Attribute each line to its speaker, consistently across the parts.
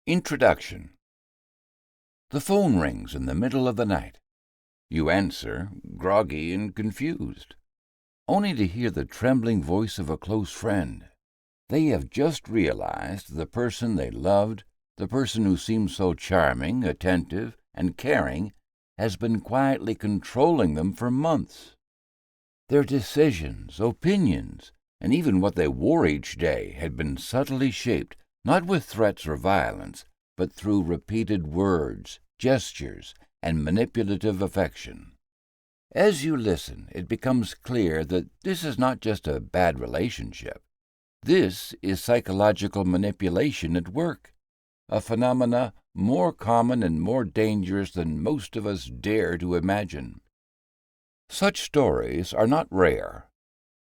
Speaker 1: Introduction. The phone rings in the middle of the night. You answer, groggy and confused, only to hear the trembling voice of a close friend. They have just realized the person they loved, the person who seemed so charming, attentive, and caring, has been quietly controlling them for months. Their decisions, opinions, and even what they wore each day had been subtly shaped, not with threats or violence, but through repeated words, gestures, and manipulative affection. As you listen, it becomes clear that this is not just a bad relationship. This is psychological manipulation at work, a phenomena more common and more dangerous than most of us dare to imagine. Such stories are not rare.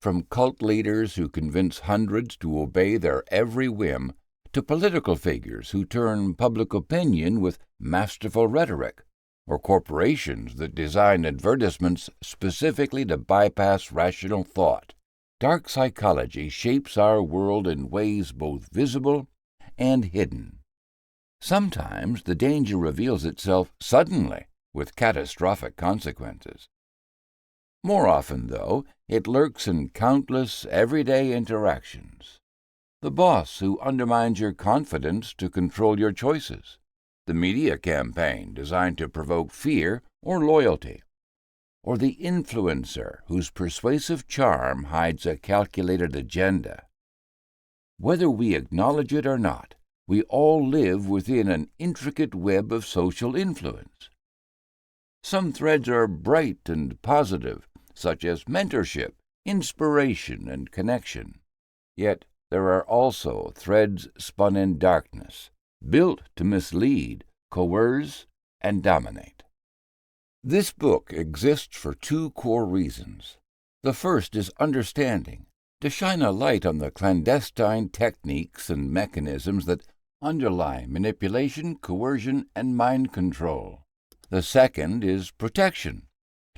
Speaker 1: From cult leaders who convince hundreds to obey their every whim, to political figures who turn public opinion with masterful rhetoric, or corporations that design advertisements specifically to bypass rational thought. Dark psychology shapes our world in ways both visible and hidden. Sometimes the danger reveals itself suddenly, with catastrophic consequences. More often, though, it lurks in countless everyday interactions. The boss who undermines your confidence to control your choices, the media campaign designed to provoke fear or loyalty, or the influencer whose persuasive charm hides a calculated agenda. Whether we acknowledge it or not, we all live within an intricate web of social influence. Some threads are bright and positive, such as mentorship, inspiration, and connection. Yet there are also threads spun in darkness, built to mislead, coerce, and dominate. This book exists for two core reasons. The first is understanding, to shine a light on the clandestine techniques and mechanisms that underlie manipulation, coercion, and mind control. The second is protection,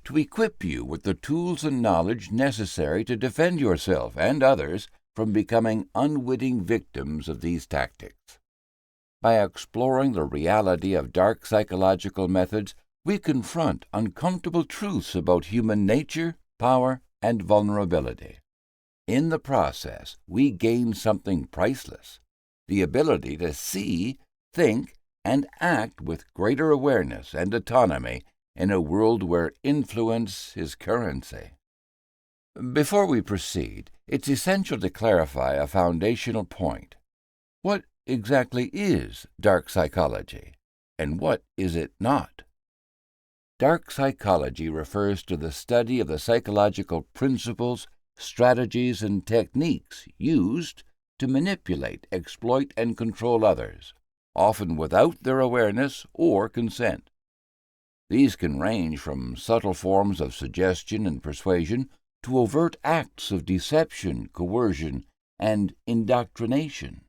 Speaker 1: to equip you with the tools and knowledge necessary to defend yourself and others from becoming unwitting victims of these tactics. By exploring the reality of dark psychological methods, we confront uncomfortable truths about human nature, power, and vulnerability. In the process, we gain something priceless, the ability to see, think, and act with greater awareness and autonomy in a world where influence is currency. Before we proceed, it's essential to clarify a foundational point. What exactly is dark psychology, and what is it not? Dark psychology refers to the study of the psychological principles, strategies, and techniques used to manipulate, exploit, and control others, often without their awareness or consent. These can range from subtle forms of suggestion and persuasion to overt acts of deception, coercion, and indoctrination.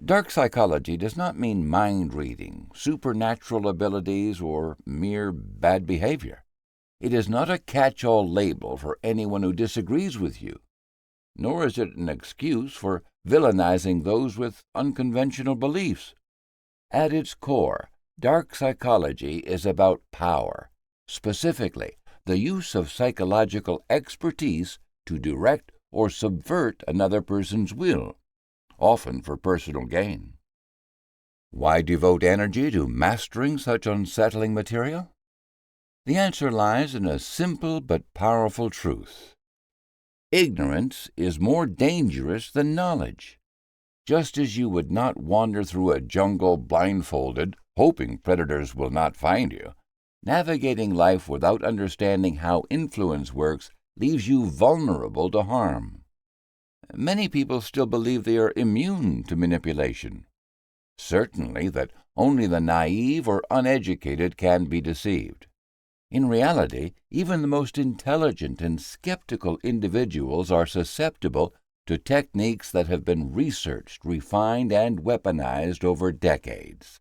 Speaker 1: Dark psychology does not mean mind-reading, supernatural abilities, or mere bad behavior. It is not a catch-all label for anyone who disagrees with you, nor is it an excuse for villainizing those with unconventional beliefs. At its core, dark psychology is about power, specifically the use of psychological expertise to direct or subvert another person's will, often for personal gain. Why devote energy to mastering such unsettling material? The answer lies in a simple but powerful truth. Ignorance is more dangerous than knowledge. Just as you would not wander through a jungle blindfolded, hoping predators will not find you, navigating life without understanding how influence works leaves you vulnerable to harm. Many people still believe they are immune to manipulation. Certainly that only the naive or uneducated can be deceived. In reality, even the most intelligent and skeptical individuals are susceptible to techniques that have been researched, refined, and weaponized over decades.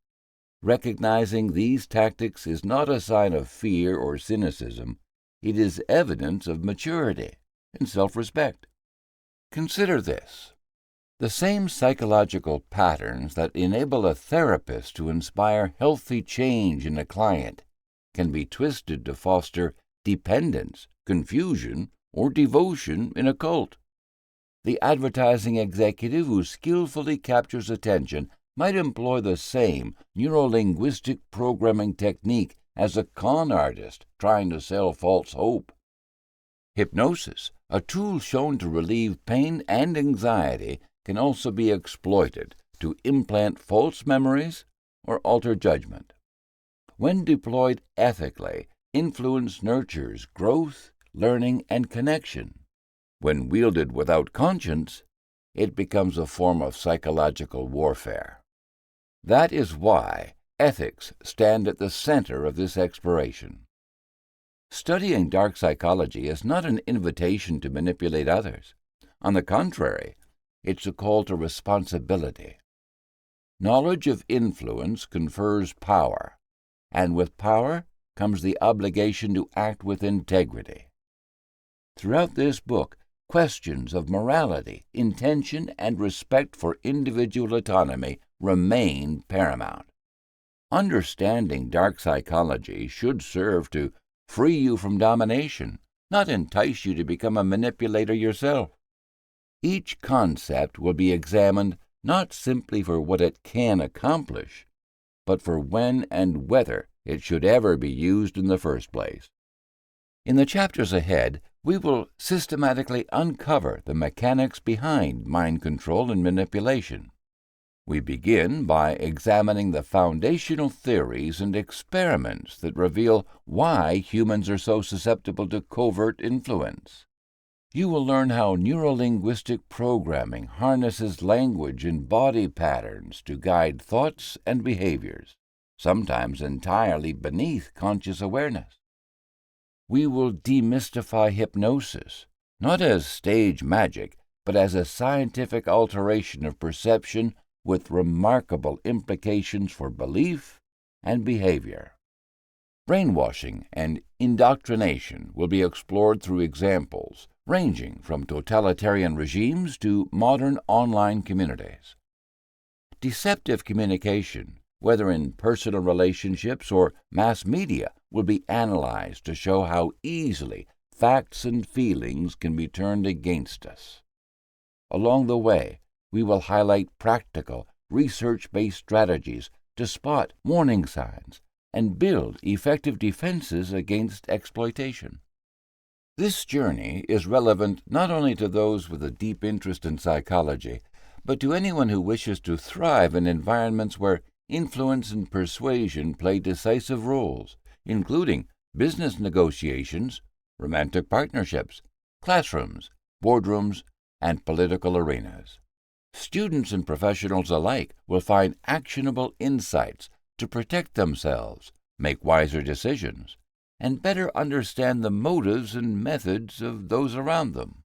Speaker 1: Recognizing these tactics is not a sign of fear or cynicism. It is evidence of maturity and self-respect. Consider this. The same psychological patterns that enable a therapist to inspire healthy change in a client can be twisted to foster dependence, confusion, or devotion in a cult. The advertising executive who skillfully captures attention might employ the same neuro-linguistic programming technique as a con artist trying to sell false hope. Hypnosis, a tool shown to relieve pain and anxiety, can also be exploited to implant false memories or alter judgment. When deployed ethically, influence nurtures growth, learning, and connection. When wielded without conscience, it becomes a form of psychological warfare. That is why ethics stand at the center of this exploration. Studying dark psychology is not an invitation to manipulate others. On the contrary, it's a call to responsibility. Knowledge of influence confers power, and with power comes the obligation to act with integrity. Throughout this book, questions of morality, intention, and respect for individual autonomy remain paramount. Understanding dark psychology should serve to free you from domination, not entice you to become a manipulator yourself. Each concept will be examined not simply for what it can accomplish, but for when and whether it should ever be used in the first place. In the chapters ahead, we will systematically uncover the mechanics behind mind control and manipulation. We begin by examining the foundational theories and experiments that reveal why humans are so susceptible to covert influence. You will learn how neuro-linguistic programming harnesses language and body patterns to guide thoughts and behaviors, sometimes entirely beneath conscious awareness. We will demystify hypnosis, not as stage magic, but as a scientific alteration of perception with remarkable implications for belief and behavior. Brainwashing and indoctrination will be explored through examples ranging from totalitarian regimes to modern online communities. Deceptive communication, whether in personal relationships or mass media, will be analyzed to show how easily facts and feelings can be turned against us. Along the way, we will highlight practical, research-based strategies to spot warning signs and build effective defenses against exploitation. This journey is relevant not only to those with a deep interest in psychology, but to anyone who wishes to thrive in environments where influence and persuasion play decisive roles, including business negotiations, romantic partnerships, classrooms, boardrooms, and political arenas. Students and professionals alike will find actionable insights to protect themselves, make wiser decisions, and better understand the motives and methods of those around them.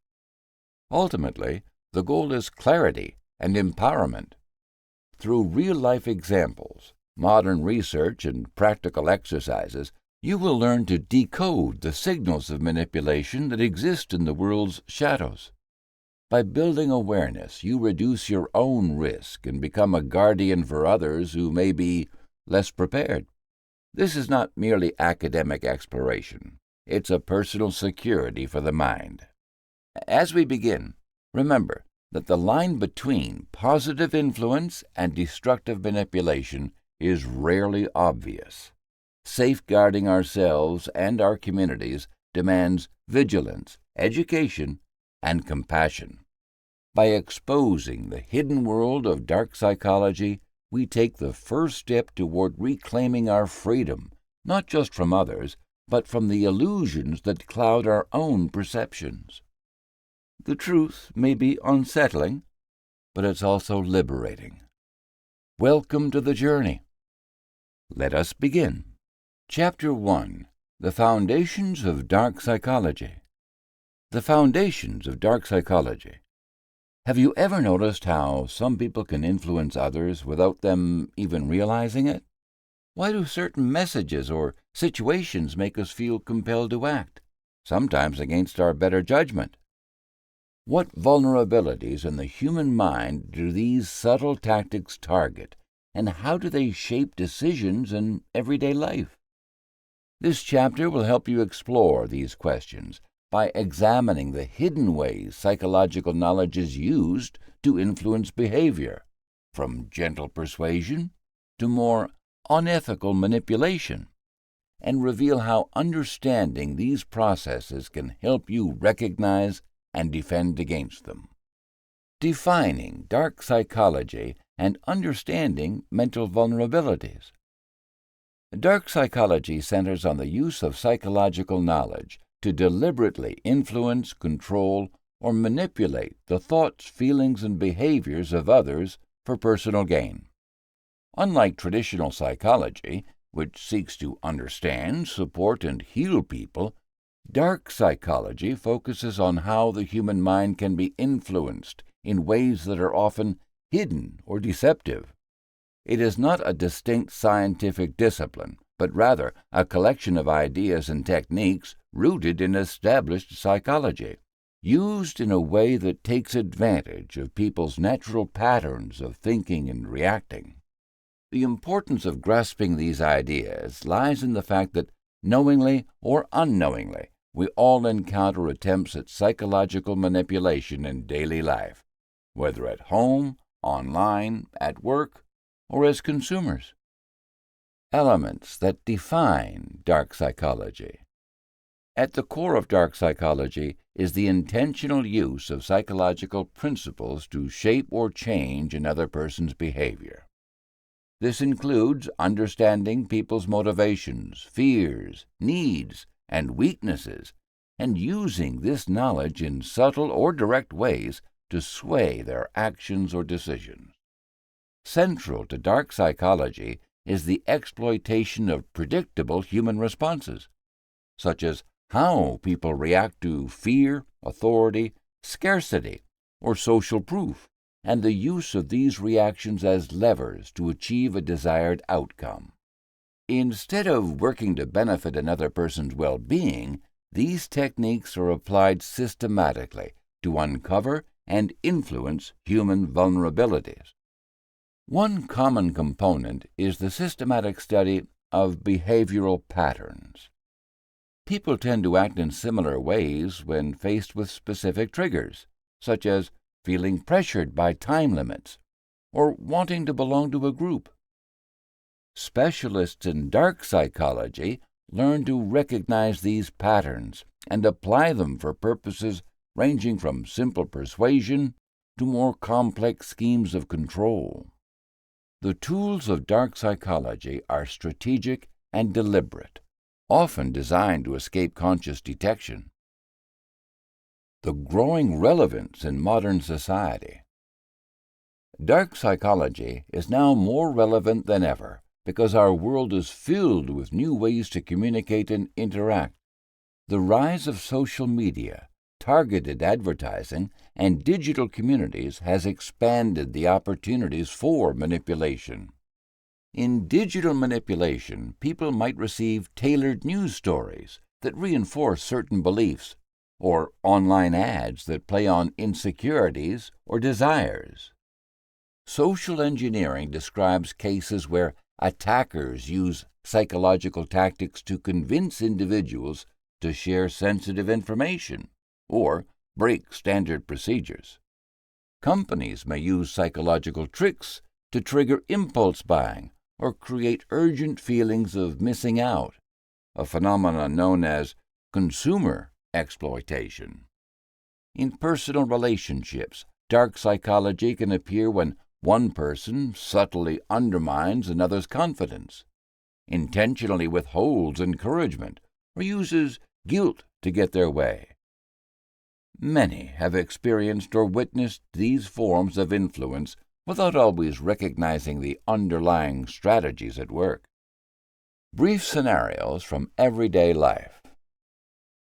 Speaker 1: Ultimately, the goal is clarity and empowerment. Through real-life examples, modern research, and practical exercises, you will learn to decode the signals of manipulation that exist in the world's shadows. By building awareness, you reduce your own risk and become a guardian for others who may be less prepared. This is not merely academic exploration. It's a personal security for the mind. As we begin, remember that the line between positive influence and destructive manipulation is rarely obvious. Safeguarding ourselves and our communities demands vigilance, education, and compassion. By exposing the hidden world of dark psychology, we take the first step toward reclaiming our freedom, not just from others, but from the illusions that cloud our own perceptions. The truth may be unsettling, but it's also liberating. Welcome to the journey. Let us begin. Chapter 1. The Foundations of Dark Psychology. The foundations of dark psychology. Have you ever noticed how some people can influence others without them even realizing it? Why do certain messages or situations make us feel compelled to act, sometimes against our better judgment? What vulnerabilities in the human mind do these subtle tactics target, and how do they shape decisions in everyday life? This chapter will help you explore these questions by examining the hidden ways psychological knowledge is used to influence behavior, from gentle persuasion to more unethical manipulation, and reveal how understanding these processes can help you recognize and defend against them. Defining dark psychology and understanding mental vulnerabilities. Dark psychology centers on the use of psychological knowledge to deliberately influence, control, or manipulate the thoughts, feelings, and behaviors of others for personal gain. Unlike traditional psychology, which seeks to understand, support, and heal people, dark psychology focuses on how the human mind can be influenced in ways that are often hidden or deceptive. It is not a distinct scientific discipline, but rather a collection of ideas and techniques rooted in established psychology, used in a way that takes advantage of people's natural patterns of thinking and reacting. The importance of grasping these ideas lies in the fact that, knowingly or unknowingly, we all encounter attempts at psychological manipulation in daily life, whether at home, online, at work, or as consumers. Elements that define dark psychology. At the core of dark psychology is the intentional use of psychological principles to shape or change another person's behavior. This includes understanding people's motivations, fears, needs, and weaknesses, and using this knowledge in subtle or direct ways to sway their actions or decisions. Central to dark psychology is the exploitation of predictable human responses, such as how people react to fear, authority, scarcity, or social proof, and the use of these reactions as levers to achieve a desired outcome. Instead of working to benefit another person's well-being, these techniques are applied systematically to uncover and influence human vulnerabilities. One common component is the systematic study of behavioral patterns. People tend to act in similar ways when faced with specific triggers, such as feeling pressured by time limits or wanting to belong to a group. Specialists in dark psychology learn to recognize these patterns and apply them for purposes ranging from simple persuasion to more complex schemes of control. The tools of dark psychology are strategic and deliberate, often designed to escape conscious detection. The growing relevance in modern society. Dark psychology is now more relevant than ever because our world is filled with new ways to communicate and interact. The rise of social media, targeted advertising, and digital communities has expanded the opportunities for manipulation. In digital manipulation, people might receive tailored news stories that reinforce certain beliefs, or online ads that play on insecurities or desires. Social engineering describes cases where attackers use psychological tactics to convince individuals to share sensitive information or break standard procedures. Companies may use psychological tricks to trigger impulse buying or create urgent feelings of missing out, a phenomenon known as consumer exploitation. In personal relationships, dark psychology can appear when one person subtly undermines another's confidence, intentionally withholds encouragement, or uses guilt to get their way. Many have experienced or witnessed these forms of influence without always recognizing the underlying strategies at work. Brief scenarios from everyday life.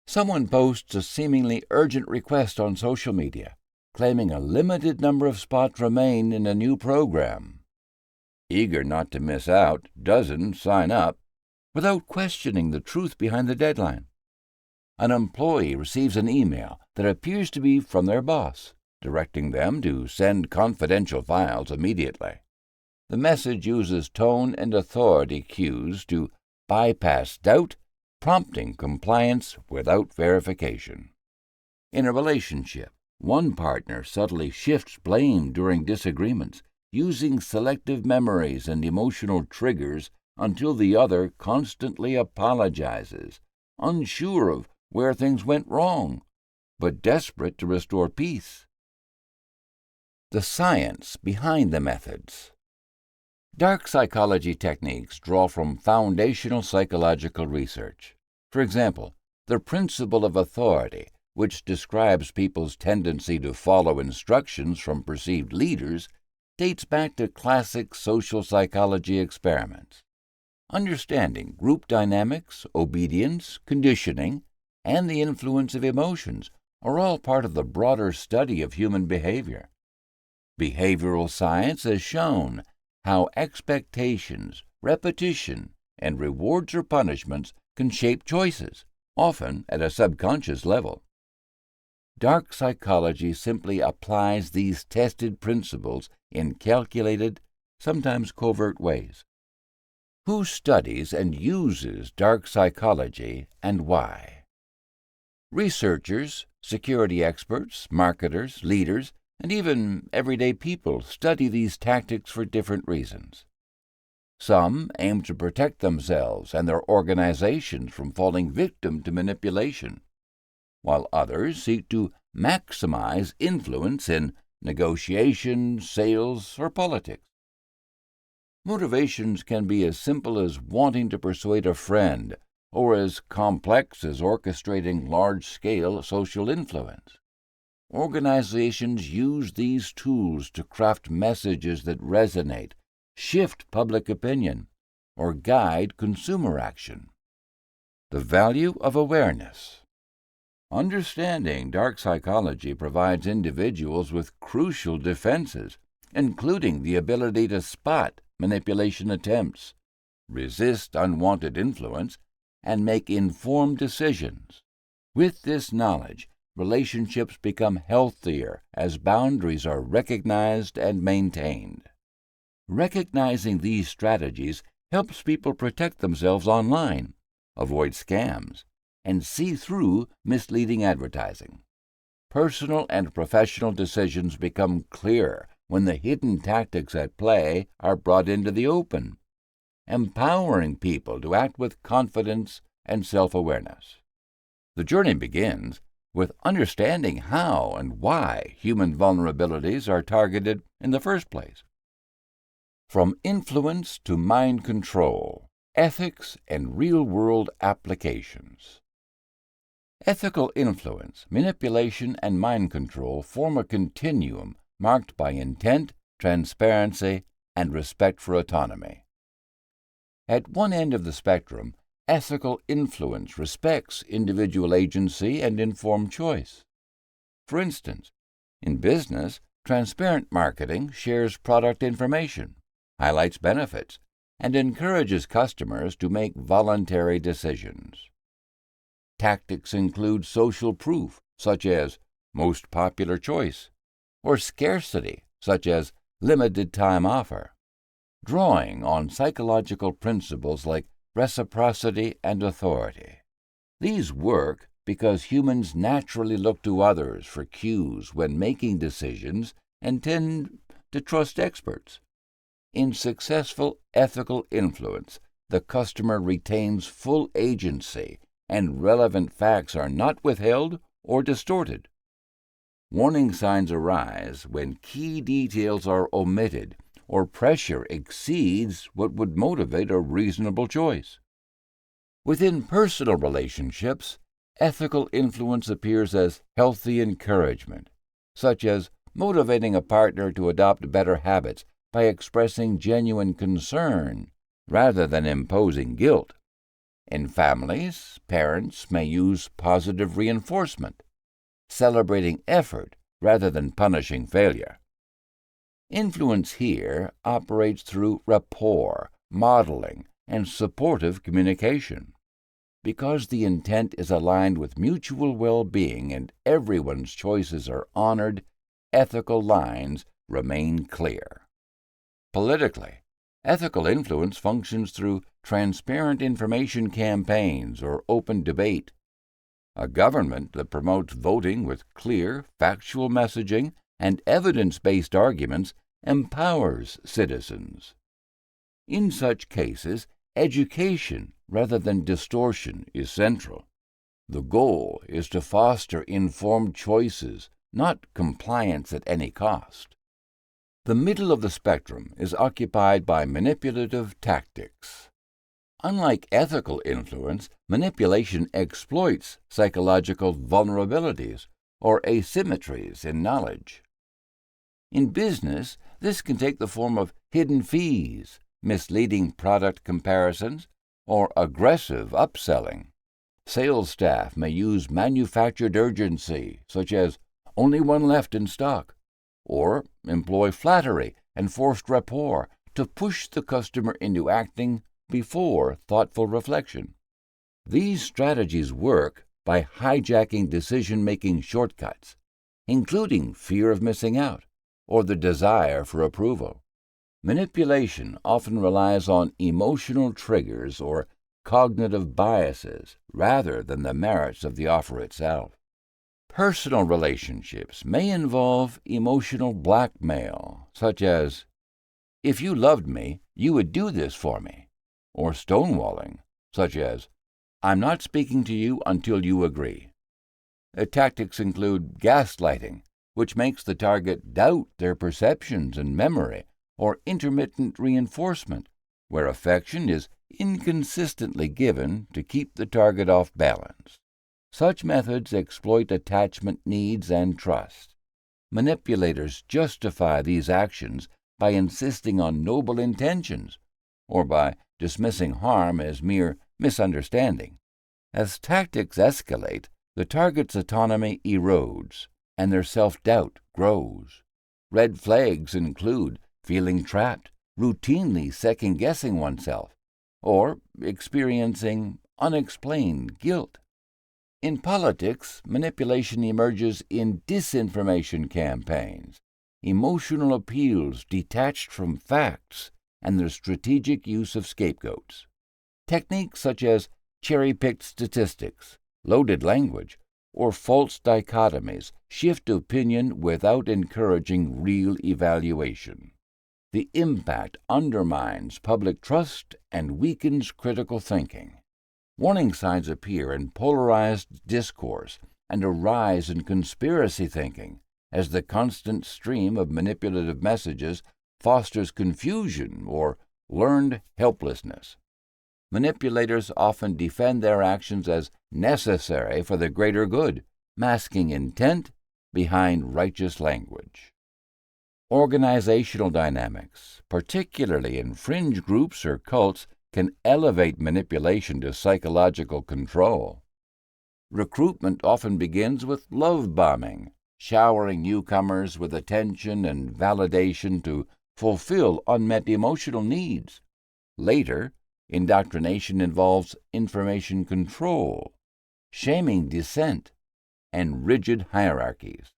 Speaker 1: Someone posts a seemingly urgent request on social media, claiming a limited number of spots remain in a new program. Eager not to miss out, dozens sign up without questioning the truth behind the deadline. An employee receives an email that appears to be from their boss, directing them to send confidential files immediately. The message uses tone and authority cues to bypass doubt, prompting compliance without verification. In a relationship, one partner subtly shifts blame during disagreements, using selective memories and emotional triggers until the other constantly apologizes, unsure of where things went wrong, but desperate to restore peace. The science behind the methods. Dark psychology techniques draw from foundational psychological research. For example, the principle of authority, which describes people's tendency to follow instructions from perceived leaders, dates back to classic social psychology experiments. Understanding group dynamics, obedience, conditioning, and the influence of emotions are all part of the broader study of human behavior. Behavioral science has shown how expectations, repetition, and rewards or punishments can shape choices, often at a subconscious level. Dark psychology simply applies these tested principles in calculated, sometimes covert ways. Who studies and uses dark psychology and why? Researchers, security experts, marketers, leaders, and even everyday people study these tactics for different reasons. Some aim to protect themselves and their organizations from falling victim to manipulation, while others seek to maximize influence in negotiations, sales, or politics. Motivations can be as simple as wanting to persuade a friend, or as complex as orchestrating large-scale social influence. Organizations use these tools to craft messages that resonate, shift public opinion, or guide consumer action. The value of awareness. Understanding dark psychology provides individuals with crucial defenses, including the ability to spot manipulation attempts, resist unwanted influence, and make informed decisions. With this knowledge, relationships become healthier as boundaries are recognized and maintained. Recognizing these strategies helps people protect themselves online, avoid scams, and see through misleading advertising. Personal and professional decisions become clearer when the hidden tactics at play are brought into the open, empowering people to act with confidence and self-awareness. The journey begins with understanding how and why human vulnerabilities are targeted in the first place. From influence to mind control, ethics and real-world applications. Ethical influence, manipulation, and mind control form a continuum marked by intent, transparency, and respect for autonomy. At one end of the spectrum, ethical influence respects individual agency and informed choice. For instance, in business, transparent marketing shares product information, highlights benefits, and encourages customers to make voluntary decisions. Tactics include social proof, such as most popular choice, or scarcity, such as limited time offer, drawing on psychological principles like reciprocity and authority. These work because humans naturally look to others for cues when making decisions and tend to trust experts. In successful ethical influence, the customer retains full agency and relevant facts are not withheld or distorted. Warning signs arise when key details are omitted or pressure exceeds what would motivate a reasonable choice. Within personal relationships, ethical influence appears as healthy encouragement, such as motivating a partner to adopt better habits by expressing genuine concern rather than imposing guilt. In families, parents may use positive reinforcement, celebrating effort rather than punishing failure. Influence here operates through rapport, modeling, and supportive communication. because the intent is aligned with mutual well-being and everyone's choices are honored, ethical lines remain clear. Politically, ethical influence functions through transparent information campaigns or open debate. A government that promotes voting with clear, factual messaging and evidence-based arguments empowers citizens. In such cases, education rather than distortion is central. The goal is to foster informed choices, not compliance at any cost. The middle of the spectrum is occupied by manipulative tactics. Unlike ethical influence, manipulation exploits psychological vulnerabilities or asymmetries in knowledge. In business, this can take the form of hidden fees, misleading product comparisons, or aggressive upselling. Sales staff may use manufactured urgency, such as "only one left in stock," or employ flattery and forced rapport to push the customer into acting before thoughtful reflection. These strategies work by hijacking decision-making shortcuts, including fear of missing out or the desire for approval. Manipulation often relies on emotional triggers or cognitive biases rather than the merits of the offer itself. Personal relationships may involve emotional blackmail, such as, "If you loved me, you would do this for me," or stonewalling, such as, "I'm not speaking to you until you agree." Tactics include gaslighting, which makes the target doubt their perceptions and memory, or intermittent reinforcement, where affection is inconsistently given to keep the target off balance. Such methods exploit attachment needs and trust. Manipulators justify these actions by insisting on noble intentions, or by dismissing harm as mere misunderstanding. As tactics escalate, the target's autonomy erodes, and their self-doubt grows. Red flags include feeling trapped, routinely second-guessing oneself, or experiencing unexplained guilt. In politics, manipulation emerges in disinformation campaigns, emotional appeals detached from facts, and the strategic use of scapegoats. Techniques such as cherry-picked statistics, loaded language, or false dichotomies shift opinion without encouraging real evaluation. The impact undermines public trust and weakens critical thinking. Warning signs appear in polarized discourse and a rise in conspiracy thinking as the constant stream of manipulative messages fosters confusion or learned helplessness. Manipulators often defend their actions as necessary for the greater good, masking intent behind righteous language. Organizational dynamics, particularly in fringe groups or cults, can elevate manipulation to psychological control. Recruitment often begins with love bombing, showering newcomers with attention and validation to fulfill unmet emotional needs. Later, indoctrination involves information control, shaming dissent, and rigid hierarchies.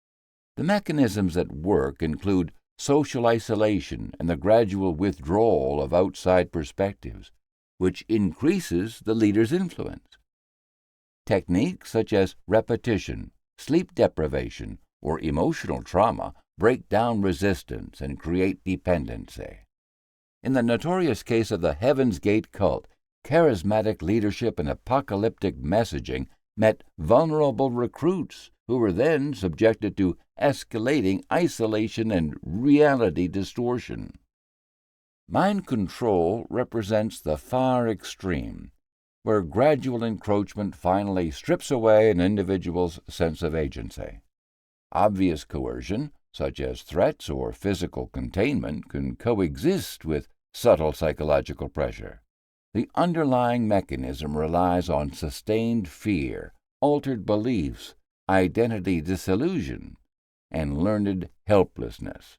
Speaker 1: The mechanisms at work include social isolation and the gradual withdrawal of outside perspectives, which increases the leader's influence. Techniques such as repetition, sleep deprivation, or emotional trauma break down resistance and create dependency. In the notorious case of the Heaven's Gate cult, charismatic leadership and apocalyptic messaging met vulnerable recruits who were then subjected to escalating isolation and reality distortion. Mind control represents the far extreme, where gradual encroachment finally strips away an individual's sense of agency. Obvious coercion, such as threats or physical containment, can coexist with subtle psychological pressure. The underlying mechanism relies on sustained fear, altered beliefs, identity disillusion, and learned helplessness.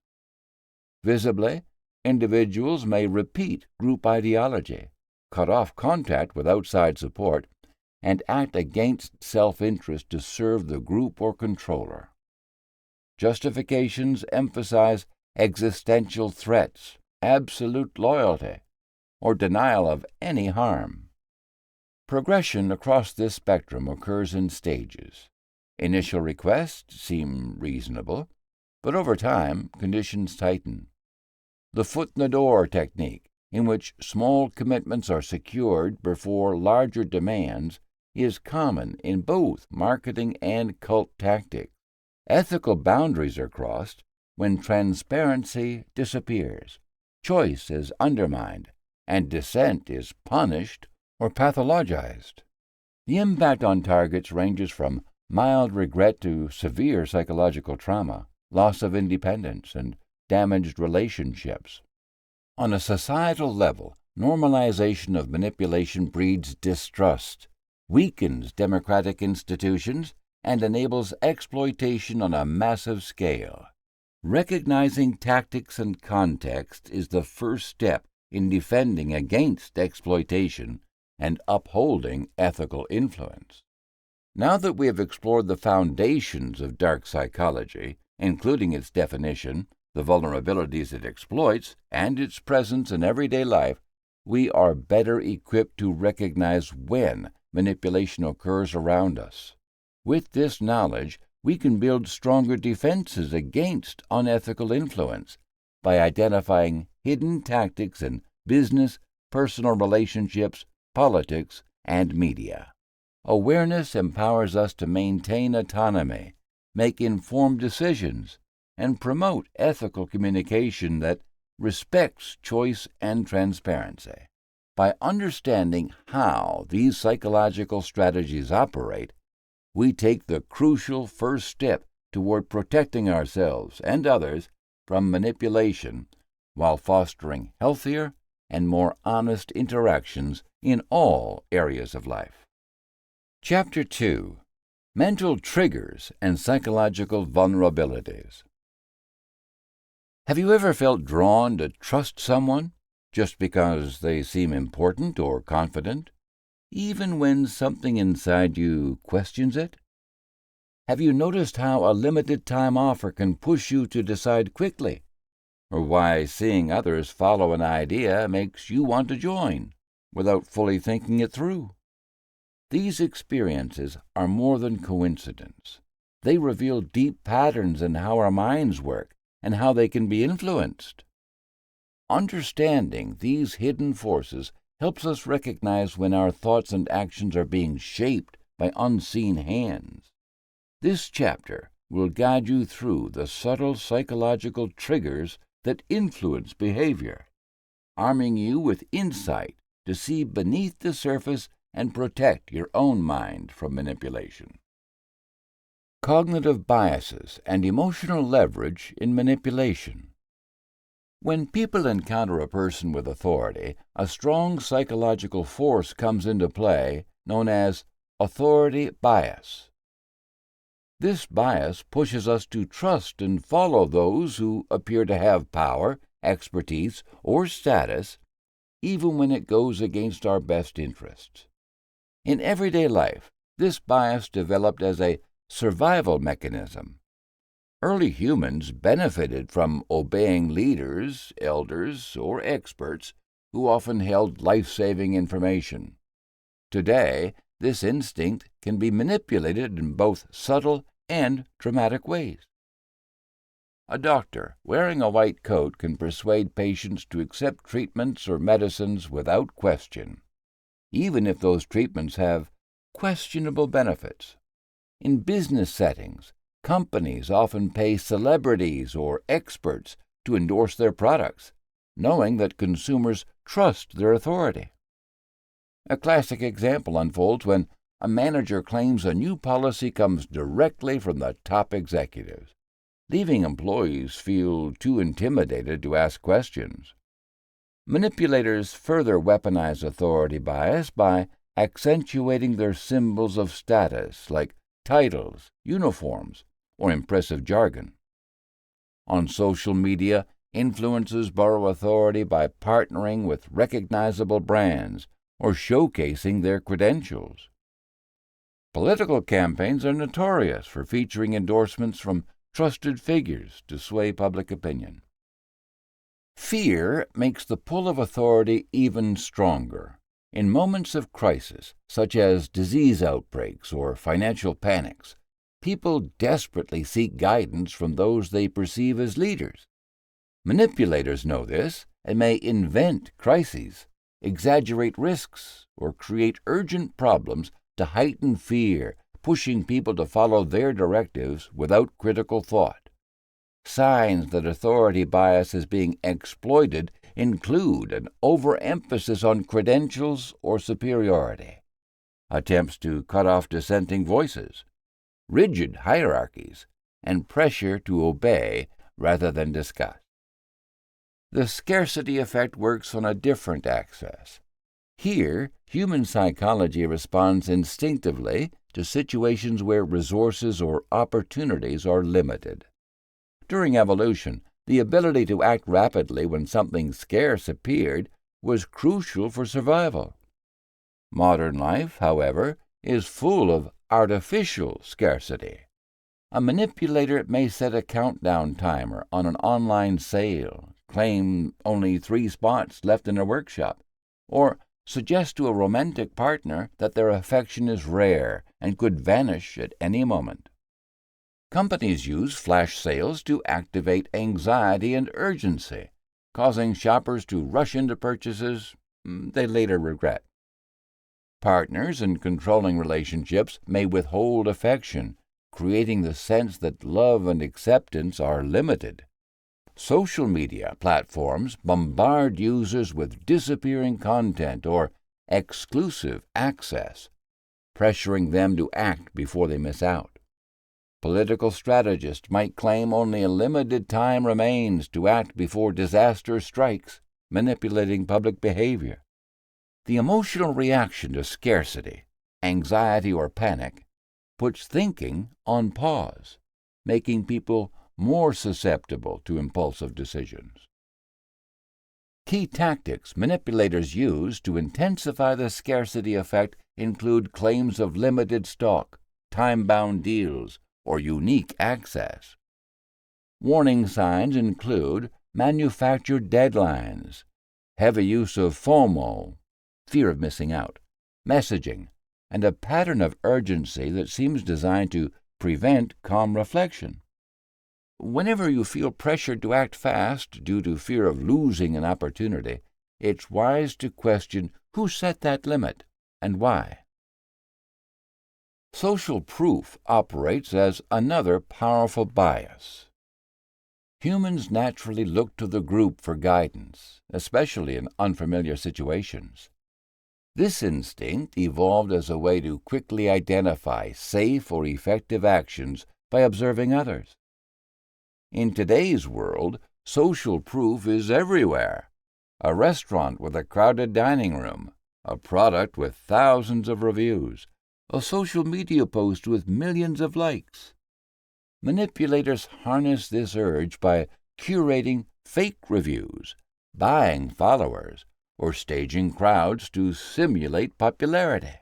Speaker 1: Visibly, individuals may repeat group ideology, cut off contact with outside support, and act against self-interest to serve the group or controller. Justifications emphasize existential threats, absolute loyalty, or denial of any harm. Progression across this spectrum occurs in stages. Initial requests seem reasonable, but over time conditions tighten. The foot-in-the-door technique, in which small commitments are secured before larger demands, is common in both marketing and cult tactics. Ethical boundaries are crossed when transparency disappears, choice is undermined, and dissent is punished or pathologized. The impact on targets ranges from mild regret to severe psychological trauma, loss of independence, and damaged relationships. On a societal level, normalization of manipulation breeds distrust, weakens democratic institutions, and enables exploitation on a massive scale. Recognizing tactics and context is the first step in defending against exploitation and upholding ethical influence. Now that we have explored the foundations of dark psychology, including its definition, the vulnerabilities it exploits, and its presence in everyday life, we are better equipped to recognize when manipulation occurs around us. With this knowledge, we can build stronger defenses against unethical influence by identifying hidden tactics in business, personal relationships, politics, and media. Awareness empowers us to maintain autonomy, make informed decisions, and promote ethical communication that respects choice and transparency. By understanding how these psychological strategies operate, we take the crucial first step toward protecting ourselves and others from manipulation while fostering healthier and more honest interactions in all areas of life. Chapter 2: Mental Triggers and Psychological Vulnerabilities. Have you ever felt drawn to trust someone just because they seem important or confident, even when something inside you questions it? Have you noticed how a limited time offer can push you to decide quickly, or why seeing others follow an idea makes you want to join without fully thinking it through? These experiences are more than coincidence. They reveal deep patterns in how our minds work and how they can be influenced. Understanding these hidden forces helps us recognize when our thoughts and actions are being shaped by unseen hands. This chapter will guide you through the subtle psychological triggers that influence behavior, arming you with insight to see beneath the surface and protect your own mind from manipulation. Cognitive biases and emotional leverage in manipulation. When people encounter a person with authority, a strong psychological force comes into play known as authority bias. This bias pushes us to trust and follow those who appear to have power, expertise, or status, even when it goes against our best interests. In everyday life, this bias developed as a survival mechanism. Early humans benefited from obeying leaders, elders, or experts who often held life-saving information. Today, this instinct can be manipulated in both subtle and dramatic ways. A doctor wearing a white coat can persuade patients to accept treatments or medicines without question, even if those treatments have questionable benefits. In business settings, companies often pay celebrities or experts to endorse their products, knowing that consumers trust their authority. A classic example unfolds when a manager claims a new policy comes directly from the top executives, leaving employees feel too intimidated to ask questions. Manipulators further weaponize authority bias by accentuating their symbols of status, like titles, uniforms, or impressive jargon. On social media, influencers borrow authority by partnering with recognizable brands or showcasing their credentials. Political campaigns are notorious for featuring endorsements from trusted figures to sway public opinion. Fear makes the pull of authority even stronger. In moments of crisis, such as disease outbreaks or financial panics, people desperately seek guidance from those they perceive as leaders. Manipulators know this and may invent crises, exaggerate risks, or create urgent problems to heighten fear, pushing people to follow their directives without critical thought. Signs that authority bias is being exploited include an overemphasis on credentials or superiority, attempts to cut off dissenting voices, rigid hierarchies, and pressure to obey rather than discuss. The scarcity effect works on a different axis. Here, human psychology responds instinctively to situations where resources or opportunities are limited. During evolution, the ability to act rapidly when something scarce appeared was crucial for survival. Modern life, however, is full of artificial scarcity. A manipulator may set a countdown timer on an online sale, claim only 3 spots left in a workshop, or suggest to a romantic partner that their affection is rare and could vanish at any moment. Companies use flash sales to activate anxiety and urgency, causing shoppers to rush into purchases they later regret. Partners in controlling relationships may withhold affection, creating the sense that love and acceptance are limited. Social media platforms bombard users with disappearing content or exclusive access, pressuring them to act before they miss out. Political strategists might claim only a limited time remains to act before disaster strikes, manipulating public behavior. The emotional reaction to scarcity, anxiety, or panic puts thinking on pause, making people more susceptible to impulsive decisions. Key tactics manipulators use to intensify the scarcity effect include claims of limited stock, time-bound deals, or unique access. Warning signs include manufactured deadlines, heavy use of FOMO, fear of missing out, messaging, and a pattern of urgency that seems designed to prevent calm reflection. Whenever you feel pressured to act fast due to fear of losing an opportunity, it's wise to question who set that limit and why. Social proof operates as another powerful bias. Humans naturally look to the group for guidance, especially in unfamiliar situations. This instinct evolved as a way to quickly identify safe or effective actions by observing others. In today's world, social proof is everywhere. A restaurant with a crowded dining room, a product with thousands of reviews, a social media post with millions of likes. Manipulators harness this urge by curating fake reviews, buying followers, or staging crowds to simulate popularity.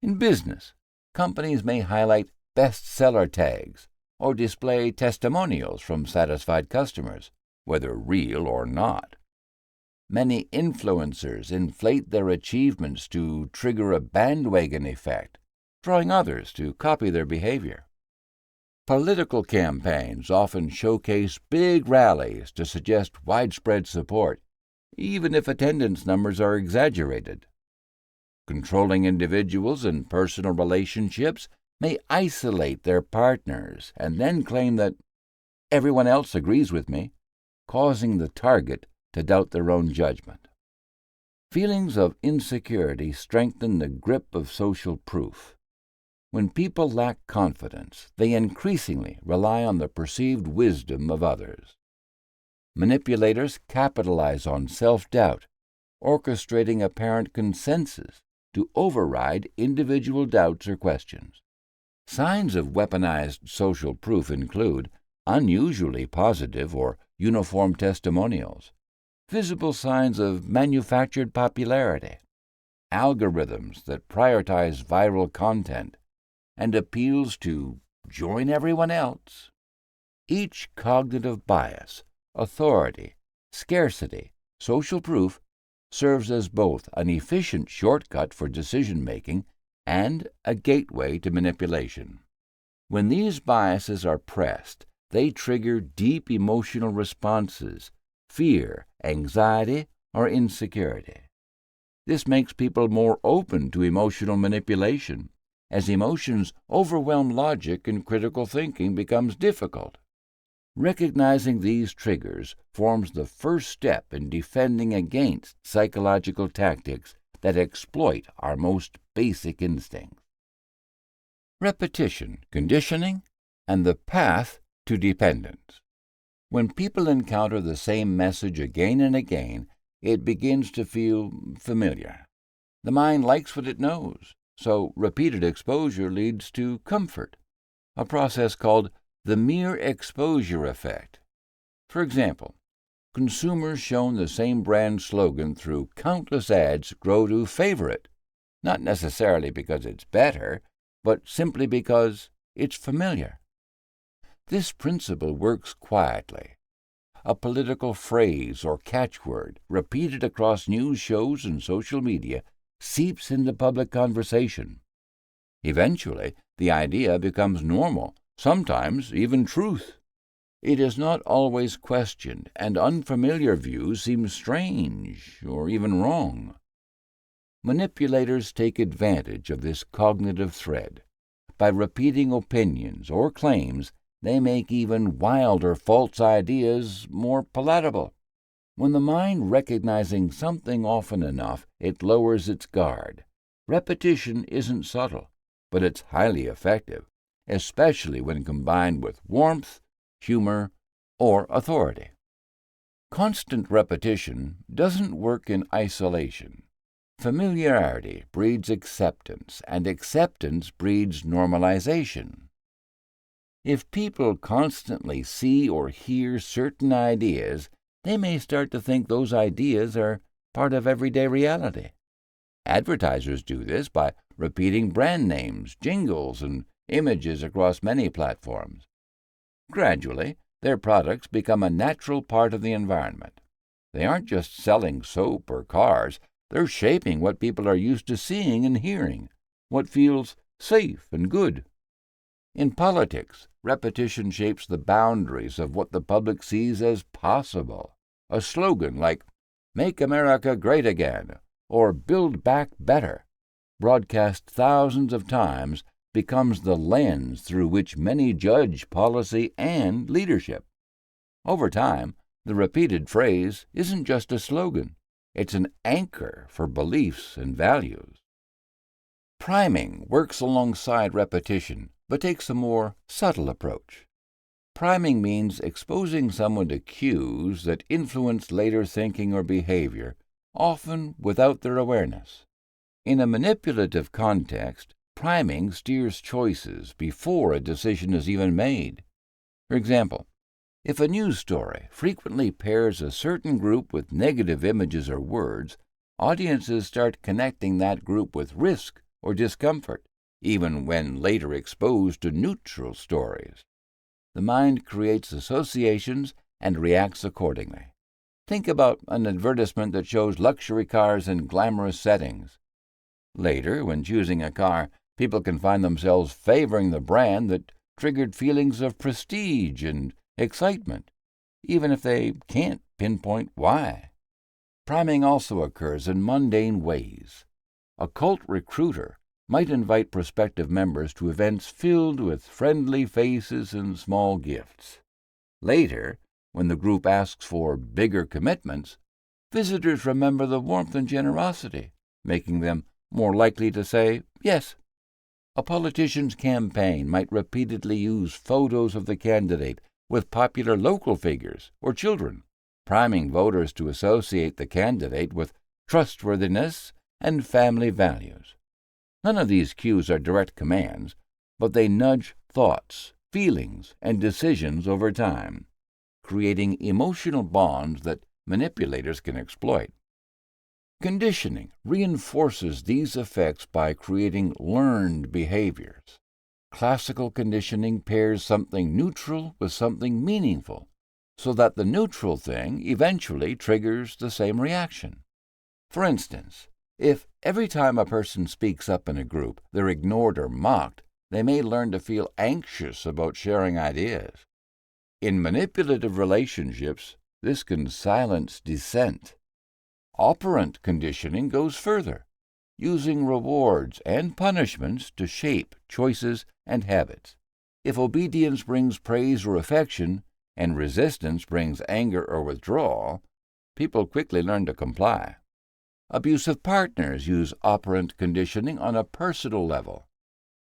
Speaker 1: In business, companies may highlight bestseller tags or display testimonials from satisfied customers, whether real or not. Many influencers inflate their achievements to trigger a bandwagon effect, drawing others to copy their behavior. Political campaigns often showcase big rallies to suggest widespread support, even if attendance numbers are exaggerated. Controlling individuals in personal relationships may isolate their partners and then claim that everyone else agrees with me, causing the target to doubt their own judgment. Feelings of insecurity strengthen the grip of social proof. When people lack confidence, they increasingly rely on the perceived wisdom of others. Manipulators capitalize on self-doubt, orchestrating apparent consensus to override individual doubts or questions. Signs of weaponized social proof include unusually positive or uniform testimonials, visible signs of manufactured popularity, algorithms that prioritize viral content, and appeals to join everyone else. Each cognitive bias, authority, scarcity, social proof serves as both an efficient shortcut for decision-making and a gateway to manipulation. When these biases are pressed, they trigger deep emotional responses, fear, anxiety, or insecurity. This makes people more open to emotional manipulation, as emotions overwhelm logic and critical thinking becomes difficult. Recognizing these triggers forms the first step in defending against psychological tactics that exploit our most basic instincts. Repetition, conditioning, and the path to dependence. When people encounter the same message again and again, it begins to feel familiar. The mind likes what it knows, so repeated exposure leads to comfort, a process called the mere exposure effect. For example, consumers shown the same brand slogan through countless ads grow to favor it, not necessarily because it's better, but simply because it's familiar. This principle works quietly. A political phrase or catchword repeated across news shows and social media seeps into public conversation. Eventually, the idea becomes normal, sometimes even truth. It is not always questioned, and unfamiliar views seem strange or even wrong. Manipulators take advantage of this cognitive thread. By repeating opinions or claims, they make even wilder false ideas more palatable. When the mind recognizing something often enough, it lowers its guard. Repetition isn't subtle, but it's highly effective, especially when combined with warmth, humor, or authority. Constant repetition doesn't work in isolation. Familiarity breeds acceptance, and acceptance breeds normalization. If people constantly see or hear certain ideas, they may start to think those ideas are part of everyday reality. Advertisers do this by repeating brand names, jingles, and images across many platforms. Gradually, their products become a natural part of the environment. They aren't just selling soap or cars, they're shaping what people are used to seeing and hearing, what feels safe and good. In politics, repetition shapes the boundaries of what the public sees as possible. A slogan like, "Make America Great Again," or "Build Back Better," broadcast thousands of times, becomes the lens through which many judge policy and leadership. Over time, the repeated phrase isn't just a slogan, it's an anchor for beliefs and values. Priming works alongside repetition, but takes a more subtle approach. Priming means exposing someone to cues that influence later thinking or behavior, often without their awareness. In a manipulative context, priming steers choices before a decision is even made. For example, if a news story frequently pairs a certain group with negative images or words, audiences start connecting that group with risk or discomfort, even when later exposed to neutral stories. The mind creates associations and reacts accordingly. Think about an advertisement that shows luxury cars in glamorous settings. Later, when choosing a car, people can find themselves favoring the brand that triggered feelings of prestige and excitement, even if they can't pinpoint why. Priming also occurs in mundane ways. A cult recruiter might invite prospective members to events filled with friendly faces and small gifts. Later, when the group asks for bigger commitments, visitors remember the warmth and generosity, making them more likely to say yes. A politician's campaign might repeatedly use photos of the candidate with popular local figures or children, priming voters to associate the candidate with trustworthiness and family values. None of these cues are direct commands, but they nudge thoughts, feelings, and decisions over time, creating emotional bonds that manipulators can exploit. Conditioning reinforces these effects by creating learned behaviors. Classical conditioning pairs something neutral with something meaningful, so that the neutral thing eventually triggers the same reaction. For instance, if every time a person speaks up in a group they're ignored or mocked, they may learn to feel anxious about sharing ideas. In manipulative relationships, this can silence dissent. Operant conditioning goes further, using rewards and punishments to shape choices and habits. If obedience brings praise or affection, and resistance brings anger or withdrawal, people quickly learn to comply. Abusive partners use operant conditioning on a personal level.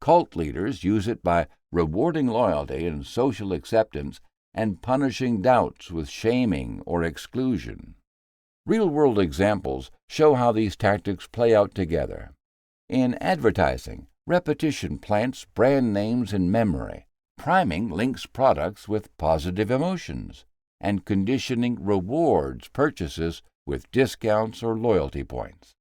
Speaker 1: Cult leaders use it by rewarding loyalty and social acceptance and punishing doubts with shaming or exclusion. Real-world examples show how these tactics play out together. In advertising, repetition plants brand names in memory. Priming links products with positive emotions, and conditioning rewards purchases with discounts or loyalty points.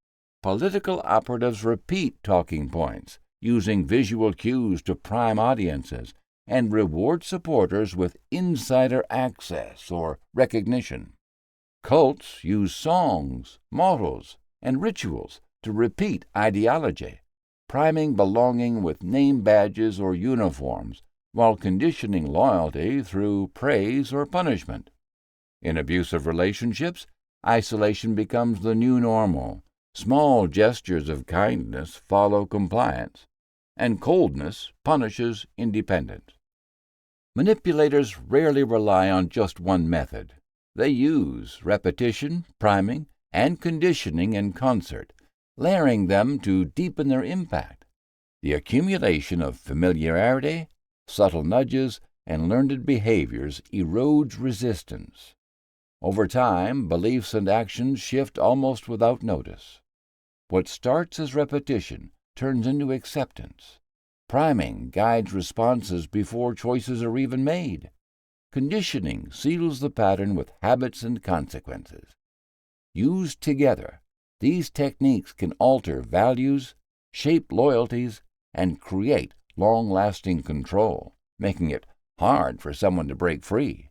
Speaker 1: Political operatives repeat talking points, using visual cues to prime audiences, and reward supporters with insider access or recognition. Cults use songs, mottos, and rituals to repeat ideology, priming belonging with name badges or uniforms, while conditioning loyalty through praise or punishment. In abusive relationships, isolation becomes the new normal. Small gestures of kindness follow compliance, and coldness punishes independence. Manipulators rarely rely on just one method. They use repetition, priming, and conditioning in concert, layering them to deepen their impact. The accumulation of familiarity, subtle nudges, and learned behaviors erodes resistance. Over time, beliefs and actions shift almost without notice. What starts as repetition turns into acceptance. Priming guides responses before choices are even made. Conditioning seals the pattern with habits and consequences. Used together, these techniques can alter values, shape loyalties, and create long-lasting control, making it hard for someone to break free.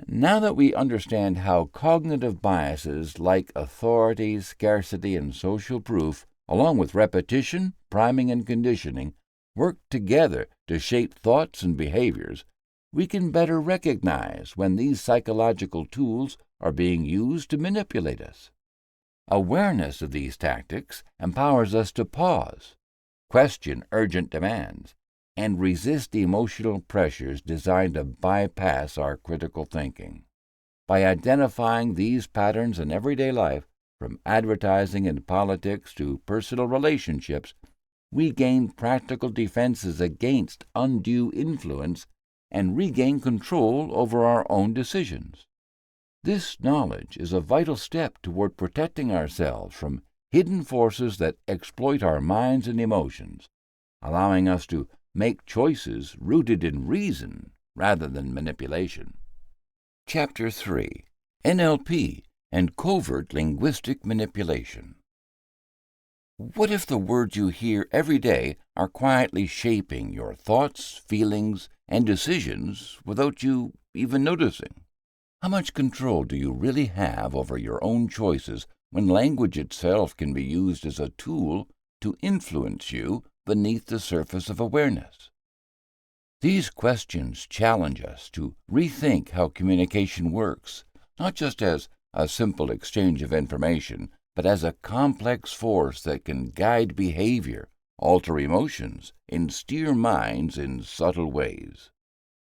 Speaker 1: Now that we understand how cognitive biases like authority, scarcity, and social proof, along with repetition, priming, and conditioning, work together to shape thoughts and behaviors, we can better recognize when these psychological tools are being used to manipulate us. Awareness of these tactics empowers us to pause, question urgent demands, and resist emotional pressures designed to bypass our critical thinking. By identifying these patterns in everyday life, from advertising and politics to personal relationships, we gain practical defenses against undue influence and regain control over our own decisions. This knowledge is a vital step toward protecting ourselves from hidden forces that exploit our minds and emotions, allowing us to make choices rooted in reason rather than manipulation. Chapter 3: NLP and Covert Linguistic Manipulation. What if the words you hear every day are quietly shaping your thoughts, feelings, and decisions without you even noticing? How much control do you really have over your own choices when language itself can be used as a tool to influence you beneath the surface of awareness? These questions challenge us to rethink how communication works, not just as a simple exchange of information, but as a complex force that can guide behavior, alter emotions, and steer minds in subtle ways.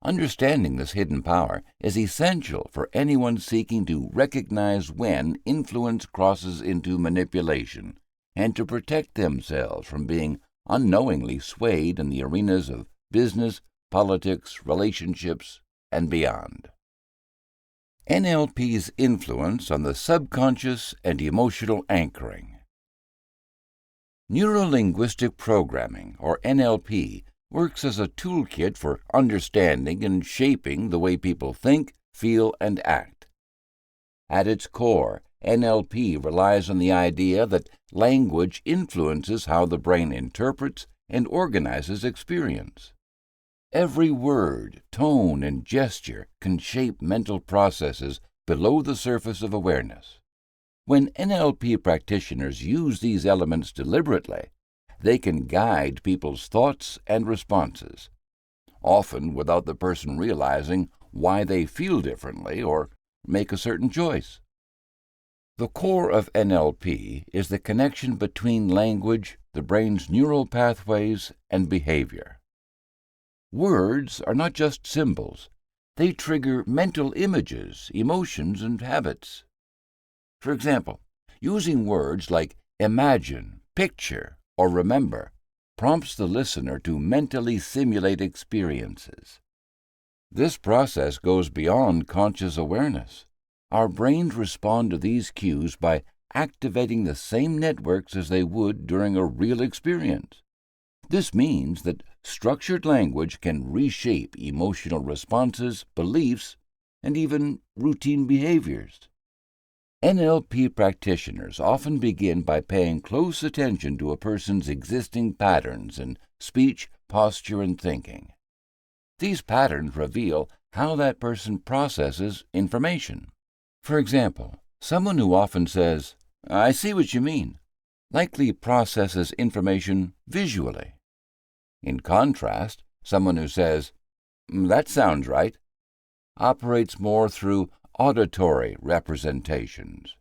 Speaker 1: Understanding this hidden power is essential for anyone seeking to recognize when influence crosses into manipulation and to protect themselves from being unknowingly swayed in the arenas of business, politics, relationships, and beyond. NLP's influence on the subconscious and emotional anchoring. Neuro-linguistic programming, or NLP, works as a toolkit for understanding and shaping the way people think, feel, and act. At its core, NLP relies on the idea that language influences how the brain interprets and organizes experience. Every word, tone, and gesture can shape mental processes below the surface of awareness. When NLP practitioners use these elements deliberately, they can guide people's thoughts and responses, often without the person realizing why they feel differently or make a certain choice. The core of NLP is the connection between language, the brain's neural pathways, and behavior. Words are not just symbols. They trigger mental images, emotions, and habits. For example, using words like imagine, picture, or remember prompts the listener to mentally simulate experiences. This process goes beyond conscious awareness. Our brains respond to these cues by activating the same networks as they would during a real experience. This means that structured language can reshape emotional responses, beliefs, and even routine behaviors. NLP practitioners often begin by paying close attention to a person's existing patterns in speech, posture, and thinking. These patterns reveal how that person processes information. For example, someone who often says, "I see what you mean," likely processes information visually. In contrast, someone who says, "That sounds right," operates more through auditory representations.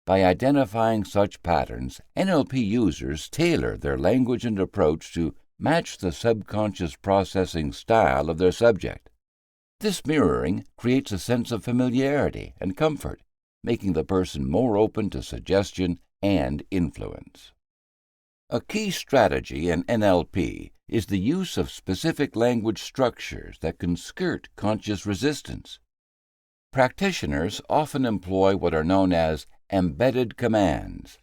Speaker 1: By identifying such patterns, NLP users tailor their language and approach to match the subconscious processing style of their subject. This mirroring creates a sense of familiarity and comfort, making the person more open to suggestion and influence. A key strategy in NLP is the use of specific language structures that can skirt conscious resistance. Practitioners often employ what are known as embedded commands.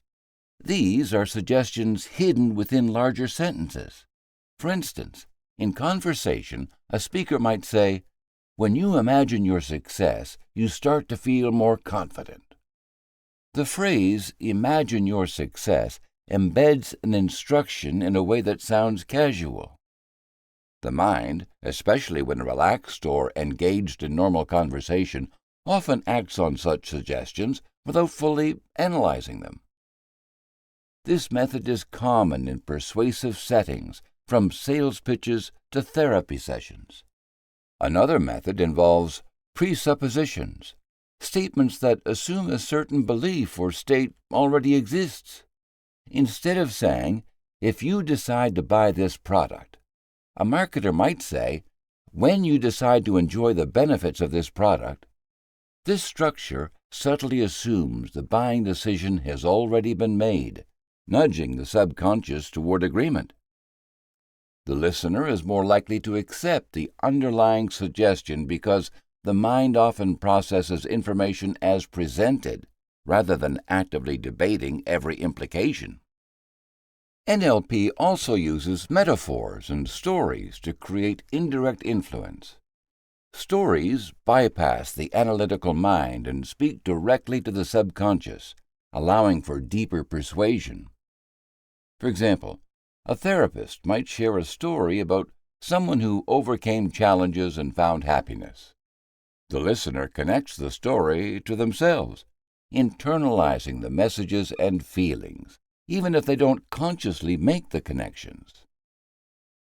Speaker 1: These are suggestions hidden within larger sentences. For instance, in conversation, a speaker might say, "When you imagine your success, you start to feel more confident." The phrase, "imagine your success," embeds an instruction in a way that sounds casual. The mind, especially when relaxed or engaged in normal conversation, often acts on such suggestions without fully analyzing them. This method is common in persuasive settings, from sales pitches to therapy sessions. Another method involves presuppositions, statements that assume a certain belief or state already exists. Instead of saying, "If you decide to buy this product," a marketer might say, "When you decide to enjoy the benefits of this product." This structure subtly assumes the buying decision has already been made, nudging the subconscious toward agreement. The listener is more likely to accept the underlying suggestion because the mind often processes information as presented, rather than actively debating every implication. NLP also uses metaphors and stories to create indirect influence. Stories bypass the analytical mind and speak directly to the subconscious, allowing for deeper persuasion. For example, a therapist might share a story about someone who overcame challenges and found happiness. The listener connects the story to themselves, internalizing the messages and feelings, even if they don't consciously make the connections.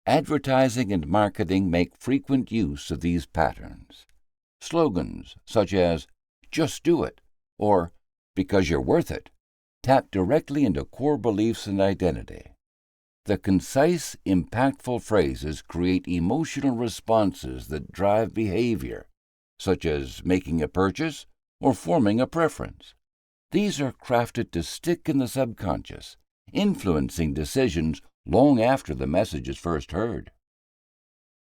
Speaker 1: Advertising and marketing make frequent use of these patterns. Slogans such as "Just do it" or "Because you're worth it" tap directly into core beliefs and identity. The concise, impactful phrases create emotional responses that drive behavior, such as making a purchase or forming a preference. These are crafted to stick in the subconscious, influencing decisions long after the message is first heard.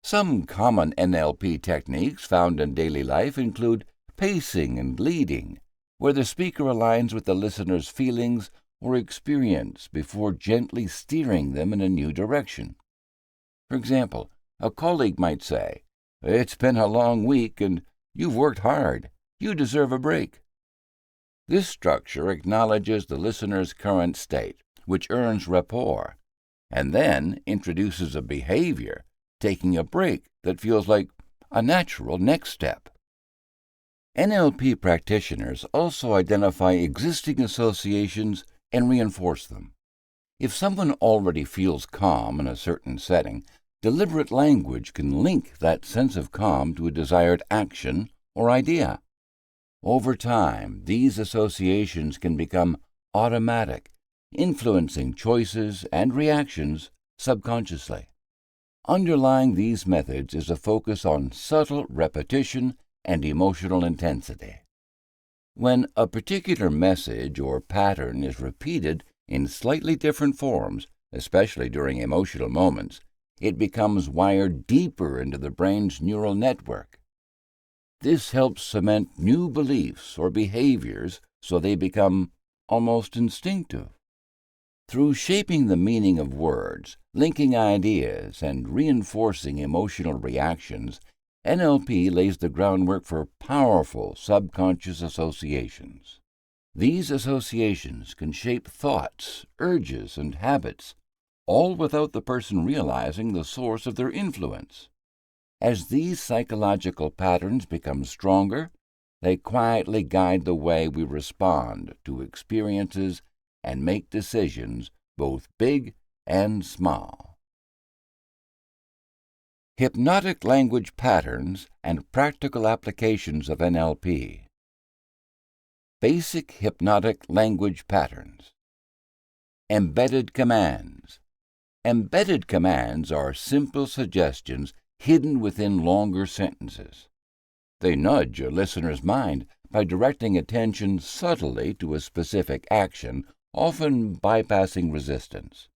Speaker 1: Some common NLP techniques found in daily life include pacing and leading, where the speaker aligns with the listener's feelings or experience before gently steering them in a new direction. For example, a colleague might say, "It's been a long week and you've worked hard. You deserve a break." This structure acknowledges the listener's current state, which earns rapport, and then introduces a behavior, taking a break that feels like a natural next step. NLP practitioners also identify existing associations and reinforce them. If someone already feels calm in a certain setting, deliberate language can link that sense of calm to a desired action or idea. Over time, these associations can become automatic, influencing choices and reactions subconsciously. Underlying these methods is a focus on subtle repetition and emotional intensity. When a particular message or pattern is repeated in slightly different forms, especially during emotional moments, it becomes wired deeper into the brain's neural network. This helps cement new beliefs or behaviors so they become almost instinctive. Through shaping the meaning of words, linking ideas, and reinforcing emotional reactions, NLP lays the groundwork for powerful subconscious associations. These associations can shape thoughts, urges, and habits, all without the person realizing the source of their influence. As these psychological patterns become stronger, they quietly guide the way we respond to experiences and make decisions, both big and small. Hypnotic language patterns and practical applications of NLP. Basic hypnotic language patterns. Embedded commands. Embedded commands are simple suggestions hidden within longer sentences. They nudge a listener's mind by directing attention subtly to a specific action, often bypassing resistance.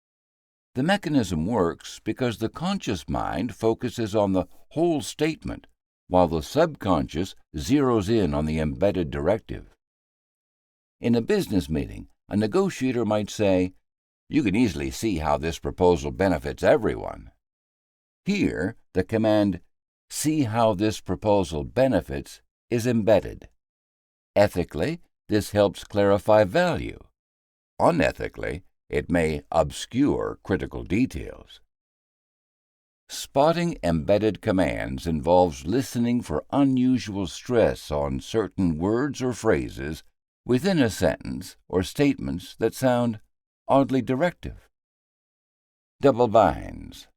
Speaker 1: The mechanism works because the conscious mind focuses on the whole statement, while the subconscious zeroes in on the embedded directive. In a business meeting, a negotiator might say, "You can easily see how this proposal benefits everyone." Here, the command, "See how this proposal benefits," is embedded. Ethically, this helps clarify value. Unethically, it may obscure critical details. Spotting embedded commands involves listening for unusual stress on certain words or phrases within a sentence or statements that sound oddly directive. Double binds.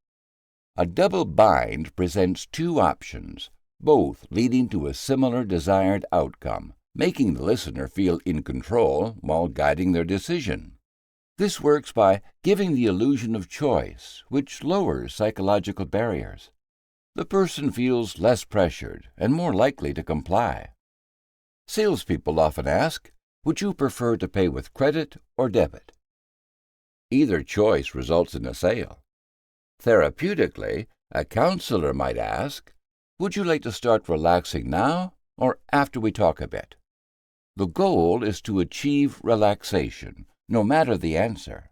Speaker 1: A double bind presents two options, both leading to a similar desired outcome, making the listener feel in control while guiding their decision. This works by giving the illusion of choice, which lowers psychological barriers. The person feels less pressured and more likely to comply. Salespeople often ask, "Would you prefer to pay with credit or debit?" Either choice results in a sale. Therapeutically, a counselor might ask, "Would you like to start relaxing now or after we talk a bit?" The goal is to achieve relaxation, no matter the answer.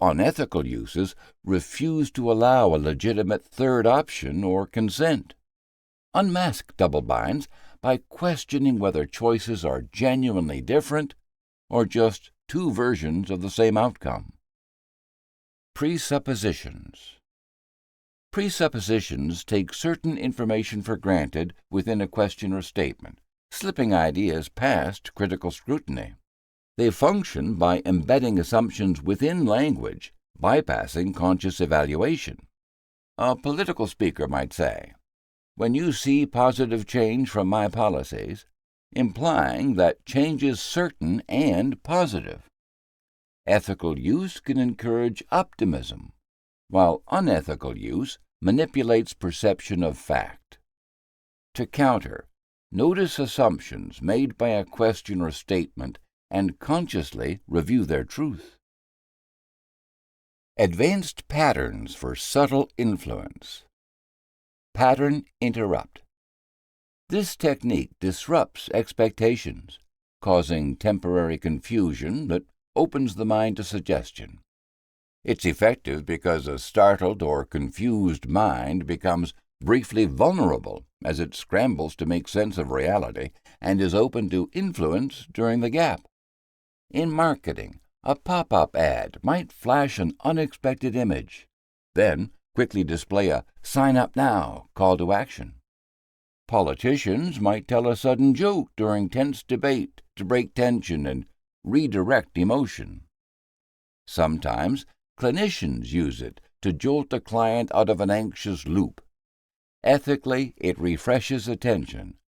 Speaker 1: Unethical uses refuse to allow a legitimate third option or consent. Unmask double binds by questioning whether choices are genuinely different or just two versions of the same outcome. Presuppositions. Presuppositions take certain information for granted within a question or statement, slipping ideas past critical scrutiny. They function by embedding assumptions within language, bypassing conscious evaluation. A political speaker might say, "When you see positive change from my policies," implying that change is certain and positive. Ethical use can encourage optimism, while unethical use manipulates perception of fact. To counter, notice assumptions made by a question or statement and consciously review their truth. Advanced patterns for subtle influence. Pattern interrupt. This technique disrupts expectations, causing temporary confusion that opens the mind to suggestion. It's effective because a startled or confused mind becomes briefly vulnerable as it scrambles to make sense of reality, and is open to influence during the gap. In marketing, a pop-up ad might flash an unexpected image, then quickly display a "sign up now" call to action. Politicians might tell a sudden joke during tense debate to break tension and redirect emotion. Sometimes clinicians use it to jolt a client out of an anxious loop. Ethically, it refreshes attention.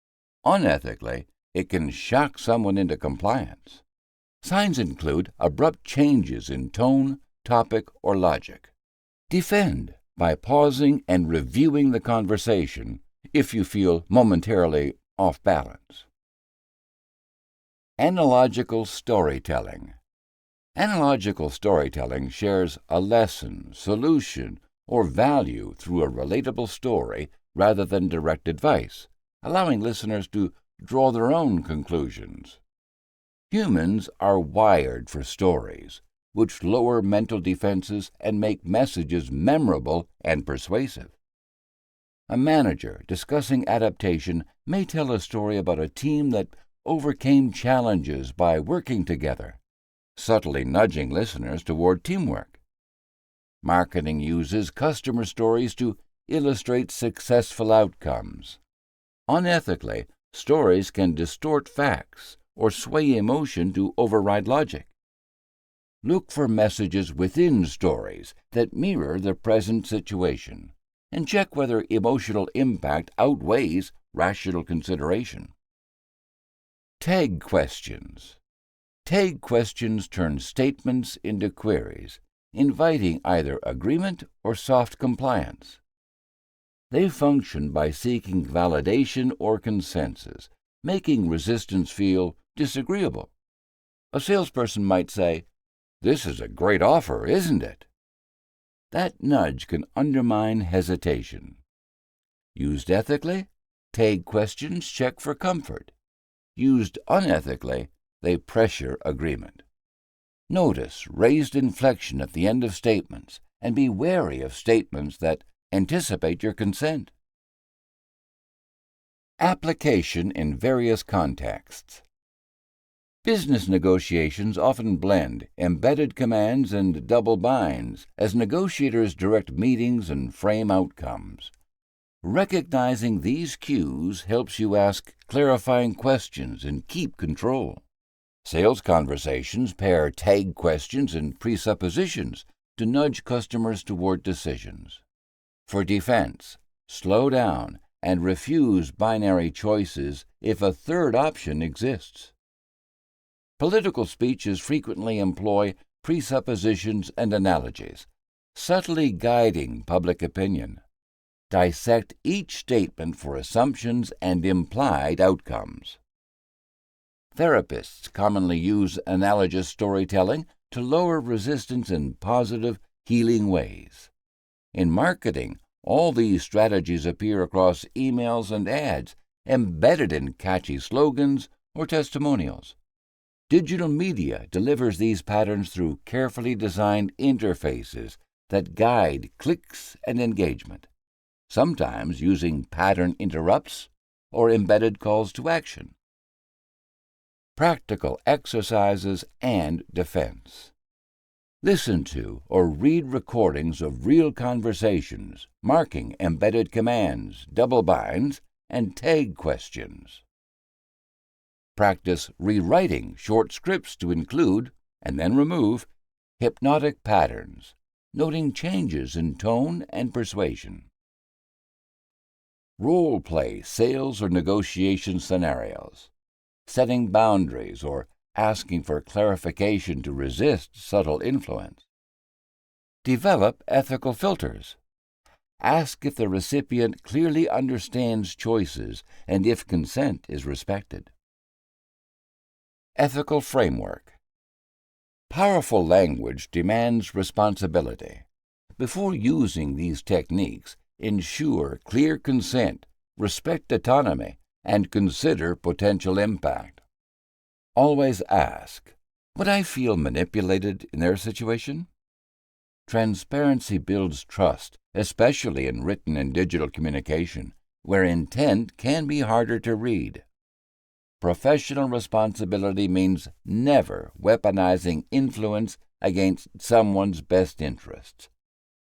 Speaker 1: Unethically, it can shock someone into compliance. Signs include abrupt changes in tone, topic, or logic. Defend by pausing and reviewing the conversation if you feel momentarily off balance. Analogical storytelling. Analogical storytelling shares a lesson, solution, or value through a relatable story rather than direct advice, allowing listeners to draw their own conclusions. Humans are wired for stories, which lower mental defenses and make messages memorable and persuasive. A manager discussing adaptation may tell a story about a team that overcame challenges by working together, subtly nudging listeners toward teamwork. Marketing uses customer stories to illustrate successful outcomes. Unethically, stories can distort facts or sway emotion to override logic. Look for messages within stories that mirror the present situation, and check whether emotional impact outweighs rational consideration. Tag questions. Tag questions turn statements into queries, inviting either agreement or soft compliance. They function by seeking validation or consensus, making resistance feel disagreeable. A salesperson might say, "This is a great offer, isn't it?" That nudge can undermine hesitation. Used ethically, tag questions check for comfort. Used unethically, they pressure agreement. Notice raised inflection at the end of statements, and be wary of statements that anticipate your consent. Application in various contexts. Business negotiations often blend embedded commands and double binds as negotiators direct meetings and frame outcomes. Recognizing these cues helps you ask clarifying questions and keep control. Sales conversations pair tag questions and presuppositions to nudge customers toward decisions. For defense, slow down and refuse binary choices if a third option exists. Political speeches frequently employ presuppositions and analogies, subtly guiding public opinion. Dissect each statement for assumptions and implied outcomes. Therapists commonly use analogous storytelling to lower resistance in positive, healing ways. In marketing, all these strategies appear across emails and ads, embedded in catchy slogans or testimonials. Digital media delivers these patterns through carefully designed interfaces that guide clicks and engagement, sometimes using pattern interrupts or embedded calls to action. Practical exercises and defense. Listen to or read recordings of real conversations, marking embedded commands, double binds, and tag questions. Practice rewriting short scripts to include, and then remove, hypnotic patterns, noting changes in tone and persuasion. Role-play sales or negotiation scenarios, setting boundaries or asking for clarification to resist subtle influence. Develop ethical filters. Ask if the recipient clearly understands choices and if consent is respected. Ethical framework. Powerful language demands responsibility. Before using these techniques, ensure clear consent, respect autonomy, and consider potential impact. Always ask, would I feel manipulated in their situation? Transparency builds trust, especially in written and digital communication, where intent can be harder to read. professional responsibility means never weaponizing influence against someone's best interests.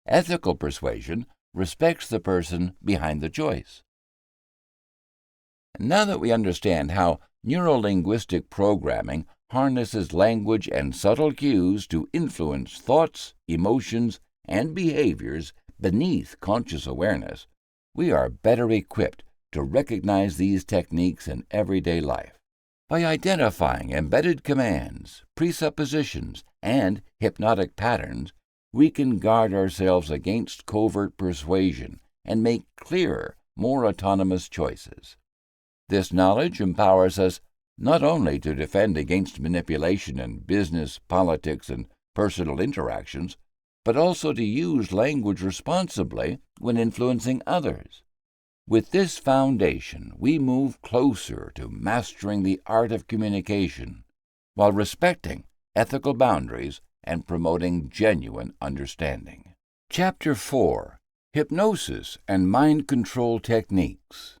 Speaker 1: Ethical persuasion respects the person behind the choice. Now that we understand how neurolinguistic programming harnesses language and subtle cues to influence thoughts, emotions, and behaviors beneath conscious awareness, we are better equipped to recognize these techniques in everyday life. By identifying embedded commands, presuppositions, and hypnotic patterns, we can guard ourselves against covert persuasion and make clearer, more autonomous choices. This knowledge empowers us not only to defend against manipulation in business, politics, and personal interactions, but also to use language responsibly when influencing others. With this foundation, we move closer to mastering the art of communication while respecting ethical boundaries and promoting genuine understanding. Chapter 4: Hypnosis and Mind Control Techniques.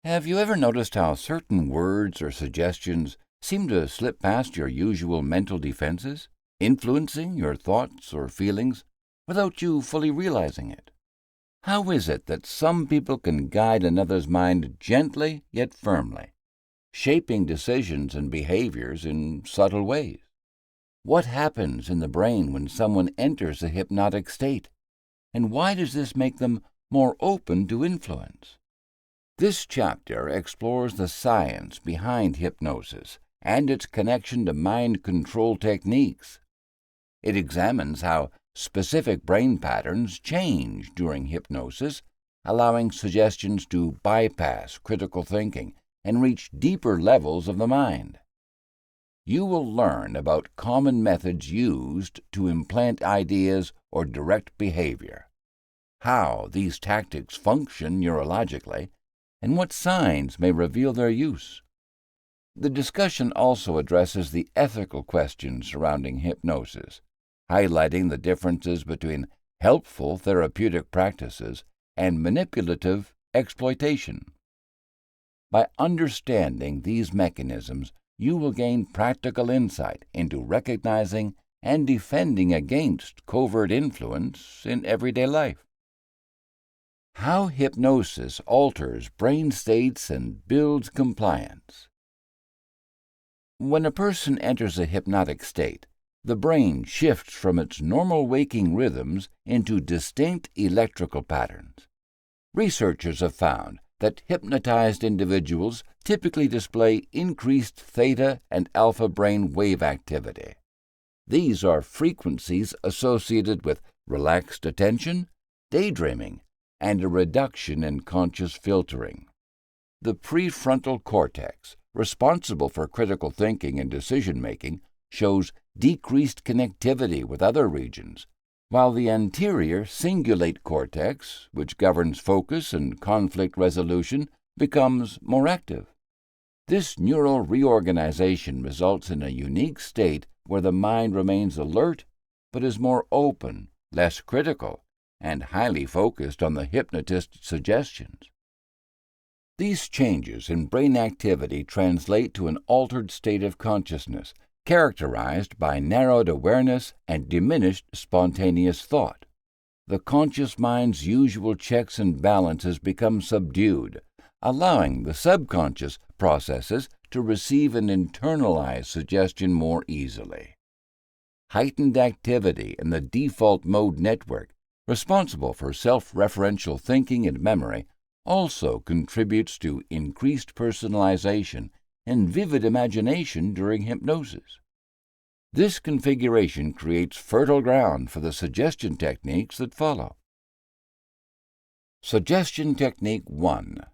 Speaker 1: Have you ever noticed how certain words or suggestions seem to slip past your usual mental defenses, influencing your thoughts or feelings without you fully realizing it? How is it that some people can guide another's mind gently yet firmly, shaping decisions and behaviors in subtle ways? What happens in the brain when someone enters a hypnotic state, and why does this make them more open to influence? This chapter explores the science behind hypnosis and its connection to mind control techniques. It examines how specific brain patterns change during hypnosis, allowing suggestions to bypass critical thinking and reach deeper levels of the mind. You will learn about common methods used to implant ideas or direct behavior, how these tactics function neurologically, and what signs may reveal their use. The discussion also addresses the ethical questions surrounding hypnosis, highlighting the differences between helpful therapeutic practices and manipulative exploitation. By understanding these mechanisms, you will gain practical insight into recognizing and defending against covert influence in everyday life. How hypnosis alters brain states and builds compliance. When a person enters a hypnotic state, the brain shifts from its normal waking rhythms into distinct electrical patterns. Researchers have found that hypnotized individuals typically display increased theta and alpha brain wave activity. These are frequencies associated with relaxed attention, daydreaming, and a reduction in conscious filtering. The prefrontal cortex, responsible for critical thinking and decision-making, shows decreased connectivity with other regions, while the anterior cingulate cortex, which governs focus and conflict resolution, becomes more active. This neural reorganization results in a unique state where the mind remains alert but is more open, less critical, and highly focused on the hypnotist's suggestions. These changes in brain activity translate to an altered state of consciousness, characterized by narrowed awareness and diminished spontaneous thought. The conscious mind's usual checks and balances become subdued, allowing the subconscious processes to receive and internalize suggestion more easily. Heightened activity in the default mode network, responsible for self-referential thinking and memory, also contributes to increased personalization and vivid imagination during hypnosis. This configuration creates fertile ground for the suggestion techniques that follow. Suggestion Technique 1.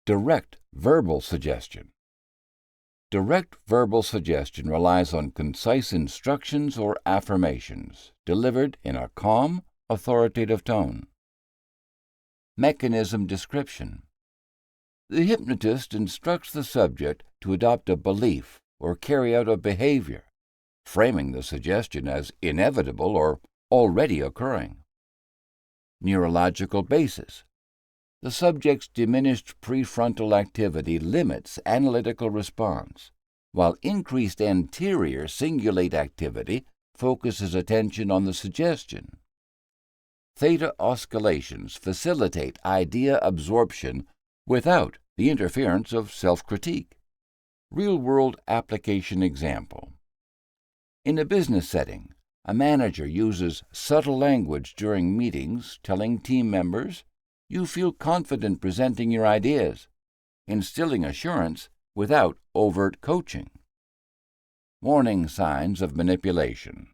Speaker 1: Direct verbal suggestion. Direct verbal suggestion relies on concise instructions or affirmations delivered in a calm, authoritative tone. Mechanism description. The hypnotist instructs the subject to adopt a belief or carry out a behavior, framing the suggestion as inevitable or already occurring. Neurological basis. The subject's diminished prefrontal activity limits analytical response, while increased anterior cingulate activity focuses attention on the suggestion. Theta oscillations facilitate idea absorption without the interference of self-critique. Real-world application example. In a business setting, a manager uses subtle language during meetings, telling team members, "You feel confident presenting your ideas," instilling assurance without overt coaching. Warning signs of manipulation.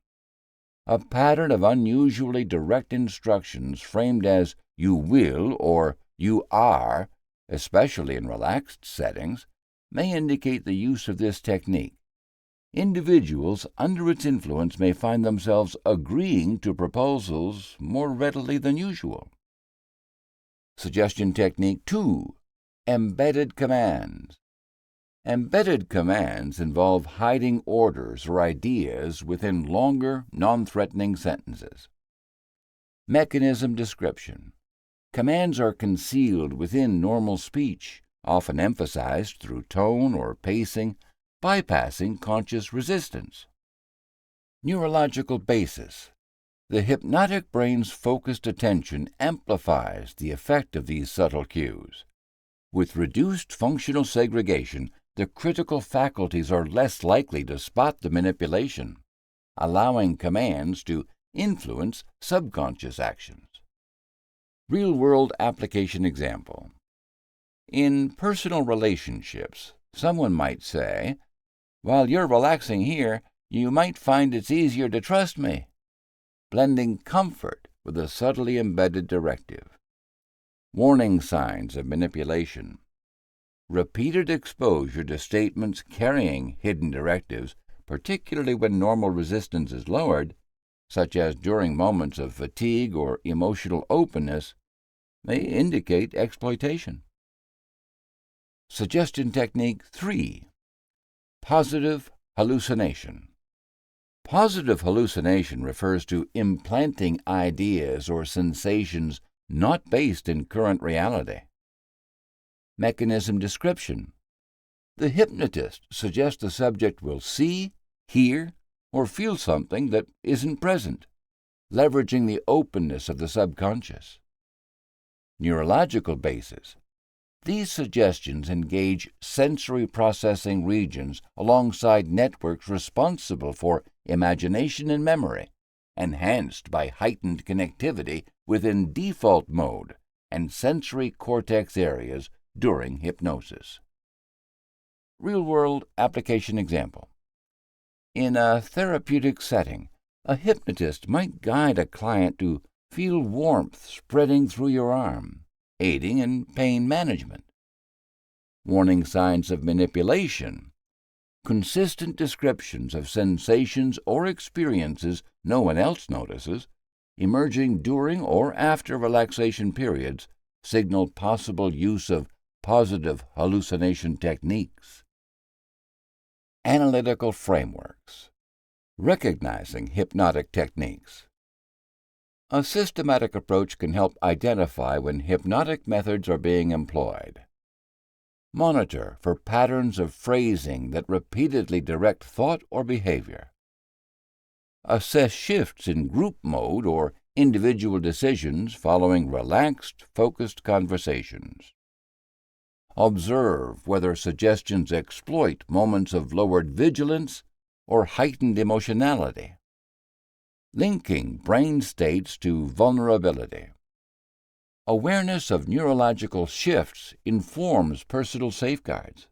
Speaker 1: A pattern of unusually direct instructions framed as "you will" or "you are," especially in relaxed settings, may indicate the use of this technique. Individuals under its influence may find themselves agreeing to proposals more readily than usual. Suggestion Technique 2. Embedded commands. Embedded commands involve hiding orders or ideas within longer, non-threatening sentences. Mechanism description. Commands are concealed within normal speech, often emphasized through tone or pacing, bypassing conscious resistance. Neurological basis. The hypnotic brain's focused attention amplifies the effect of these subtle cues. With reduced functional segregation, the critical faculties are less likely to spot the manipulation, allowing commands to influence subconscious actions. Real-world application example. In personal relationships, someone might say, "While you're relaxing here, you might find it's easier to trust me," blending comfort with a subtly embedded directive. Warning signs of manipulation. Repeated exposure to statements carrying hidden directives, particularly when normal resistance is lowered, such as during moments of fatigue or emotional openness, may indicate exploitation. Suggestion Technique 3. Positive hallucination. Positive hallucination refers to implanting ideas or sensations not based in current reality. Mechanism description. The hypnotist suggests the subject will see, hear, or feel something that isn't present, leveraging the openness of the subconscious. Neurological basis. These suggestions engage sensory processing regions alongside networks responsible for imagination and memory, enhanced by heightened connectivity within default mode and sensory cortex areas during hypnosis. Real-world application example. In a therapeutic setting, a hypnotist might guide a client to feel warmth spreading through your arm, aiding in pain management. Warning signs of manipulation. Consistent descriptions of sensations or experiences no one else notices, emerging during or after relaxation periods, signal possible use of positive hallucination techniques. Analytical frameworks. Recognizing hypnotic techniques. A systematic approach can help identify when hypnotic methods are being employed. Monitor for patterns of phrasing that repeatedly direct thought or behavior. Assess shifts in group mode or individual decisions following relaxed, focused conversations. Observe whether suggestions exploit moments of lowered vigilance or heightened emotionality. Linking brain states to vulnerability. Awareness of neurological shifts informs personal safeguards.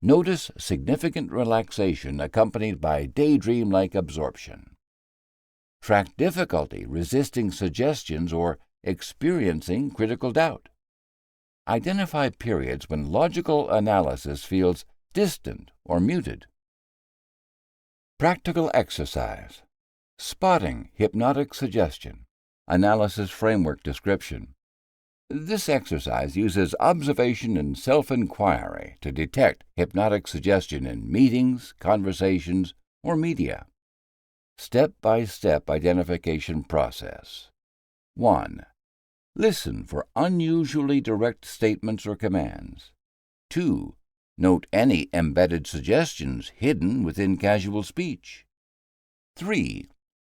Speaker 1: Notice significant relaxation accompanied by daydream-like absorption. Track difficulty resisting suggestions or experiencing critical doubt. Identify periods when logical analysis feels distant or muted. Practical exercise. Spotting hypnotic suggestion. Analysis framework description. This exercise uses observation and self-inquiry to detect hypnotic suggestion in meetings, conversations, or media. Step-by-step identification process. 1. Listen for unusually direct statements or commands. 2. Note any embedded suggestions hidden within casual speech. 3.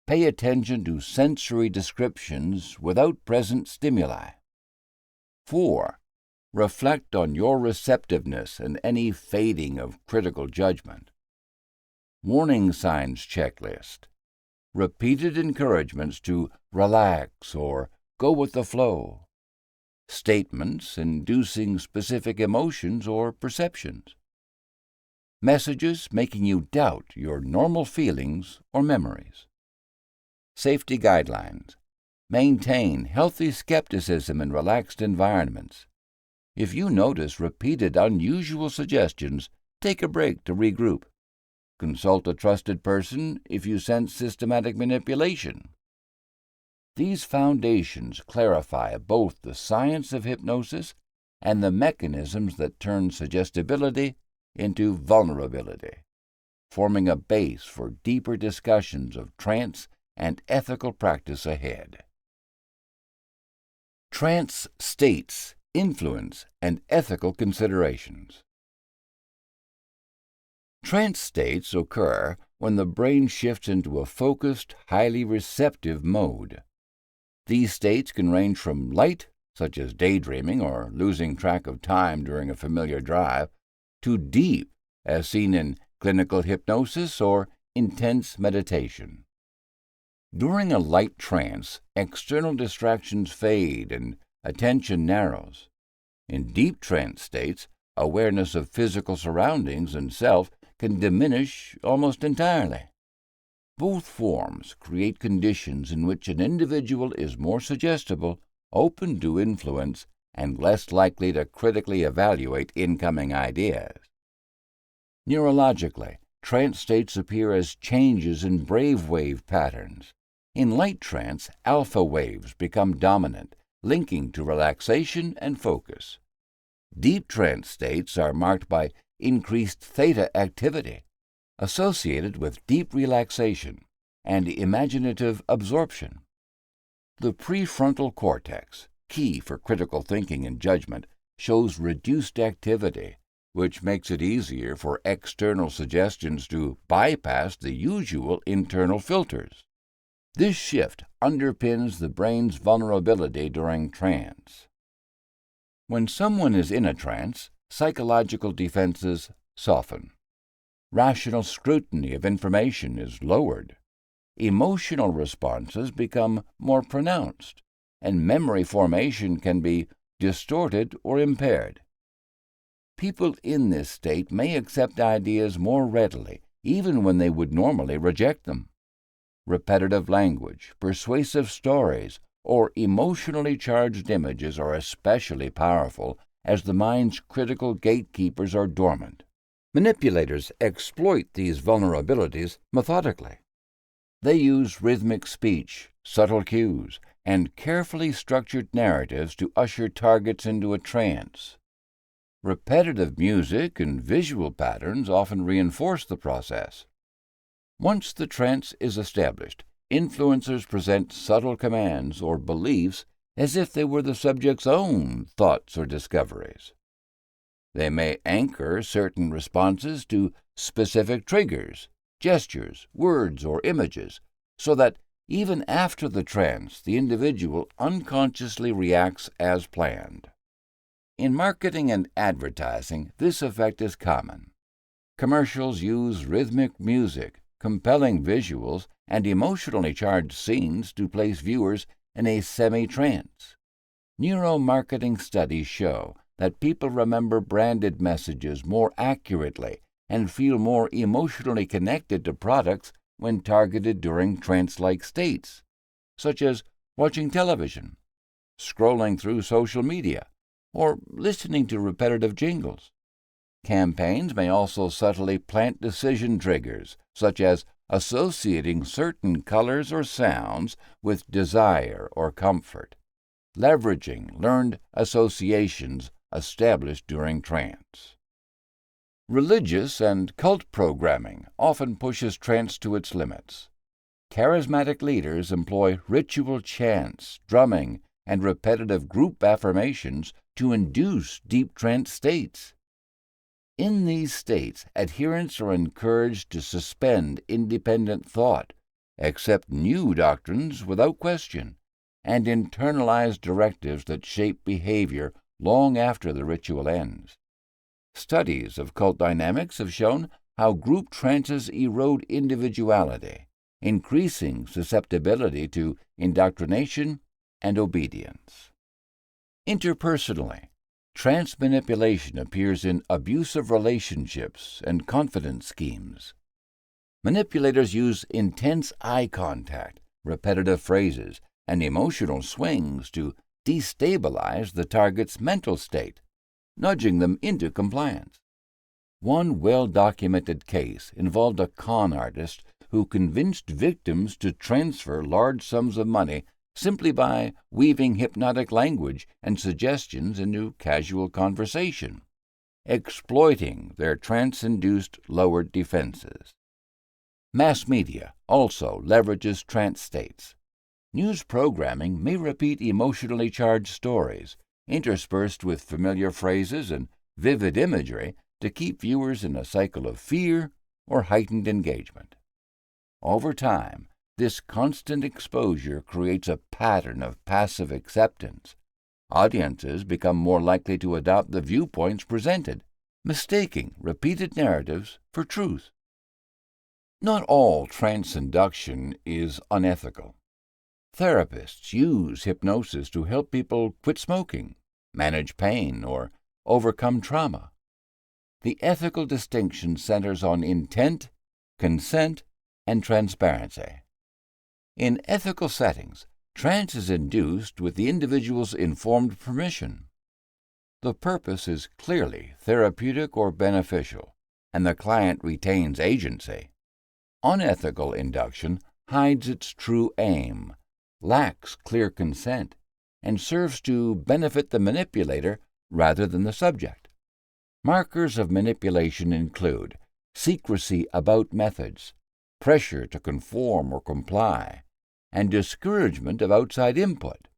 Speaker 1: Pay attention to sensory descriptions without present stimuli. 4. Reflect on your receptiveness and any fading of critical judgment. Warning signs checklist. Repeated encouragements to relax or go with the flow. Statements inducing specific emotions or perceptions. Messages making you doubt your normal feelings or memories. Safety guidelines. Maintain healthy skepticism in relaxed environments. If you notice repeated unusual suggestions, take a break to regroup. Consult a trusted person if you sense systematic manipulation. These foundations clarify both the science of hypnosis and the mechanisms that turn suggestibility into vulnerability, forming a base for deeper discussions of trance and ethical practice ahead. Trance states, influence, and ethical considerations. Trance states occur when the brain shifts into a focused, highly receptive mode. These states can range from light, such as daydreaming or losing track of time during a familiar drive, to deep, as seen in clinical hypnosis or intense meditation. During a light trance, external distractions fade and attention narrows. In deep trance states, awareness of physical surroundings and self can diminish almost entirely. Both forms create conditions in which an individual is more suggestible, open to influence, and less likely to critically evaluate incoming ideas. Neurologically, trance states appear as changes in brave wave patterns. In light trance, alpha waves become dominant, linking to relaxation and focus. Deep trance states are marked by increased theta activity, associated with deep relaxation and imaginative absorption. The prefrontal cortex, key for critical thinking and judgment, shows reduced activity, which makes it easier for external suggestions to bypass the usual internal filters. This shift underpins the brain's vulnerability during trance. When someone is in a trance, psychological defenses soften. Rational scrutiny of information is lowered. Emotional responses become more pronounced, and memory formation can be distorted or impaired. People in this state may accept ideas more readily, even when they would normally reject them. Repetitive language, persuasive stories, or emotionally charged images are especially powerful as the mind's critical gatekeepers are dormant. Manipulators exploit these vulnerabilities methodically. They use rhythmic speech, subtle cues, and carefully structured narratives to usher targets into a trance. Repetitive music and visual patterns often reinforce the process. Once the trance is established, influencers present subtle commands or beliefs as if they were the subject's own thoughts or discoveries. They may anchor certain responses to specific triggers, gestures, words, or images, so that even after the trance, the individual unconsciously reacts as planned. In marketing and advertising, this effect is common. Commercials use rhythmic music, compelling visuals, and emotionally charged scenes to place viewers in a semi-trance. Neuromarketing studies show that people remember branded messages more accurately and feel more emotionally connected to products when targeted during trance-like states, such as watching television, scrolling through social media, or listening to repetitive jingles. Campaigns may also subtly plant decision triggers, such as associating certain colors or sounds with desire or comfort, leveraging learned associations established during trance. Religious and cult programming often pushes trance to its limits. Charismatic leaders employ ritual chants, drumming, and repetitive group affirmations to induce deep trance states. In these states, adherents are encouraged to suspend independent thought, accept new doctrines without question, and internalize directives that shape behavior long after the ritual ends. Studies of cult dynamics have shown how group trances erode individuality, increasing susceptibility to indoctrination and obedience. Interpersonally, trance manipulation appears in abusive relationships and confidence schemes. Manipulators use intense eye contact, repetitive phrases, and emotional swings to destabilize the target's mental state, nudging them into compliance. One well-documented case involved a con artist who convinced victims to transfer large sums of money simply by weaving hypnotic language and suggestions into casual conversation, exploiting their trance-induced lowered defenses. Mass media also leverages trance states. News programming may repeat emotionally charged stories, interspersed with familiar phrases and vivid imagery to keep viewers in a cycle of fear or heightened engagement. Over time, this constant exposure creates a pattern of passive acceptance. Audiences become more likely to adopt the viewpoints presented, mistaking repeated narratives for truth. Not all trance induction is unethical. Therapists use hypnosis to help people quit smoking, manage pain, or overcome trauma. The ethical distinction centers on intent, consent, and transparency. In ethical settings, trance is induced with the individual's informed permission. The purpose is clearly therapeutic or beneficial, and the client retains agency. Unethical induction hides its true aim, lacks clear consent, and serves to benefit the manipulator rather than the subject. Markers of manipulation include secrecy about methods, pressure to conform or comply, and discouragement of outside input.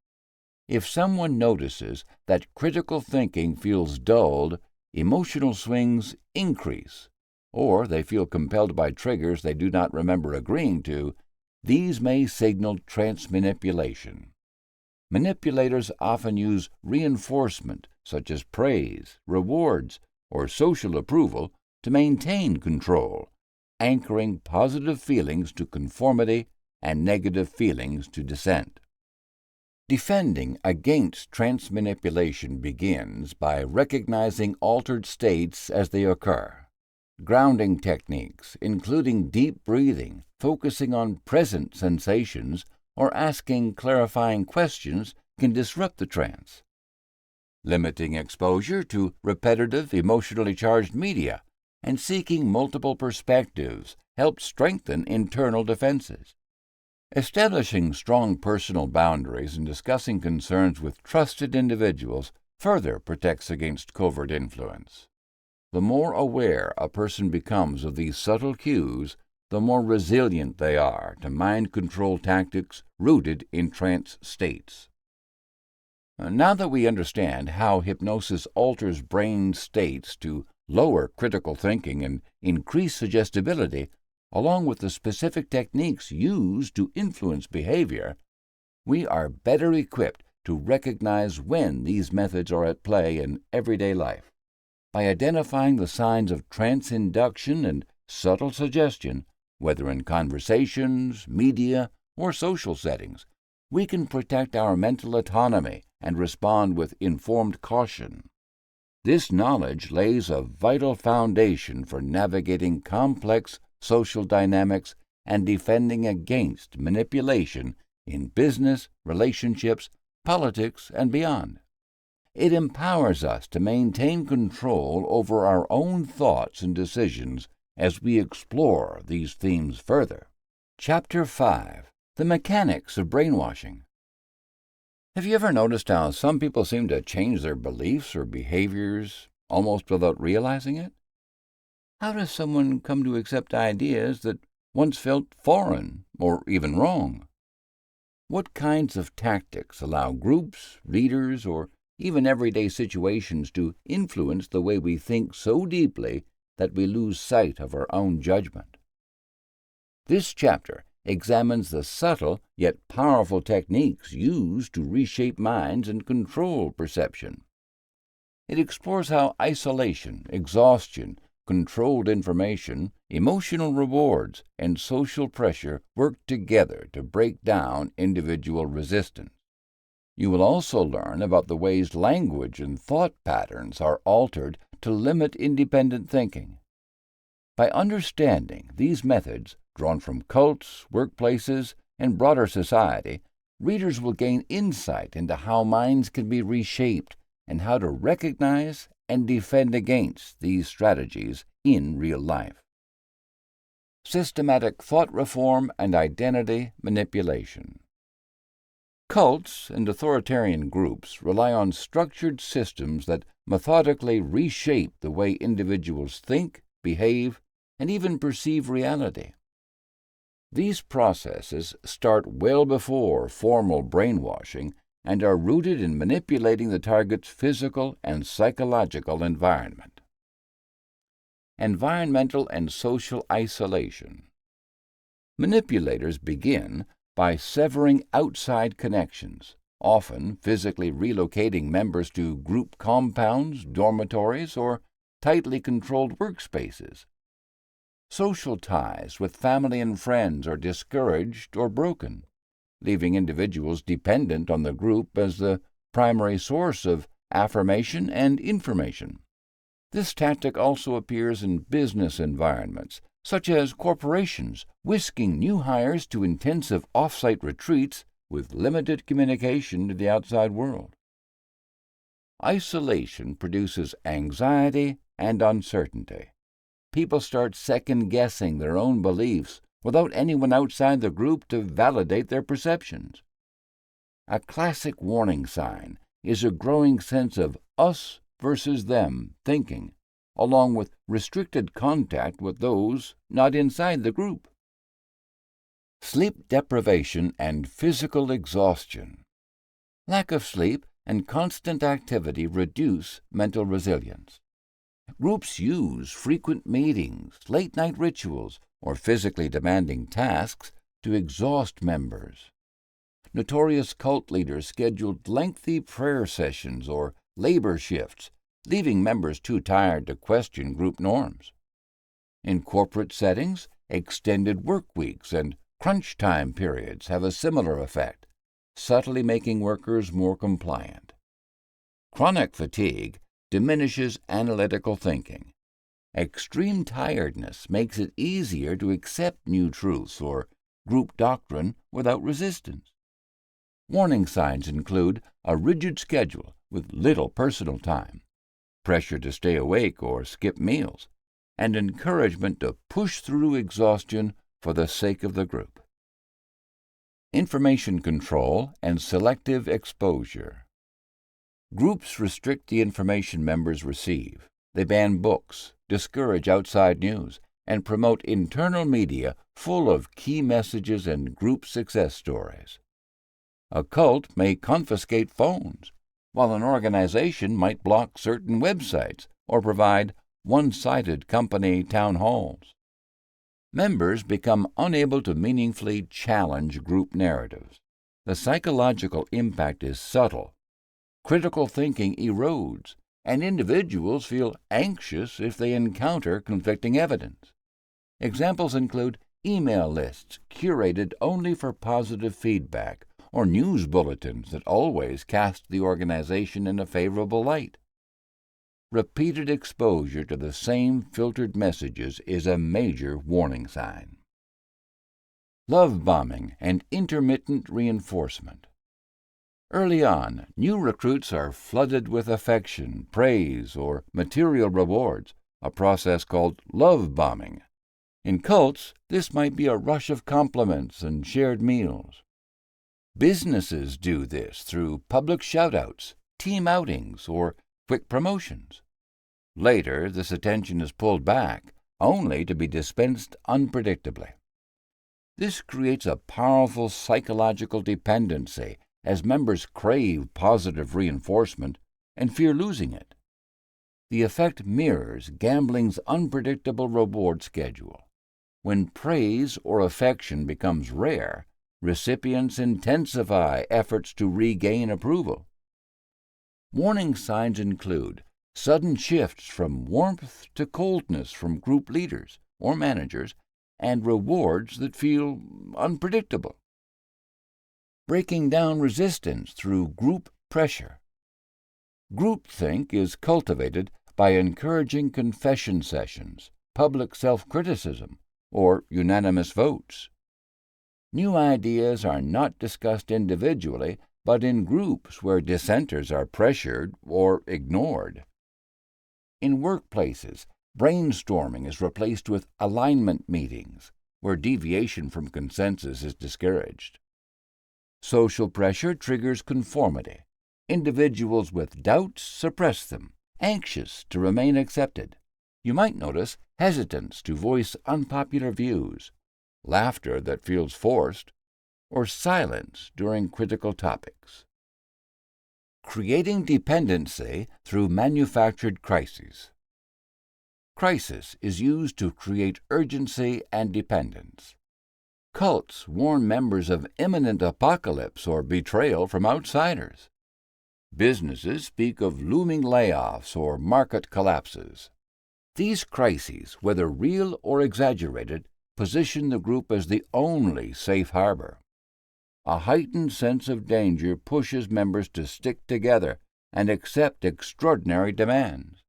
Speaker 1: If someone notices that critical thinking feels dulled, emotional swings increase, or they feel compelled by triggers they do not remember agreeing to, these may signal trance manipulation. Manipulators often use reinforcement, such as praise, rewards, or social approval, to maintain control, anchoring positive feelings to conformity and negative feelings to dissent. Defending against trance manipulation begins by recognizing altered states as they occur. Grounding techniques, including deep breathing, focusing on present sensations, or asking clarifying questions, can disrupt the trance. Limiting exposure to repetitive, emotionally charged media and seeking multiple perspectives helps strengthen internal defenses. Establishing strong personal boundaries and discussing concerns with trusted individuals further protects against covert influence. The more aware a person becomes of these subtle cues, the more resilient they are to mind control tactics rooted in trance states. Now that we understand how hypnosis alters brain states to lower critical thinking and increase suggestibility, along with the specific techniques used to influence behavior, we are better equipped to recognize when these methods are at play in everyday life. By identifying the signs of trance induction and subtle suggestion, whether in conversations, media, or social settings, we can protect our mental autonomy and respond with informed caution. This knowledge lays a vital foundation for navigating complex social dynamics and defending against manipulation in business, relationships, politics, and beyond. It empowers us to maintain control over our own thoughts and decisions as we explore these themes further. Chapter 5. The Mechanics of Brainwashing. Have you ever noticed how some people seem to change their beliefs or behaviors almost without realizing it? How does someone come to accept ideas that once felt foreign or even wrong? What kinds of tactics allow groups, leaders, or even everyday situations to influence the way we think so deeply that we lose sight of our own judgment? This chapter examines the subtle yet powerful techniques used to reshape minds and control perception. It explores how isolation, exhaustion, controlled information, emotional rewards, and social pressure work together to break down individual resistance. You will also learn about the ways language and thought patterns are altered to limit independent thinking. By understanding these methods, drawn from cults, workplaces, and broader society, readers will gain insight into how minds can be reshaped and how to recognize and defend against these strategies in real life. Systematic thought reform and identity manipulation. Cults and authoritarian groups rely on structured systems that methodically reshape the way individuals think, behave, and even perceive reality. These processes start well before formal brainwashing and are rooted in manipulating the target's physical and psychological environment. Environmental and social isolation. Manipulators begin by severing outside connections, often physically relocating members to group compounds, dormitories, or tightly controlled workspaces. Social ties with family and friends are discouraged or broken, leaving individuals dependent on the group as the primary source of affirmation and information. This tactic also appears in business environments, such as corporations whisking new hires to intensive off-site retreats with limited communication to the outside world. Isolation produces anxiety and uncertainty. People start second-guessing their own beliefs without anyone outside the group to validate their perceptions. A classic warning sign is a growing sense of us versus them thinking, along with restricted contact with those not inside the group. Sleep deprivation and physical exhaustion. Lack of sleep and constant activity reduce mental resilience. Groups use frequent meetings, late-night rituals, or physically demanding tasks to exhaust members. Notorious cult leaders scheduled lengthy prayer sessions or labor shifts, leaving members too tired to question group norms. In corporate settings, extended work weeks and crunch time periods have a similar effect, subtly making workers more compliant. Chronic fatigue diminishes analytical thinking. Extreme tiredness makes it easier to accept new truths or group doctrine without resistance. Warning signs include a rigid schedule with little personal time, pressure to stay awake or skip meals, and encouragement to push through exhaustion for the sake of the group. Information control and selective exposure. Groups restrict the information members receive. They ban books, discourage outside news, and promote internal media full of key messages and group success stories. A cult may confiscate phones, while an organization might block certain websites or provide one-sided company town halls. Members become unable to meaningfully challenge group narratives. The psychological impact is subtle. Critical thinking erodes, and individuals feel anxious if they encounter conflicting evidence. Examples include email lists curated only for positive feedback, or news bulletins that always cast the organization in a favorable light. Repeated exposure to the same filtered messages is a major warning sign. Love bombing and intermittent reinforcement. Early on, new recruits are flooded with affection, praise, or material rewards, a process called love bombing. In cults, this might be a rush of compliments and shared meals. Businesses do this through public shout-outs, team outings, or quick promotions. Later, this attention is pulled back, only to be dispensed unpredictably. This creates a powerful psychological dependency as members crave positive reinforcement and fear losing it. The effect mirrors gambling's unpredictable reward schedule. When praise or affection becomes rare, recipients intensify efforts to regain approval. Warning signs include sudden shifts from warmth to coldness from group leaders or managers, and rewards that feel unpredictable. Breaking down resistance through group pressure. Groupthink is cultivated by encouraging confession sessions, public self-criticism, or unanimous votes. New ideas are not discussed individually, but in groups where dissenters are pressured or ignored. In workplaces, brainstorming is replaced with alignment meetings, where deviation from consensus is discouraged. Social pressure triggers conformity. Individuals with doubts suppress them, anxious to remain accepted. You might notice hesitance to voice unpopular views, laughter that feels forced, or silence during critical topics. Creating dependency through manufactured crises. Crisis is used to create urgency and dependence. Cults warn members of imminent apocalypse or betrayal from outsiders. Businesses speak of looming layoffs or market collapses. These crises, whether real or exaggerated, position the group as the only safe harbor. A heightened sense of danger pushes members to stick together and accept extraordinary demands.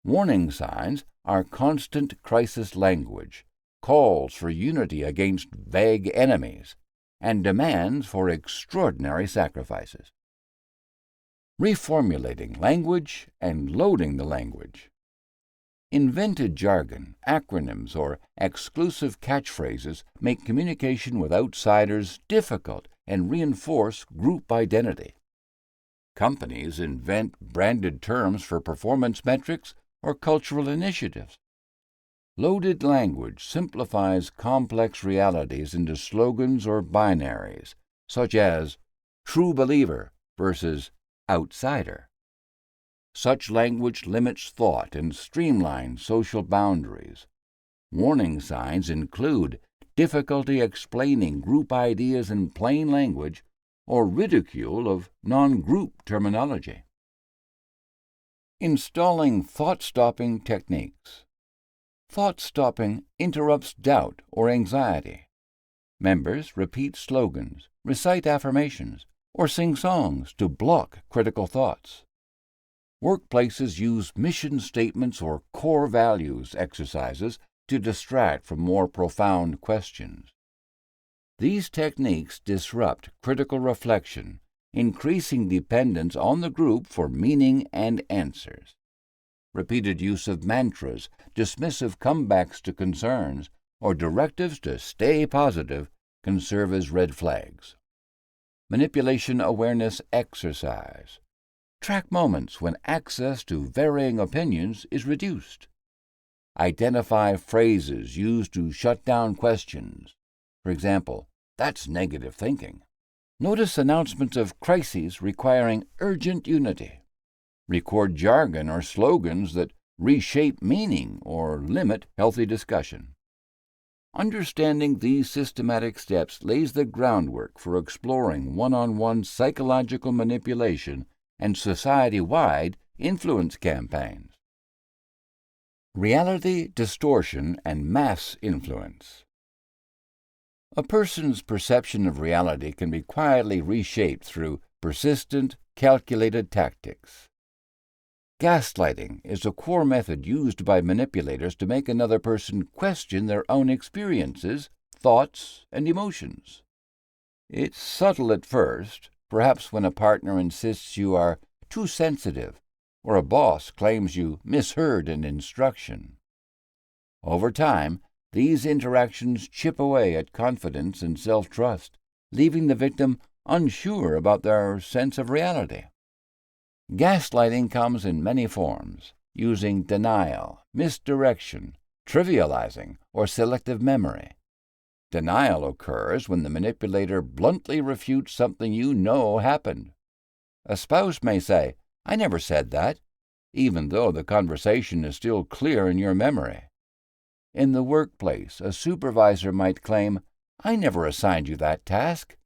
Speaker 1: Warning signs are constant crisis language, calls for unity against vague enemies, and demands for extraordinary sacrifices. Reformulating language and loading the language. Invented jargon, acronyms, or exclusive catchphrases make communication with outsiders difficult and reinforce group identity. Companies invent branded terms for performance metrics or cultural initiatives. Loaded language simplifies complex realities into slogans or binaries, such as true believer versus outsider. Such language limits thought and streamlines social boundaries. Warning signs include difficulty explaining group ideas in plain language or ridicule of non-group terminology. Installing thought-stopping techniques. Thought-stopping interrupts doubt or anxiety. Members repeat slogans, recite affirmations, or sing songs to block critical thoughts. Workplaces use mission statements or core values exercises to distract from more profound questions. These techniques disrupt critical reflection, increasing dependence on the group for meaning and answers. Repeated use of mantras, dismissive comebacks to concerns, or directives to stay positive can serve as red flags. Manipulation awareness exercise. Track moments when access to varying opinions is reduced. Identify phrases used to shut down questions. For example, "That's negative thinking." Notice announcements of crises requiring urgent unity. Record jargon or slogans that reshape meaning or limit healthy discussion. Understanding these systematic steps lays the groundwork for exploring one-on-one psychological manipulation and society-wide influence campaigns. Reality distortion and mass influence. A person's perception of reality can be quietly reshaped through persistent, calculated tactics. Gaslighting is a core method used by manipulators to make another person question their own experiences, thoughts, and emotions. It's subtle at first, perhaps when a partner insists you are too sensitive, or a boss claims you misheard an instruction. Over time, these interactions chip away at confidence and self-trust, leaving the victim unsure about their sense of reality. Gaslighting comes in many forms, using denial, misdirection, trivializing, or selective memory. Denial occurs when the manipulator bluntly refutes something you know happened. A spouse may say, "I never said that," even though the conversation is still clear in your memory. In the workplace, a supervisor might claim, "I never assigned you that task,"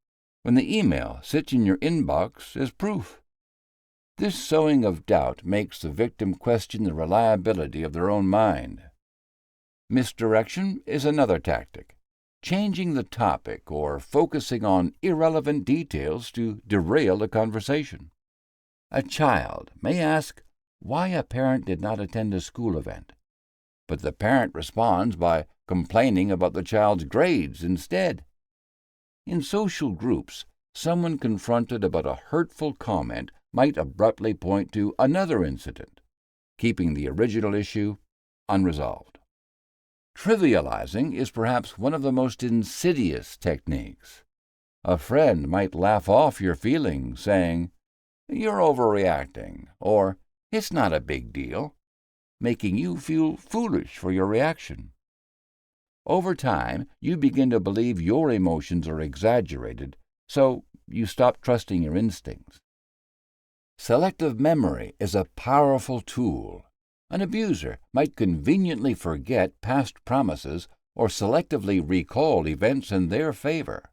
Speaker 1: when the email sits in your inbox as proof. This sowing of doubt makes the victim question the reliability of their own mind. Misdirection is another tactic, changing the topic or focusing on irrelevant details to derail a conversation. A child may ask why a parent did not attend a school event, but the parent responds by complaining about the child's grades instead. In social groups, someone confronted about a hurtful comment might abruptly point to another incident, keeping the original issue unresolved. Trivializing is perhaps one of the most insidious techniques. A friend might laugh off your feelings, saying, "You're overreacting," or "It's not a big deal," making you feel foolish for your reaction. Over time, you begin to believe your emotions are exaggerated, so you stop trusting your instincts. Selective memory is a powerful tool. An abuser might conveniently forget past promises or selectively recall events in their favor.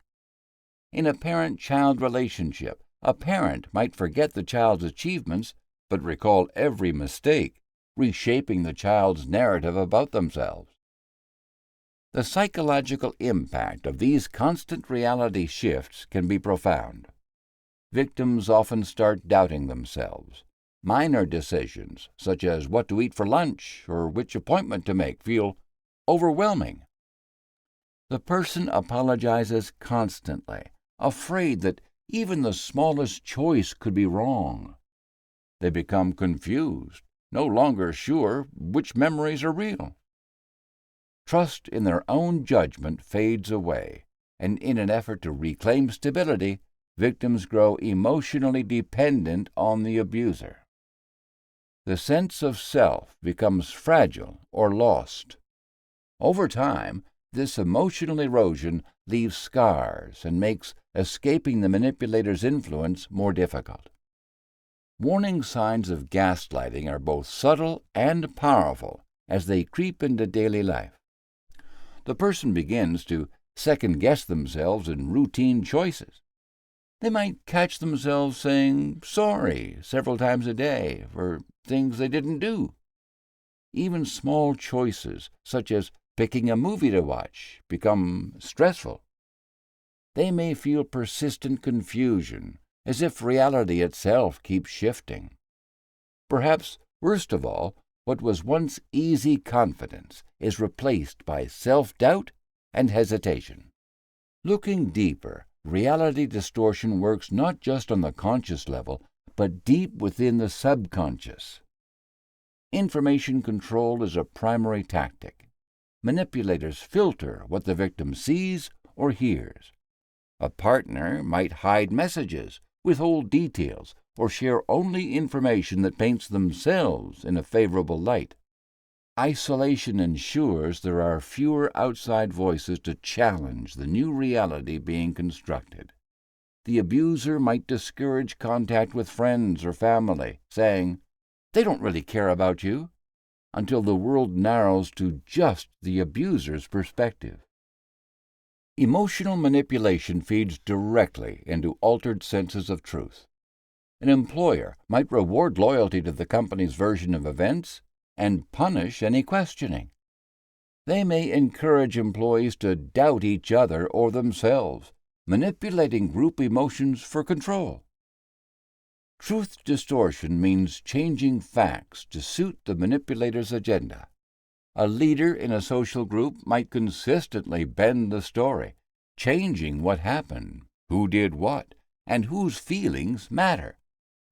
Speaker 1: In a parent-child relationship, a parent might forget the child's achievements but recall every mistake, reshaping the child's narrative about themselves. The psychological impact of these constant reality shifts can be profound. Victims often start doubting themselves. Minor decisions, such as what to eat for lunch or which appointment to make, feel overwhelming. The person apologizes constantly, afraid that even the smallest choice could be wrong. They become confused, no longer sure which memories are real. Trust in their own judgment fades away, and in an effort to reclaim stability, victims grow emotionally dependent on the abuser. The sense of self becomes fragile or lost. Over time, this emotional erosion leaves scars and makes escaping the manipulator's influence more difficult. Warning signs of gaslighting are both subtle and powerful as they creep into daily life. The person begins to second-guess themselves in routine choices. They might catch themselves saying sorry several times a day for things they didn't do. Even small choices, such as picking a movie to watch, become stressful. They may feel persistent confusion, as if reality itself keeps shifting. Perhaps, worst of all, what was once easy confidence is replaced by self-doubt and hesitation. Looking deeper, reality distortion works not just on the conscious level, but deep within the subconscious. Information control is a primary tactic. Manipulators filter what the victim sees or hears. A partner might hide messages, withhold details, or share only information that paints themselves in a favorable light. Isolation ensures there are fewer outside voices to challenge the new reality being constructed. The abuser might discourage contact with friends or family, saying, "They don't really care about you," until the world narrows to just the abuser's perspective. Emotional manipulation feeds directly into altered senses of truth. An employer might reward loyalty to the company's version of events and punish any questioning. They may encourage employees to doubt each other or themselves, manipulating group emotions for control. Truth distortion means changing facts to suit the manipulator's agenda. A leader in a social group might consistently bend the story, changing what happened, who did what, and whose feelings matter,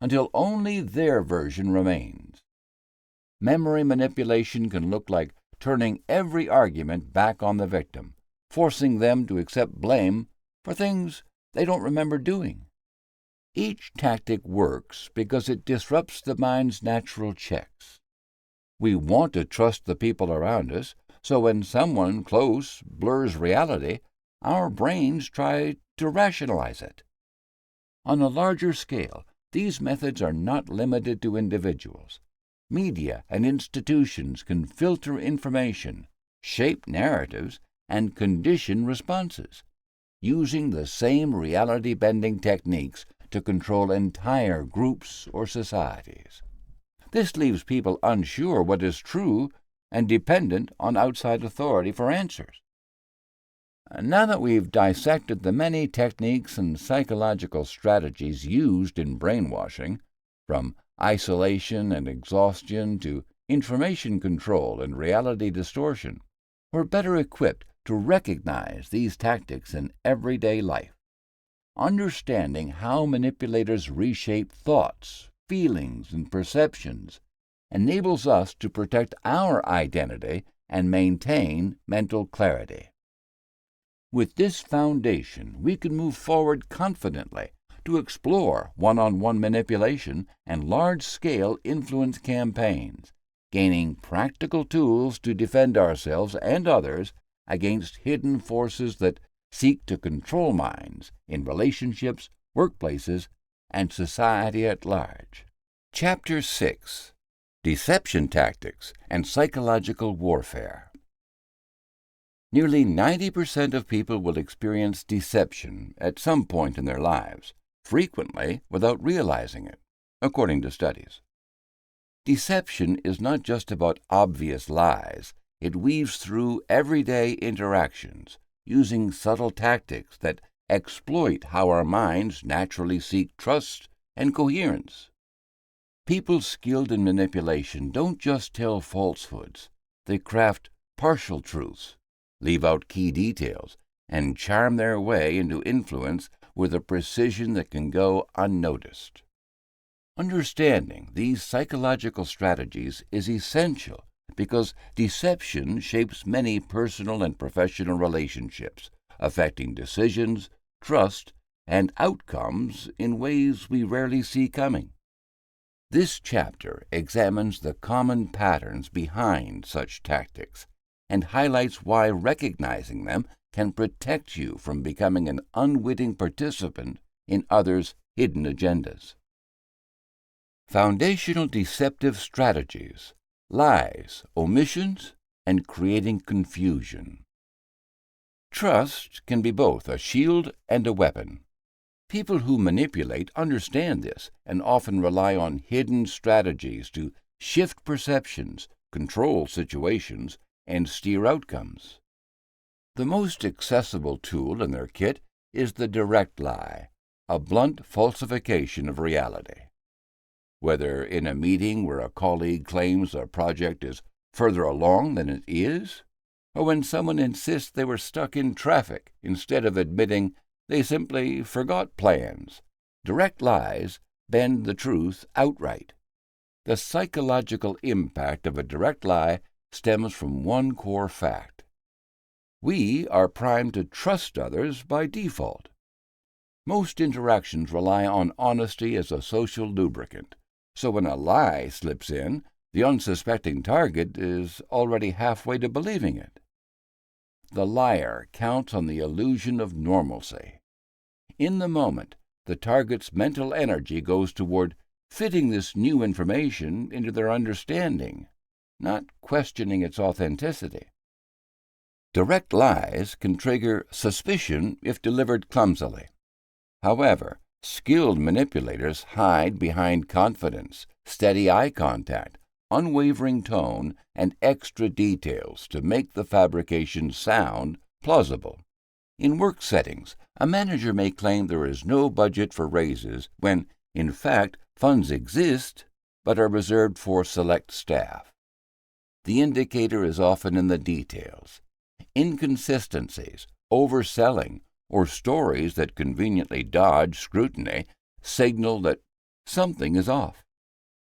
Speaker 1: until only their version remains. Memory manipulation can look like turning every argument back on the victim, forcing them to accept blame for things they don't remember doing. Each tactic works because it disrupts the mind's natural checks. We want to trust the people around us, so when someone close blurs reality, our brains try to rationalize it. On a larger scale, these methods are not limited to individuals. Media and institutions can filter information, shape narratives, and condition responses, using the same reality-bending techniques to control entire groups or societies. This leaves people unsure what is true and dependent on outside authority for answers. Now that we've dissected the many techniques and psychological strategies used in brainwashing, from isolation and exhaustion to information control and reality distortion, we're better equipped to recognize these tactics in everyday life. Understanding how manipulators reshape thoughts, feelings, and perceptions enables us to protect our identity and maintain mental clarity. With this foundation, we can move forward confidently to explore one-on-one manipulation and large-scale influence campaigns, gaining practical tools to defend ourselves and others against hidden forces that seek to control minds in relationships, workplaces, and society at large. Chapter 6: Deception Tactics and Psychological Warfare. Nearly 90% of people will experience deception at some point in their lives, frequently without realizing it, according to studies. Deception is not just about obvious lies. It weaves through everyday interactions, using subtle tactics that exploit how our minds naturally seek trust and coherence. People skilled in manipulation don't just tell falsehoods. They craft partial truths, leave out key details, and charm their way into influence with a precision that can go unnoticed. Understanding these psychological strategies is essential because deception shapes many personal and professional relationships, affecting decisions, trust, and outcomes in ways we rarely see coming. This chapter examines the common patterns behind such tactics and highlights why recognizing them can protect you from becoming an unwitting participant in others' hidden agendas. Foundational deceptive strategies: lies, omissions, and creating confusion. Trust can be both a shield and a weapon. People who manipulate understand this and often rely on hidden strategies to shift perceptions, control situations, and steer outcomes. The most accessible tool in their kit is the direct lie, a blunt falsification of reality. Whether in a meeting where a colleague claims a project is further along than it is, or when someone insists they were stuck in traffic instead of admitting they simply forgot plans, direct lies bend the truth outright. The psychological impact of a direct lie stems from one core fact: we are primed to trust others by default. Most interactions rely on honesty as a social lubricant, so when a lie slips in, the unsuspecting target is already halfway to believing it. The liar counts on the illusion of normalcy. In the moment, the target's mental energy goes toward fitting this new information into their understanding, not questioning its authenticity. Direct lies can trigger suspicion if delivered clumsily. However, skilled manipulators hide behind confidence, steady eye contact, unwavering tone, and extra details to make the fabrication sound plausible. In work settings, a manager may claim there is no budget for raises when, in fact, funds exist but are reserved for select staff. The indicator is often in the details. Inconsistencies, overselling, or stories that conveniently dodge scrutiny signal that something is off.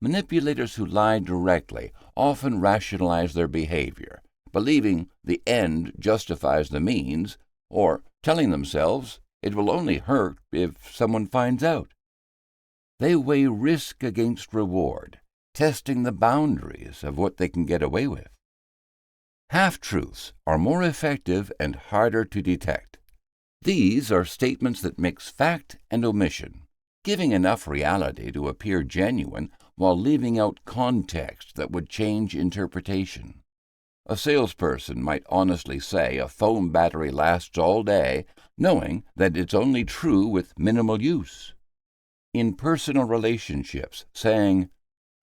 Speaker 1: Manipulators who lie directly often rationalize their behavior, believing the end justifies the means, or telling themselves it will only hurt if someone finds out. They weigh risk against reward, testing the boundaries of what they can get away with. Half-truths are more effective and harder to detect. These are statements that mix fact and omission, giving enough reality to appear genuine while leaving out context that would change interpretation. A salesperson might honestly say a phone battery lasts all day, knowing that it's only true with minimal use. In personal relationships, saying,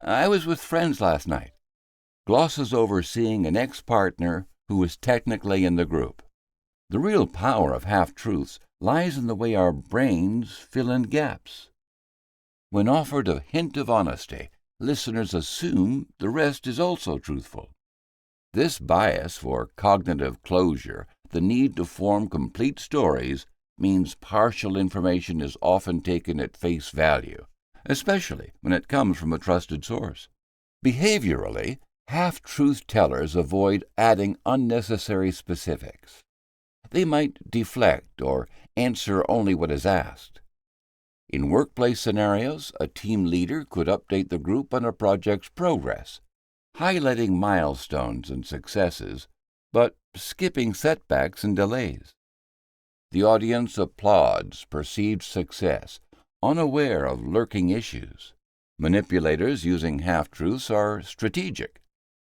Speaker 1: "I was with friends last night," glosses over seeing an ex-partner who is technically in the group. The real power of half-truths lies in the way our brains fill in gaps. When offered a hint of honesty, listeners assume the rest is also truthful. This bias for cognitive closure, the need to form complete stories, means partial information is often taken at face value, especially when it comes from a trusted source. Behaviorally, half-truth tellers avoid adding unnecessary specifics. They might deflect or answer only what is asked. In workplace scenarios, a team leader could update the group on a project's progress, highlighting milestones and successes, but skipping setbacks and delays. The audience applauds perceived success, unaware of lurking issues. Manipulators using half-truths are strategic.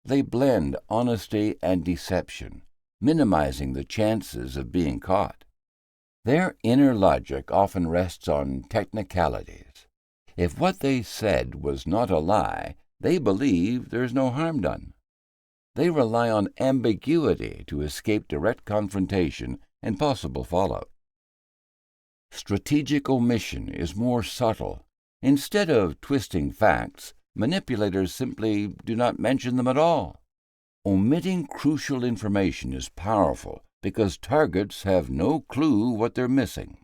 Speaker 1: They blend honesty and deception, minimizing the chances of being caught. Their inner logic often rests on technicalities. If what they said was not a lie, they believe there's no harm done. They rely on ambiguity to escape direct confrontation and possible fallout. Strategic omission is more subtle. Instead of twisting facts, manipulators simply do not mention them at all. Omitting crucial information is powerful because targets have no clue what they're missing.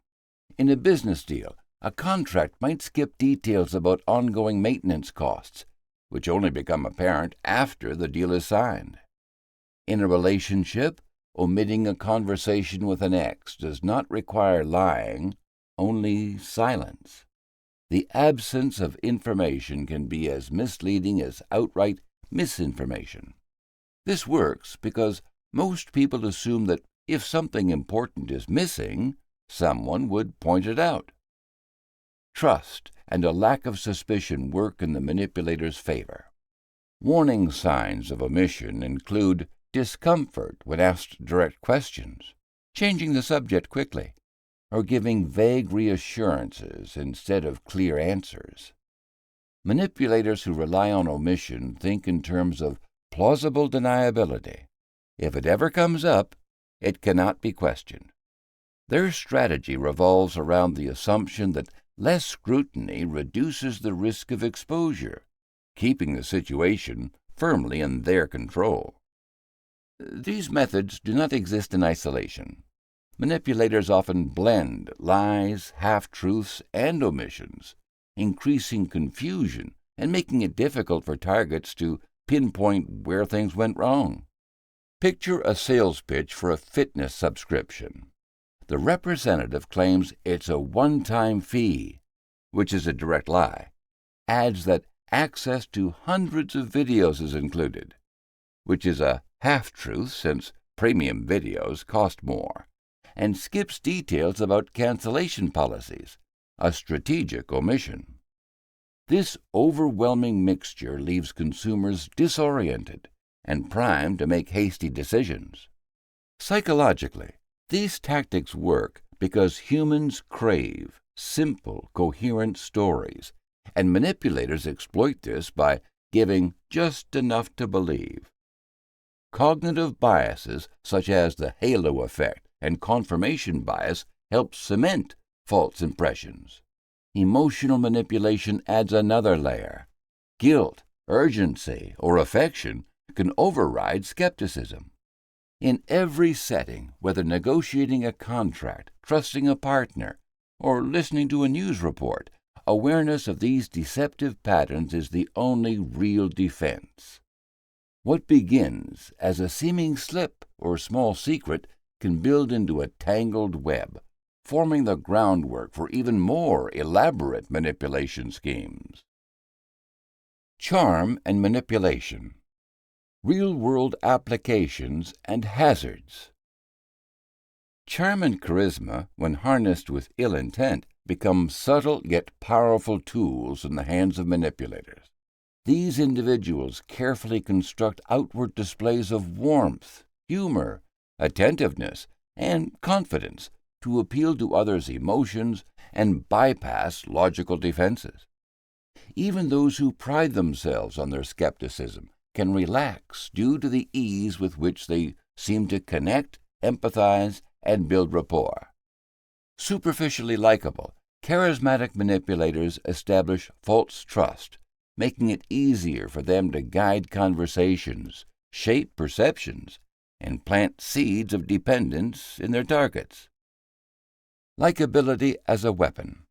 Speaker 1: In a business deal, a contract might skip details about ongoing maintenance costs, which only become apparent after the deal is signed. In a relationship, omitting a conversation with an ex does not require lying, only silence. The absence of information can be as misleading as outright misinformation. This works because most people assume that if something important is missing, someone would point it out. Trust and a lack of suspicion work in the manipulator's favor. Warning signs of omission include discomfort when asked direct questions, changing the subject quickly, or giving vague reassurances instead of clear answers. Manipulators who rely on omission think in terms of plausible deniability. If it ever comes up, it cannot be questioned. Their strategy revolves around the assumption that less scrutiny reduces the risk of exposure, keeping the situation firmly in their control. These methods do not exist in isolation. Manipulators often blend lies, half-truths, and omissions, increasing confusion and making it difficult for targets to pinpoint where things went wrong. Picture a sales pitch for a fitness subscription. The representative claims it's a one-time fee, which is a direct lie, adds that access to hundreds of videos is included, which is a half-truth since premium videos cost more, and skips details about cancellation policies, a strategic omission. This overwhelming mixture leaves consumers disoriented and primed to make hasty decisions. Psychologically, these tactics work because humans crave simple, coherent stories, and manipulators exploit this by giving just enough to believe. Cognitive biases such as the halo effect and confirmation bias help cement false impressions. Emotional manipulation adds another layer. Guilt, urgency, or affection can override skepticism. In every setting, whether negotiating a contract, trusting a partner, or listening to a news report, awareness of these deceptive patterns is the only real defense. What begins as a seeming slip or small secret can build into a tangled web, forming the groundwork for even more elaborate manipulation schemes. Charm and manipulation. Real-world applications and hazards. Charm and charisma, when harnessed with ill intent, become subtle yet powerful tools in the hands of manipulators. These individuals carefully construct outward displays of warmth, humor, attentiveness, and confidence to appeal to others' emotions and bypass logical defenses. Even those who pride themselves on their skepticism can relax due to the ease with which they seem to connect, empathize, and build rapport. Superficially likable, charismatic manipulators establish false trust, making it easier for them to guide conversations, shape perceptions, and plant seeds of dependence in their targets. Likability as a weapon.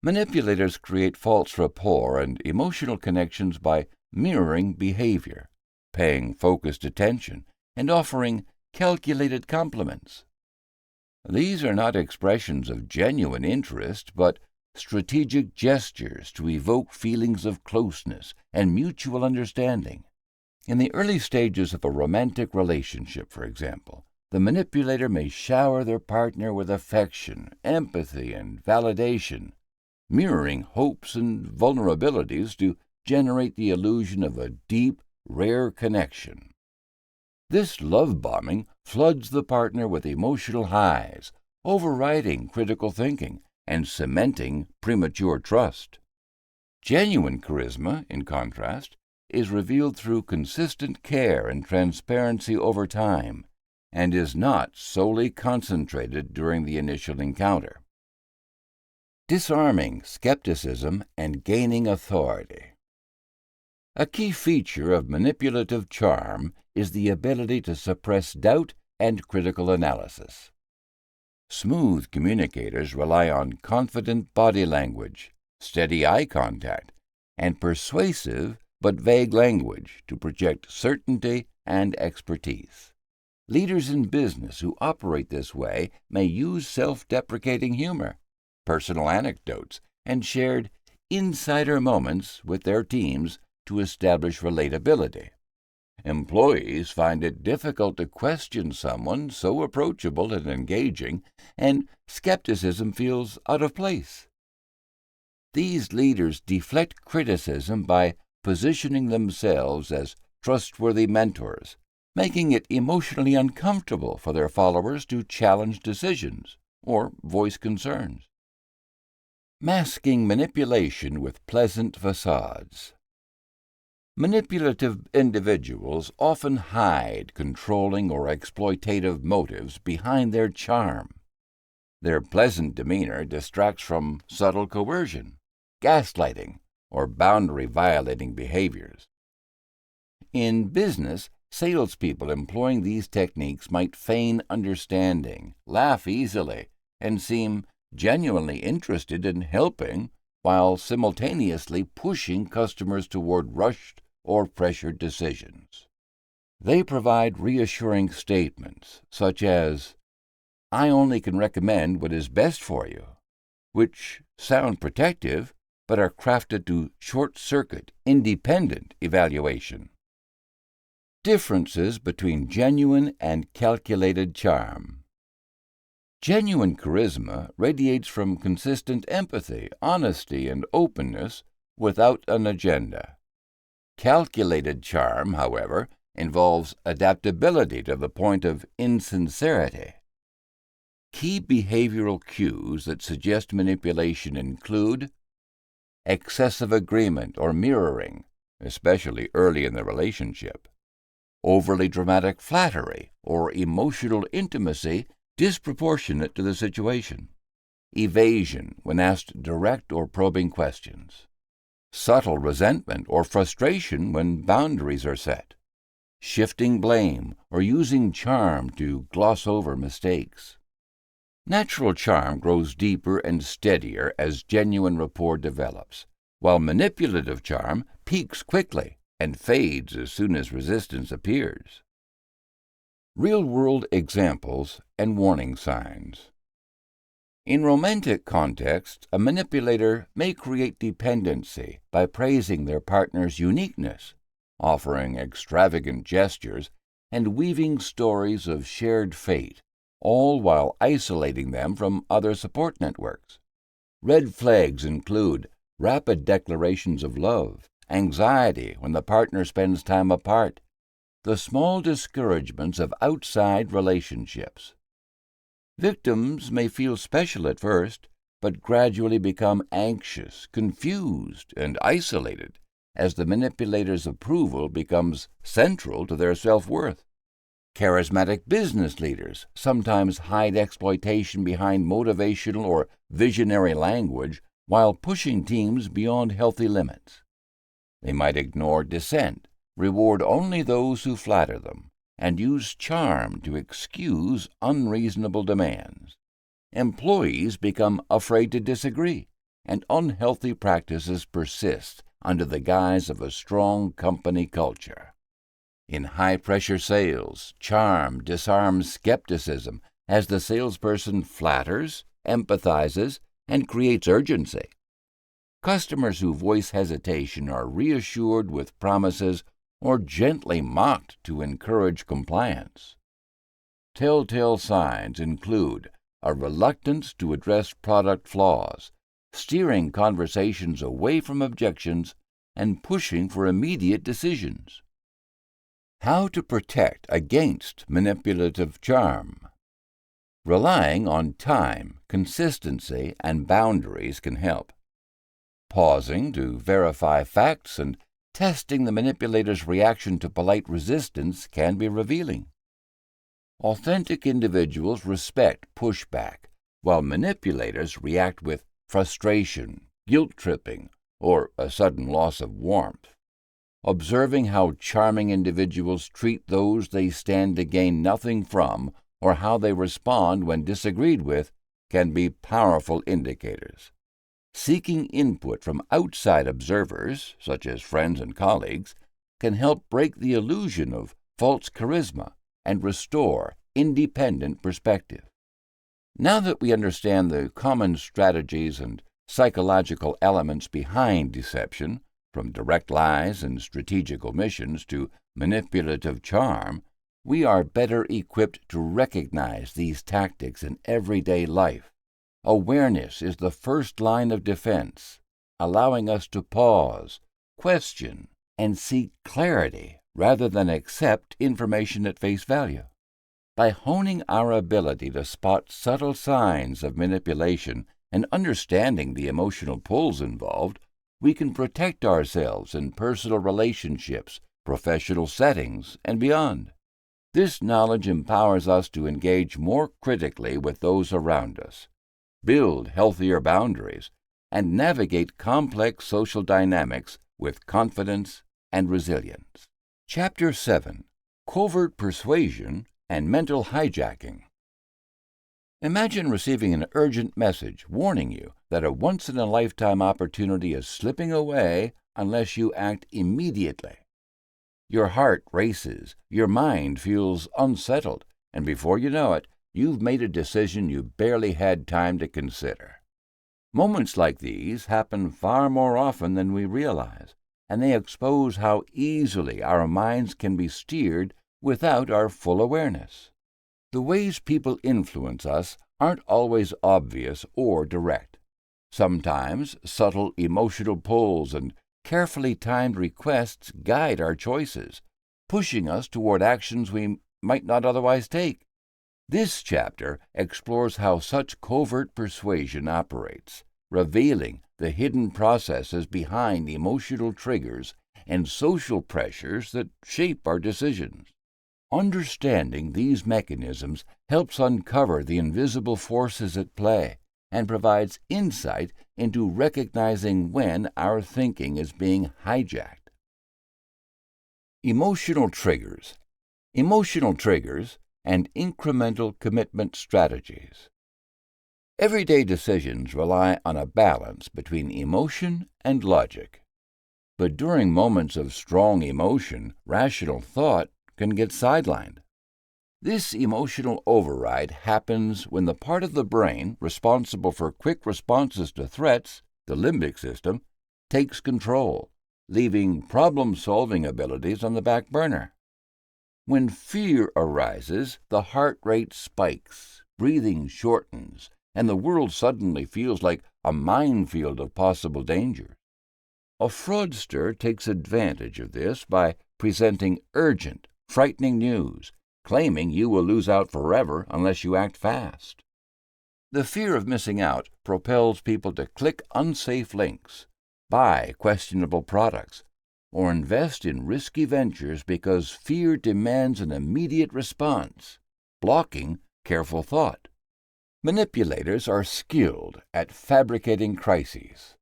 Speaker 1: Manipulators create false rapport and emotional connections by mirroring behavior, paying focused attention, and offering calculated compliments. These are not expressions of genuine interest, but strategic gestures to evoke feelings of closeness and mutual understanding. In the early stages of a romantic relationship, for example, the manipulator may shower their partner with affection, empathy, and validation, mirroring hopes and vulnerabilities to generate the illusion of a deep, rare connection. This love bombing floods the partner with emotional highs, overriding critical thinking and cementing premature trust. Genuine charisma, in contrast, is revealed through consistent care and transparency over time, and is not solely concentrated during the initial encounter. Disarming skepticism and gaining authority. A key feature of manipulative charm is the ability to suppress doubt and critical analysis. Smooth communicators rely on confident body language, steady eye contact, and persuasive but vague language to project certainty and expertise. Leaders in business who operate this way may use self-deprecating humor, personal anecdotes, and shared insider moments with their teams to establish relatability. Employees find it difficult to question someone so approachable and engaging, and skepticism feels out of place. These leaders deflect criticism by positioning themselves as trustworthy mentors, making it emotionally uncomfortable for their followers to challenge decisions or voice concerns. Masking manipulation with pleasant facades. Manipulative individuals often hide controlling or exploitative motives behind their charm. Their pleasant demeanor distracts from subtle coercion, gaslighting, or boundary-violating behaviors. In business, salespeople employing these techniques might feign understanding, laugh easily, and seem genuinely interested in helping, while simultaneously pushing customers toward rushed or pressured decisions. They provide reassuring statements, such as, "I only can recommend what is best for you," which sound protective but are crafted to short-circuit independent evaluation. Differences between genuine and calculated charm. Genuine charisma radiates from consistent empathy, honesty, and openness without an agenda. Calculated charm, however, involves adaptability to the point of insincerity. Key behavioral cues that suggest manipulation include excessive agreement or mirroring, especially early in the relationship, overly dramatic flattery or emotional intimacy disproportionate to the situation, evasion when asked direct or probing questions, subtle resentment or frustration when boundaries are set, shifting blame or using charm to gloss over mistakes. Natural charm grows deeper and steadier as genuine rapport develops, while manipulative charm peaks quickly and fades as soon as resistance appears. Real-world examples and warning signs. In romantic contexts, a manipulator may create dependency by praising their partner's uniqueness, offering extravagant gestures, and weaving stories of shared fate, all while isolating them from other support networks. Red flags include rapid declarations of love, anxiety when the partner spends time apart, the small discouragements of outside relationships. Victims may feel special at first, but gradually become anxious, confused, and isolated as the manipulator's approval becomes central to their self-worth. Charismatic business leaders sometimes hide exploitation behind motivational or visionary language while pushing teams beyond healthy limits. They might ignore dissent, reward only those who flatter them, and use charm to excuse unreasonable demands. Employees become afraid to disagree, and unhealthy practices persist under the guise of a strong company culture. In high-pressure sales, charm disarms skepticism as the salesperson flatters, empathizes, and creates urgency. Customers who voice hesitation are reassured with promises or gently mocked to encourage compliance. Telltale signs include a reluctance to address product flaws, steering conversations away from objections, and pushing for immediate decisions. How to protect against manipulative charm. Relying on time, consistency, and boundaries can help. Pausing to verify facts and testing the manipulator's reaction to polite resistance can be revealing. Authentic individuals respect pushback, while manipulators react with frustration, guilt-tripping, or a sudden loss of warmth. Observing how charming individuals treat those they stand to gain nothing from or how they respond when disagreed with can be powerful indicators. Seeking input from outside observers, such as friends and colleagues, can help break the illusion of false charisma and restore independent perspective. Now that we understand the common strategies and psychological elements behind deception, from direct lies and strategic omissions to manipulative charm, we are better equipped to recognize these tactics in everyday life. Awareness is the first line of defense, allowing us to pause, question, and seek clarity rather than accept information at face value. By honing our ability to spot subtle signs of manipulation and understanding the emotional pulls involved, we can protect ourselves in personal relationships, professional settings, and beyond. This knowledge empowers us to engage more critically with those around us, build healthier boundaries, and navigate complex social dynamics with confidence and resilience. Chapter 7. Covert Persuasion and Mental Hijacking. Imagine receiving an urgent message warning you that a once-in-a-lifetime opportunity is slipping away unless you act immediately. Your heart races, your mind feels unsettled, and before you know it, you've made a decision you barely had time to consider. Moments like these happen far more often than we realize, and they expose how easily our minds can be steered without our full awareness. The ways people influence us aren't always obvious or direct. Sometimes subtle emotional pulls and carefully timed requests guide our choices, pushing us toward actions we might not otherwise take. This chapter explores how such covert persuasion operates, revealing the hidden processes behind emotional triggers and social pressures that shape our decisions. Understanding these mechanisms helps uncover the invisible forces at play and provides insight into recognizing when our thinking is being hijacked. Emotional triggers. Emotional triggers and incremental commitment strategies. Everyday decisions rely on a balance between emotion and logic. But during moments of strong emotion, rational thought can get sidelined. This emotional override happens when the part of the brain responsible for quick responses to threats, the limbic system, takes control, leaving problem-solving abilities on the back burner. When fear arises, the heart rate spikes, breathing shortens, and the world suddenly feels like a minefield of possible dangers. A fraudster takes advantage of this by presenting urgent, frightening news, claiming you will lose out forever unless you act fast. The fear of missing out propels people to click unsafe links, buy questionable products, or invest in risky ventures because fear demands an immediate response, blocking careful thought. Manipulators are skilled at fabricating crises.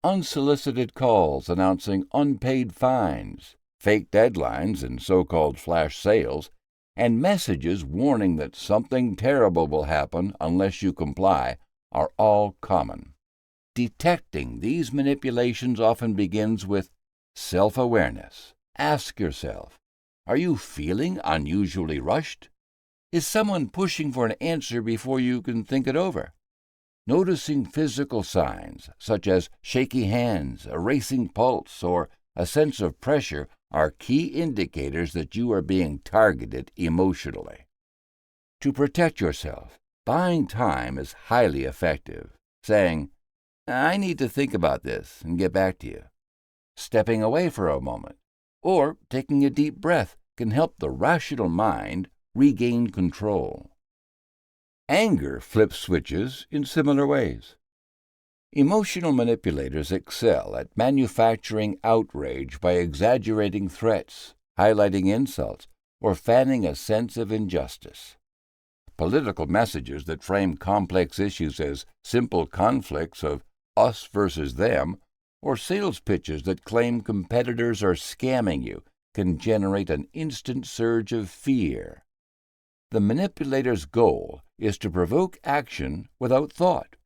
Speaker 1: Unsolicited calls announcing unpaid fines, fake deadlines and so-called flash sales, and messages warning that something terrible will happen unless you comply are all common. Detecting these manipulations often begins with self-awareness. Ask yourself, are you feeling unusually rushed? Is someone pushing for an answer before you can think it over? Noticing physical signs, such as shaky hands, a racing pulse, or a sense of pressure, are key indicators that you are being targeted emotionally. To protect yourself, buying time is highly effective, saying, I need to think about this and get back to you. Stepping away for a moment, or taking a deep breath can help the rational mind regain control. Anger flips switches in similar ways. Emotional manipulators excel at manufacturing outrage by exaggerating threats, highlighting insults, or fanning a sense of injustice. Political messages that frame complex issues as simple conflicts of us versus them, or sales pitches that claim competitors are scamming you, can generate an instant surge of fear. The manipulator's goal is to provoke action without thought.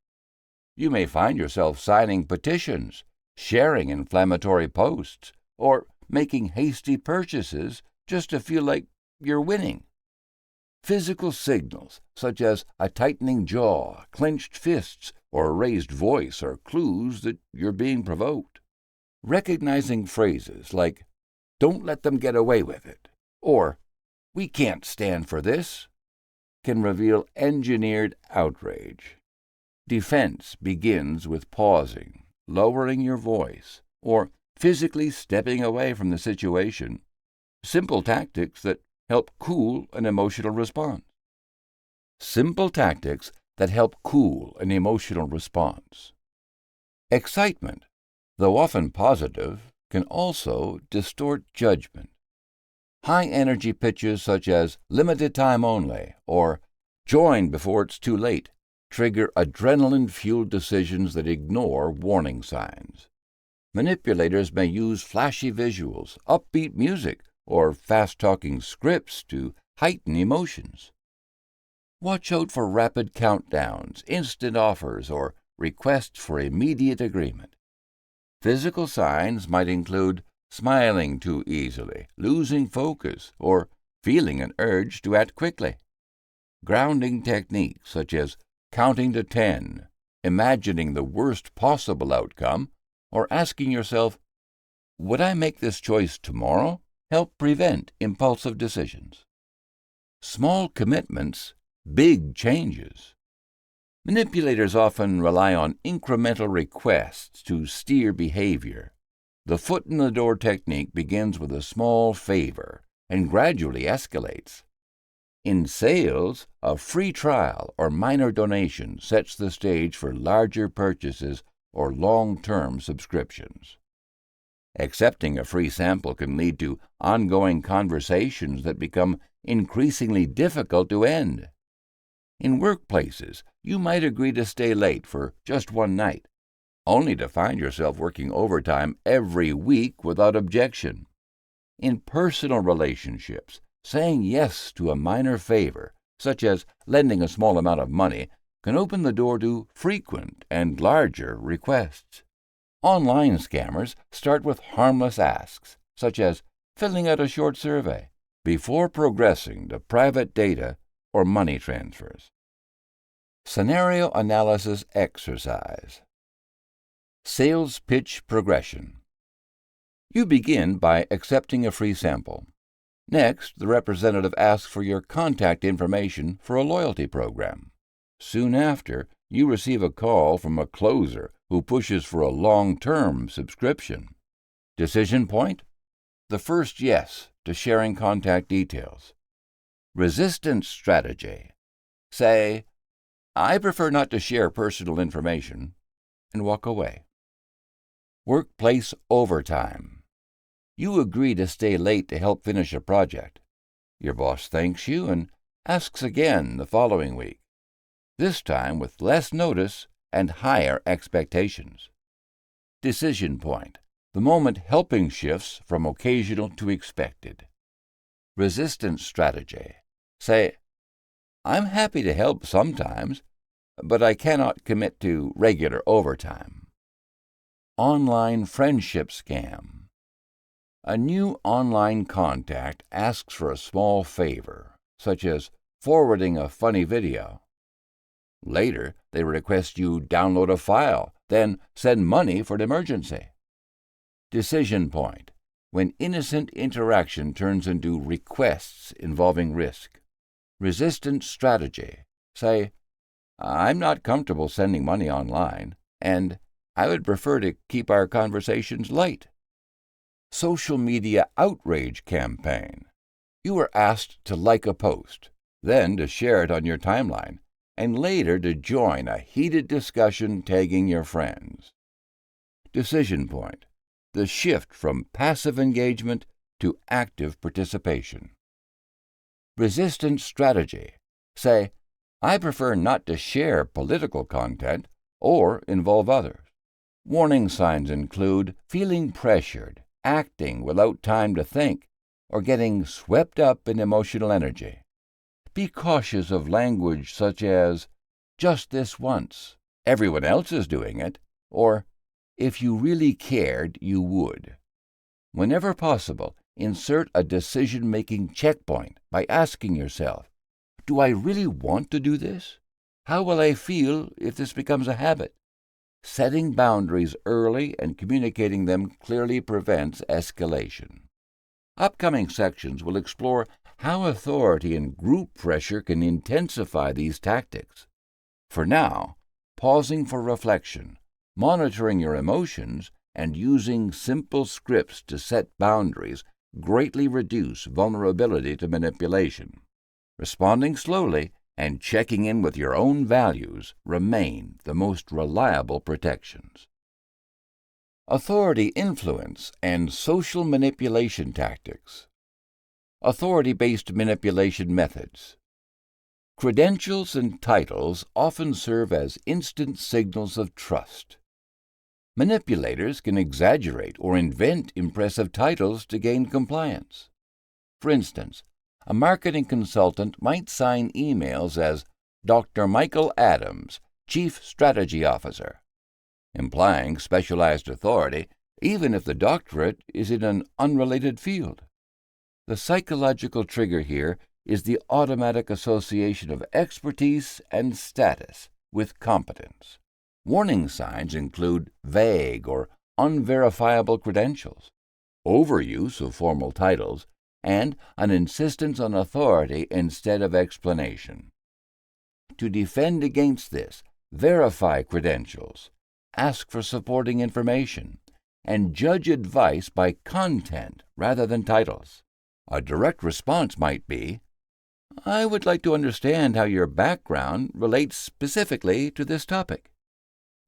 Speaker 1: You may find yourself signing petitions, sharing inflammatory posts, or making hasty purchases just to feel like you're winning. Physical signals, such as a tightening jaw, clenched fists, or a raised voice, are clues that you're being provoked. Recognizing phrases like, "Don't let them get away with it," or "We can't stand for this," can reveal engineered outrage. Defense begins with pausing, lowering your voice, or physically stepping away from the situation, simple tactics that help cool an emotional response. Simple tactics that help cool an emotional response. Excitement, though often positive, can also distort judgment. High-energy pitches such as limited time only or join before it's too late trigger adrenaline-fueled decisions that ignore warning signs. Manipulators may use flashy visuals, upbeat music, or fast-talking scripts to heighten emotions. Watch out for rapid countdowns, instant offers, or requests for immediate agreement. Physical signs might include smiling too easily, losing focus, or feeling an urge to act quickly. Grounding techniques such as counting to 10, imagining the worst possible outcome, or asking yourself, would I make this choice tomorrow, help prevent impulsive decisions. Small commitments, big changes. Manipulators often rely on incremental requests to steer behavior. The foot-in-the-door technique begins with a small favor and gradually escalates. In sales, a free trial or minor donation sets the stage for larger purchases or long-term subscriptions. Accepting a free sample can lead to ongoing conversations that become increasingly difficult to end. In workplaces, you might agree to stay late for just one night, only to find yourself working overtime every week without objection. In personal relationships, saying yes to a minor favor, such as lending a small amount of money, can open the door to frequent and larger requests. Online scammers start with harmless asks, such as filling out a short survey, before progressing to private data or money transfers. Scenario analysis exercise. Sales pitch progression. You begin by accepting a free sample. Next, the representative asks for your contact information for a loyalty program. Soon after, you receive a call from a closer who pushes for a long-term subscription. Decision point? The first yes to sharing contact details. Resistance strategy. Say, "I prefer not to share personal information," and walk away. Workplace overtime. You agree to stay late to help finish a project. Your boss thanks you and asks again the following week, this time with less notice and higher expectations. Decision point. The moment helping shifts from occasional to expected. Resistance strategy. Say, "I'm happy to help sometimes, but I cannot commit to regular overtime." Online friendship scam. A new online contact asks for a small favor, such as forwarding a funny video. Later, they request you download a file, then send money for an emergency. Decision point. When innocent interaction turns into requests involving risk. Resistance strategy. Say, "I'm not comfortable sending money online, and I would prefer to keep our conversations light." Social media outrage campaign. You are asked to like a post, then to share it on your timeline, and later to join a heated discussion tagging your friends. Decision point. The shift from passive engagement to active participation. Resistance strategy. Say, "I prefer not to share political content or involve others." Warning signs include feeling pressured, acting without time to think, or getting swept up in emotional energy. Be cautious of language such as, "just this once," "everyone else is doing it," or "if you really cared, you would." Whenever possible, insert a decision-making checkpoint by asking yourself, "Do I really want to do this? How will I feel if this becomes a habit?" Setting boundaries early and communicating them clearly prevents escalation. Upcoming sections will explore how authority and group pressure can intensify these tactics. For now, pausing for reflection, monitoring your emotions, and using simple scripts to set boundaries greatly reduce vulnerability to manipulation. Responding slowly and checking in with your own values remain the most reliable protections. Authority influence and social manipulation tactics. Authority-based manipulation methods. Credentials and titles often serve as instant signals of trust. Manipulators can exaggerate or invent impressive titles to gain compliance. For instance, a marketing consultant might sign emails as Dr. Michael Adams, Chief Strategy Officer, implying specialized authority even if the doctorate is in an unrelated field. The psychological trigger here is the automatic association of expertise and status with competence. Warning signs include vague or unverifiable credentials, overuse of formal titles, and an insistence on authority instead of explanation. To defend against this, verify credentials, ask for supporting information, and judge advice by content rather than titles. A direct response might be, "I would like to understand how your background relates specifically to this topic."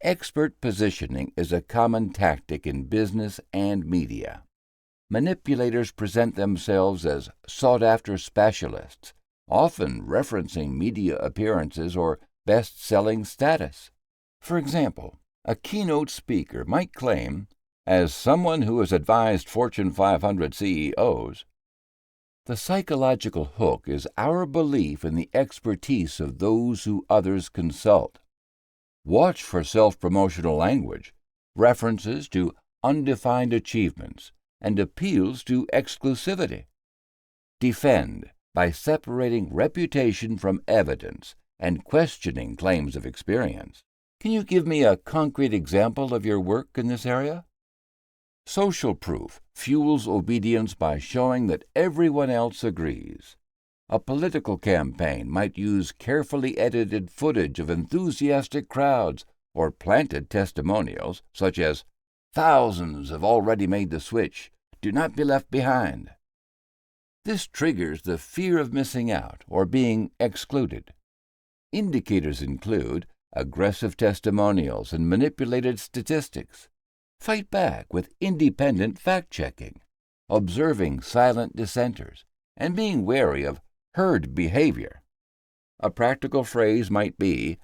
Speaker 1: Expert positioning is a common tactic in business and media. Manipulators present themselves as sought-after specialists, often referencing media appearances or best-selling status. For example, a keynote speaker might claim, "as someone who has advised Fortune 500 CEOs," the psychological hook is our belief in the expertise of those who others consult. Watch for self-promotional language, references to undefined achievements, and appeals to exclusivity. Defend by separating reputation from evidence and questioning claims of experience. Can you give me a concrete example of your work in this area? Social proof fuels obedience by showing that everyone else agrees. A political campaign might use carefully edited footage of enthusiastic crowds or planted testimonials, such as, "Thousands have already made the switch. Do not be left behind." This triggers the fear of missing out or being excluded. Indicators include aggressive testimonials and manipulated statistics. Fight back with independent fact-checking, observing silent dissenters, and being wary of herd behavior. A practical phrase might be,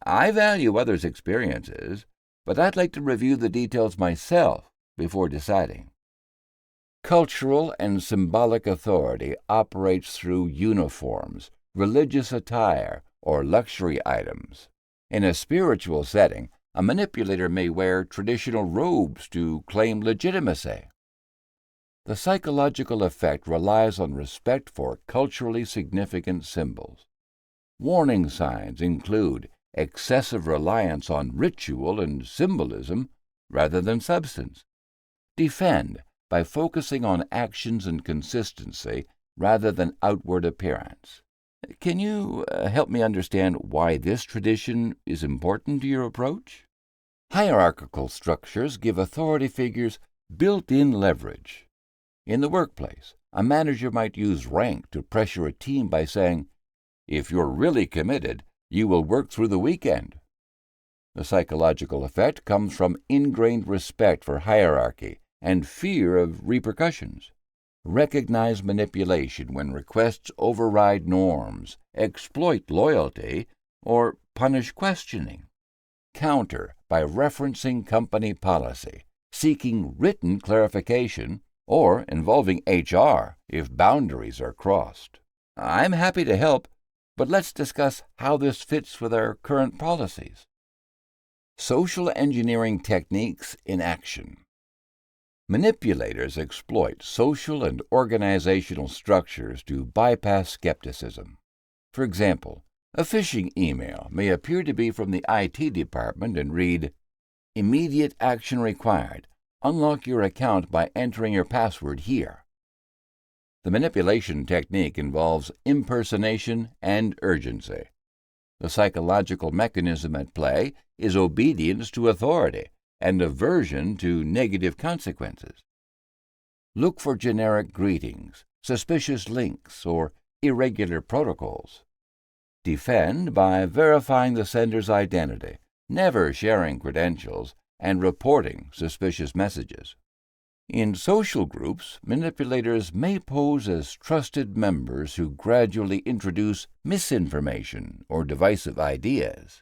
Speaker 1: "I value others' experiences, but I'd like to review the details myself before deciding." Cultural and symbolic authority operates through uniforms, religious attire, or luxury items. In a spiritual setting, a manipulator may wear traditional robes to claim legitimacy. The psychological effect relies on respect for culturally significant symbols. Warning signs include excessive reliance on ritual and symbolism rather than substance. Defend by focusing on actions and consistency rather than outward appearance. Can you help me understand why this tradition is important to your approach? Hierarchical structures give authority figures built-in leverage. In the workplace, a manager might use rank to pressure a team by saying, "If you're really committed, you will work through the weekend." The psychological effect comes from ingrained respect for hierarchy and fear of repercussions. Recognize manipulation when requests override norms, exploit loyalty, or punish questioning. Counter by referencing company policy, seeking written clarification, or involving HR if boundaries are crossed. I'm happy to help, but let's discuss how this fits with our current policies. Social engineering techniques in action. Manipulators exploit social and organizational structures to bypass skepticism. For example, a phishing email may appear to be from the IT department and read, "Immediate action required. Unlock your account by entering your password here." The manipulation technique involves impersonation and urgency. The psychological mechanism at play is obedience to authority and aversion to negative consequences. Look for generic greetings, suspicious links, or irregular protocols. Defend by verifying the sender's identity, never sharing credentials, and reporting suspicious messages. In social groups, manipulators may pose as trusted members who gradually introduce misinformation or divisive ideas.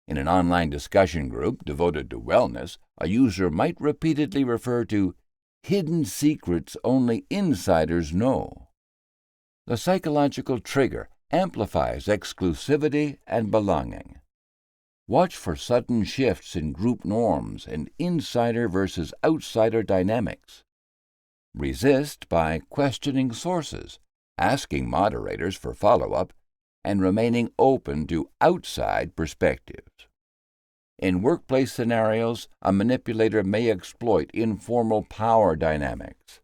Speaker 1: In an online discussion group devoted to wellness, a user might repeatedly refer to hidden secrets only insiders know. The psychological trigger amplifies exclusivity and belonging. Watch for sudden shifts in group norms and insider versus outsider dynamics. Resist by questioning sources, asking moderators for follow-up, and remaining open to outside perspectives. In workplace scenarios, a manipulator may exploit informal power dynamics.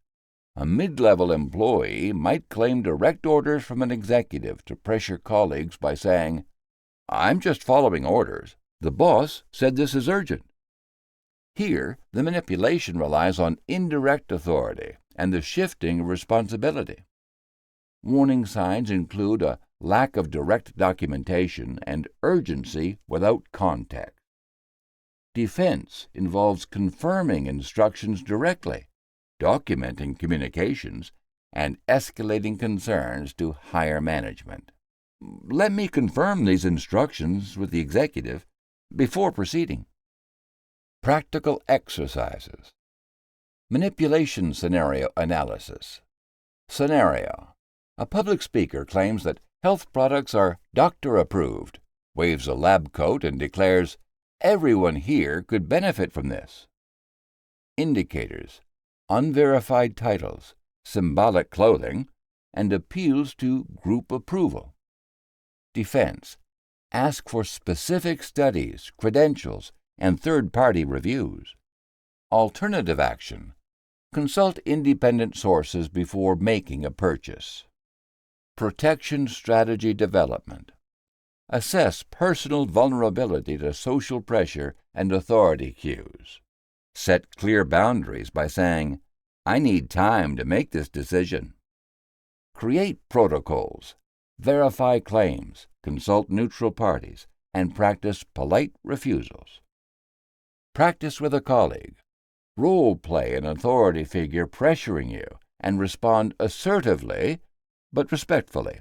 Speaker 1: A mid-level employee might claim direct orders from an executive to pressure colleagues by saying, "I'm just following orders. The boss said this is urgent." Here, the manipulation relies on indirect authority and the shifting of responsibility. Warning signs include a lack of direct documentation and urgency without context. Defense involves confirming instructions directly, documenting communications, and escalating concerns to higher management. "Let me confirm these instructions with the executive before proceeding." Practical exercises. Manipulation scenario analysis. Scenario: a public speaker claims that health products are doctor-approved, waves a lab coat, and declares, "Everyone here could benefit from this." Indicators: unverified titles, symbolic clothing, and appeals to group approval. Defense: ask for specific studies, credentials, and third-party reviews. Alternative action. Consult independent sources before making a purchase. Protection strategy development. Assess personal vulnerability to social pressure and authority cues. Set clear boundaries by saying, "I need time to make this decision." Create protocols. Verify claims, consult neutral parties, and practice polite refusals. Practice with a colleague. Role play an authority figure pressuring you and respond assertively but respectfully.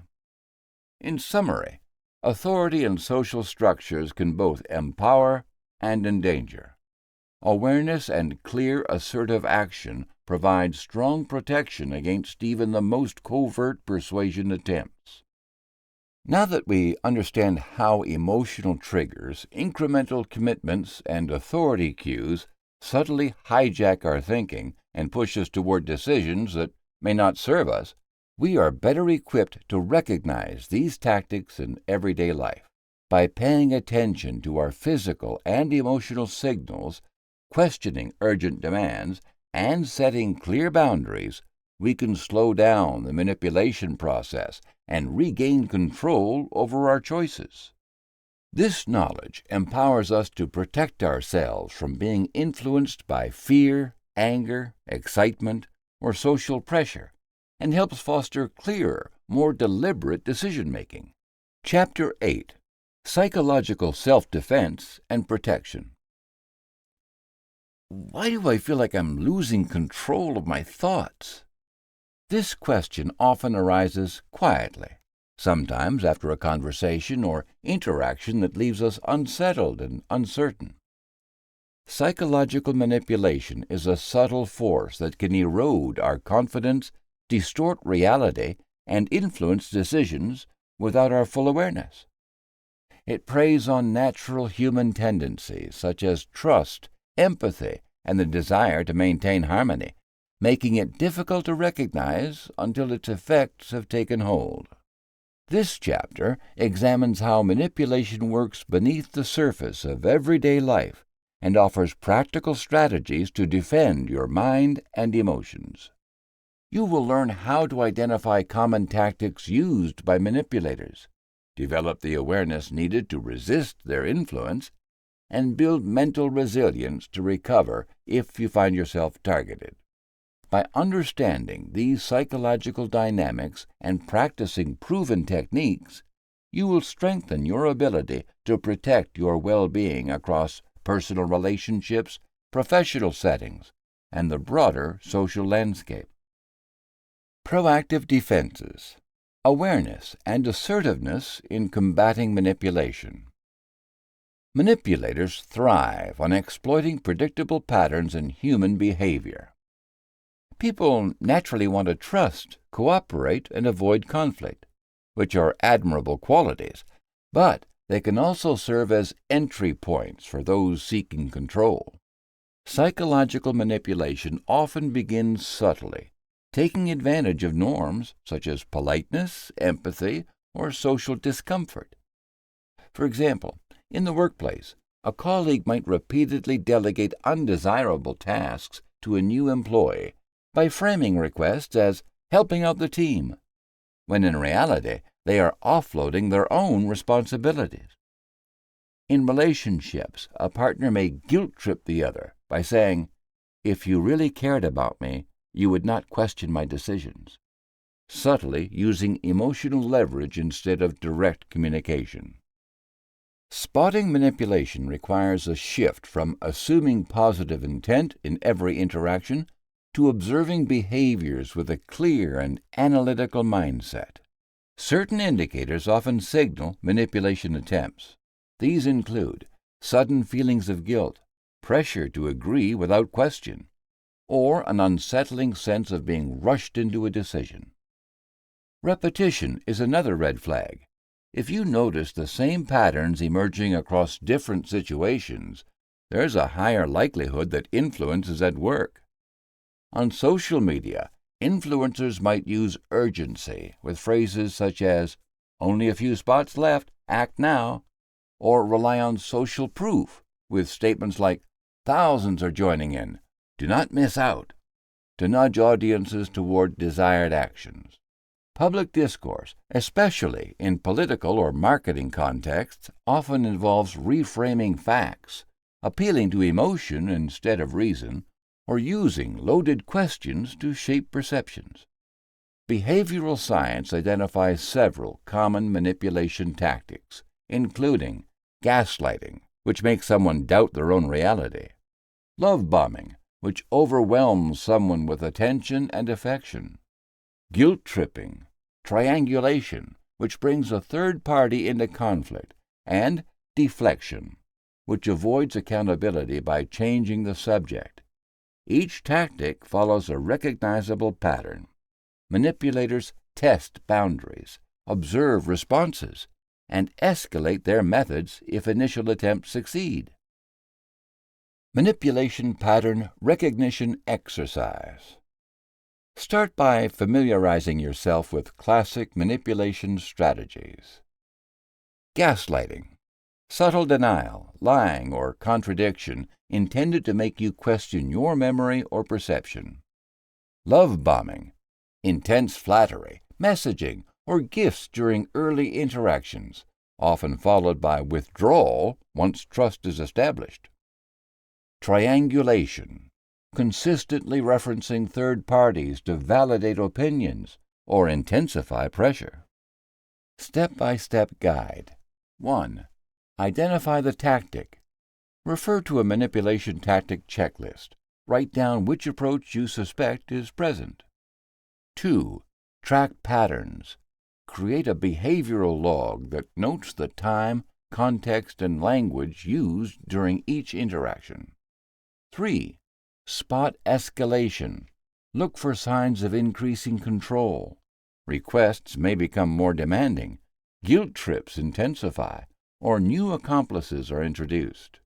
Speaker 1: In summary, authority and social structures can both empower and endanger. Awareness and clear assertive action provide strong protection against even the most covert persuasion attempts. Now that we understand how emotional triggers, incremental commitments, and authority cues subtly hijack our thinking and push us toward decisions that may not serve us, we are better equipped to recognize these tactics in everyday life. By paying attention to our physical and emotional signals, questioning urgent demands, and setting clear boundaries, we can slow down the manipulation process and regain control over our choices. This knowledge empowers us to protect ourselves from being influenced by fear, anger, excitement, or social pressure, and helps foster clearer, more deliberate decision-making. Chapter 8. Psychological Self-Defense and Protection. Why do I feel like I'm losing control of my thoughts? This question often arises quietly, sometimes after a conversation or interaction that leaves us unsettled and uncertain. Psychological manipulation is a subtle force that can erode our confidence, distort reality, and influence decisions without our full awareness. It preys on natural human tendencies such as trust, empathy, and the desire to maintain harmony, making it difficult to recognize until its effects have taken hold. This chapter examines how manipulation works beneath the surface of everyday life and offers practical strategies to defend your mind and emotions. You will learn how to identify common tactics used by manipulators, develop the awareness needed to resist their influence, and build mental resilience to recover if you find yourself targeted. By understanding these psychological dynamics and practicing proven techniques, you will strengthen your ability to protect your well-being across personal relationships, professional settings, and the broader social landscape. Proactive defenses. Awareness and assertiveness in combating manipulation. Manipulators thrive on exploiting predictable patterns in human behavior. People naturally want to trust, cooperate, and avoid conflict, which are admirable qualities, but they can also serve as entry points for those seeking control. Psychological manipulation often begins subtly, taking advantage of norms such as politeness, empathy, or social discomfort. For example, in the workplace, a colleague might repeatedly delegate undesirable tasks to a new employee by framing requests as helping out the team, when in reality they are offloading their own responsibilities. In relationships, a partner may guilt-trip the other by saying, "If you really cared about me, you would not question my decisions," subtly using emotional leverage instead of direct communication. Spotting manipulation requires a shift from assuming positive intent in every interaction to observing behaviors with a clear and analytical mindset. Certain indicators often signal manipulation attempts. These include sudden feelings of guilt, pressure to agree without question, or an unsettling sense of being rushed into a decision. Repetition is another red flag. If you notice the same patterns emerging across different situations, there's a higher likelihood that influence is at work. On social media, influencers might use urgency with phrases such as, "Only a few spots left, act now," or rely on social proof with statements like, "Thousands are joining in," Do not miss out. To nudge audiences toward desired actions. Public discourse, especially in political or marketing contexts, often involves reframing facts, appealing to emotion instead of reason, or using loaded questions to shape perceptions. Behavioral science identifies several common manipulation tactics, including gaslighting, which makes someone doubt their own reality, love bombing, which overwhelms someone with attention and affection, guilt-tripping, triangulation, which brings a third party into conflict, and deflection, which avoids accountability by changing the subject. Each tactic follows a recognizable pattern. Manipulators test boundaries, observe responses, and escalate their methods if initial attempts succeed. Manipulation pattern recognition exercise. Start by familiarizing yourself with classic manipulation strategies. Gaslighting. Subtle denial, lying, or contradiction intended to make you question your memory or perception. Love bombing. Intense flattery, messaging, or gifts during early interactions, often followed by withdrawal once trust is established. Triangulation. Consistently referencing third parties to validate opinions or intensify pressure. Step-by-step guide. 1. Identify the tactic. Refer to a manipulation tactic checklist. Write down which approach you suspect is present. 2. Track patterns. Create a behavioral log that notes the time, context, and language used during each interaction. 3. Spot escalation. Look for signs of increasing control. Requests may become more demanding, guilt trips intensify, or new accomplices are introduced.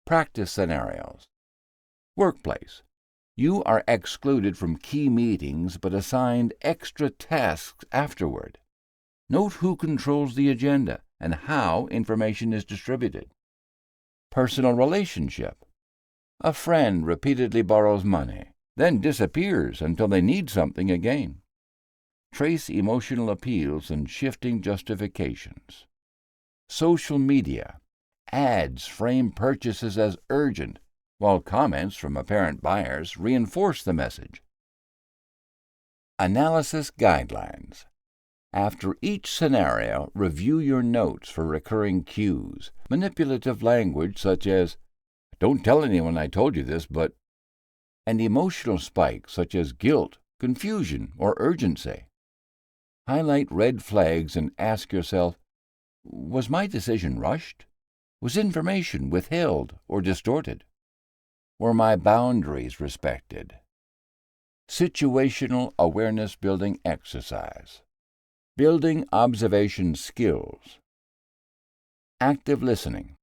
Speaker 1: Practice scenarios. Workplace. You are excluded from key meetings but assigned extra tasks afterward. Note who controls the agenda and how information is distributed. Personal relationship. A friend repeatedly borrows money, then disappears until they need something again. Trace emotional appeals and shifting justifications. Social media. Ads frame purchases as urgent, while comments from apparent buyers reinforce the message. Analysis guidelines. After each scenario, review your notes for recurring cues, manipulative language such as, "Don't tell anyone I told you this, but," and emotional spikes such as guilt, confusion, or urgency. Highlight red flags and ask yourself, was my decision rushed? Was information withheld or distorted? Were my boundaries respected? Situational awareness building exercise. Building observation skills. Active listening.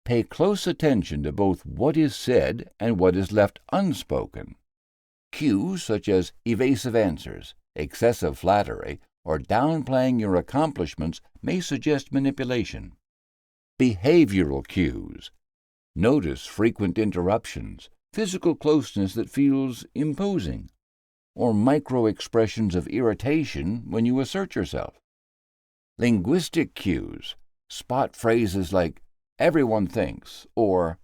Speaker 1: Pay close attention to both what is said and what is left unspoken. Cues such as evasive answers, excessive flattery, or downplaying your accomplishments may suggest manipulation. Behavioral cues. Notice frequent interruptions, physical closeness that feels imposing, or micro-expressions of irritation when you assert yourself. Linguistic cues. Spot phrases like, "everyone thinks," or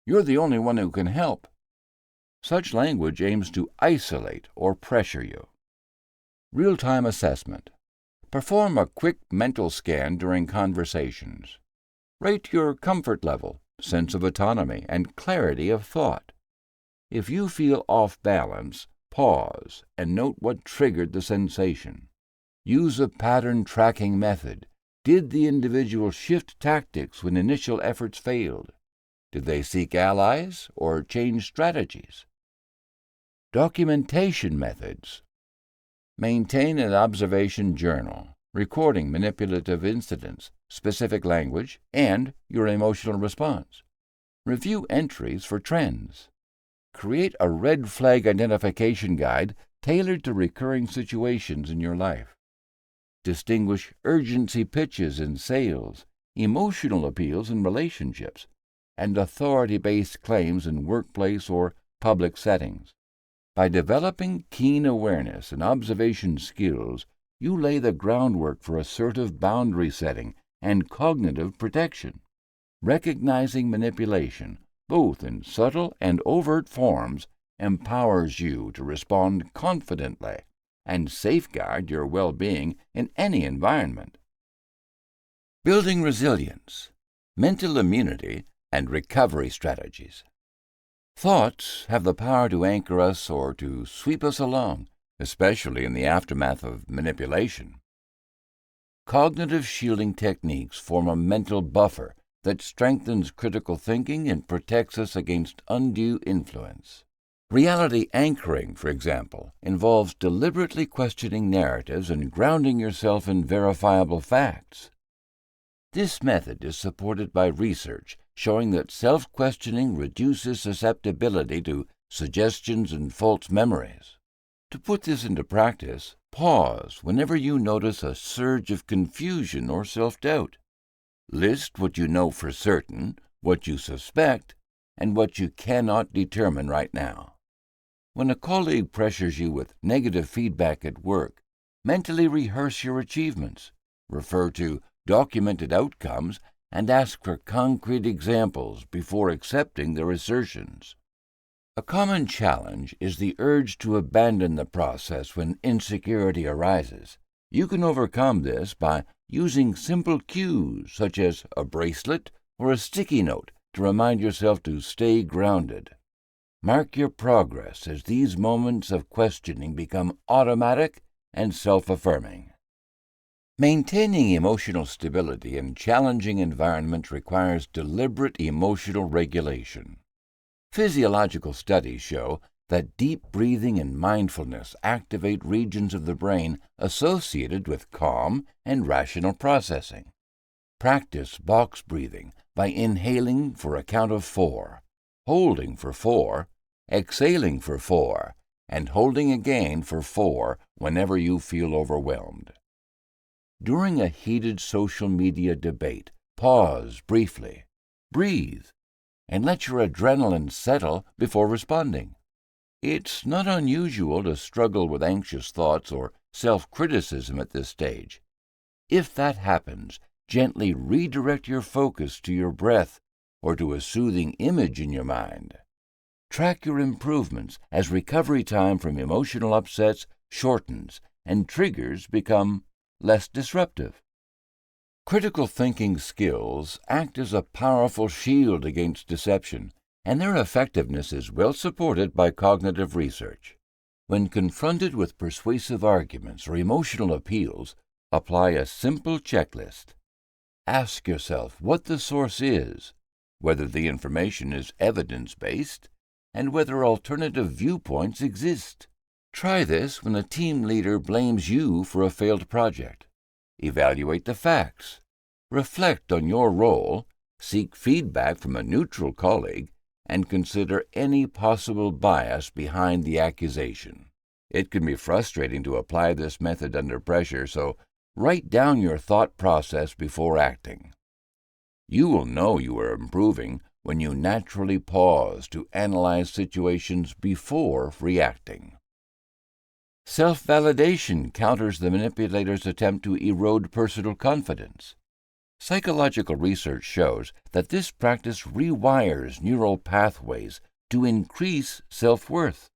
Speaker 1: "you're the only one who can help." Such language aims to isolate or pressure you. Real-time assessment. Perform a quick mental scan during conversations. Rate your comfort level, sense of autonomy, and clarity of thought. If you feel off balance, pause and note what triggered the sensation. Use a pattern tracking method. Did the individual shift tactics when initial efforts failed? Did they seek allies or change strategies? Documentation methods. Maintain an observation journal, recording manipulative incidents, specific language, and your emotional response. Review entries for trends. Create a red flag identification guide tailored to recurring situations in your life. Distinguish urgency pitches in sales, emotional appeals in relationships, and authority-based claims in workplace or public settings. By developing keen awareness and observation skills, you lay the groundwork for assertive boundary setting and cognitive protection. Recognizing manipulation, both in subtle and overt forms, empowers you to respond confidently and safeguard your well-being in any environment. Building resilience, mental immunity, and recovery strategies. Thoughts have the power to anchor us or to sweep us along, especially in the aftermath of manipulation. Cognitive shielding techniques form a mental buffer that strengthens critical thinking and protects us against undue influence. Reality anchoring, for example, involves deliberately questioning narratives and grounding yourself in verifiable facts. This method is supported by research showing that self-questioning reduces susceptibility to suggestions and false memories. To put this into practice, pause whenever you notice a surge of confusion or self-doubt. List what you know for certain, what you suspect, and what you cannot determine right now. When a colleague pressures you with negative feedback at work, mentally rehearse your achievements, refer to documented outcomes, and ask for concrete examples before accepting their assertions. A common challenge is the urge to abandon the process when insecurity arises. You can overcome this by using simple cues such as a bracelet or a sticky note to remind yourself to stay grounded. Mark your progress as these moments of questioning become automatic and self-affirming. Maintaining emotional stability in challenging environments requires deliberate emotional regulation. Physiological studies show that deep breathing and mindfulness activate regions of the brain associated with calm and rational processing. Practice box breathing by inhaling for a count of 4, holding for 4, exhaling for 4, and holding again for 4 whenever you feel overwhelmed. During a heated social media debate, pause briefly, breathe, and let your adrenaline settle before responding. It's not unusual to struggle with anxious thoughts or self-criticism at this stage. If that happens, gently redirect your focus to your breath or to a soothing image in your mind. Track your improvements as recovery time from emotional upsets shortens and triggers become less disruptive. Critical thinking skills act as a powerful shield against deception, and their effectiveness is well supported by cognitive research. When confronted with persuasive arguments or emotional appeals, apply a simple checklist. Ask yourself what the source is, whether the information is evidence-based, and whether alternative viewpoints exist. Try this when a team leader blames you for a failed project. Evaluate the facts. Reflect on your role, seek feedback from a neutral colleague, and consider any possible bias behind the accusation. It can be frustrating to apply this method under pressure, so write down your thought process before acting. You will know you are improving when you naturally pause to analyze situations before reacting. Self-validation counters the manipulator's attempt to erode personal confidence. Psychological research shows that this practice rewires neural pathways to increase self-worth.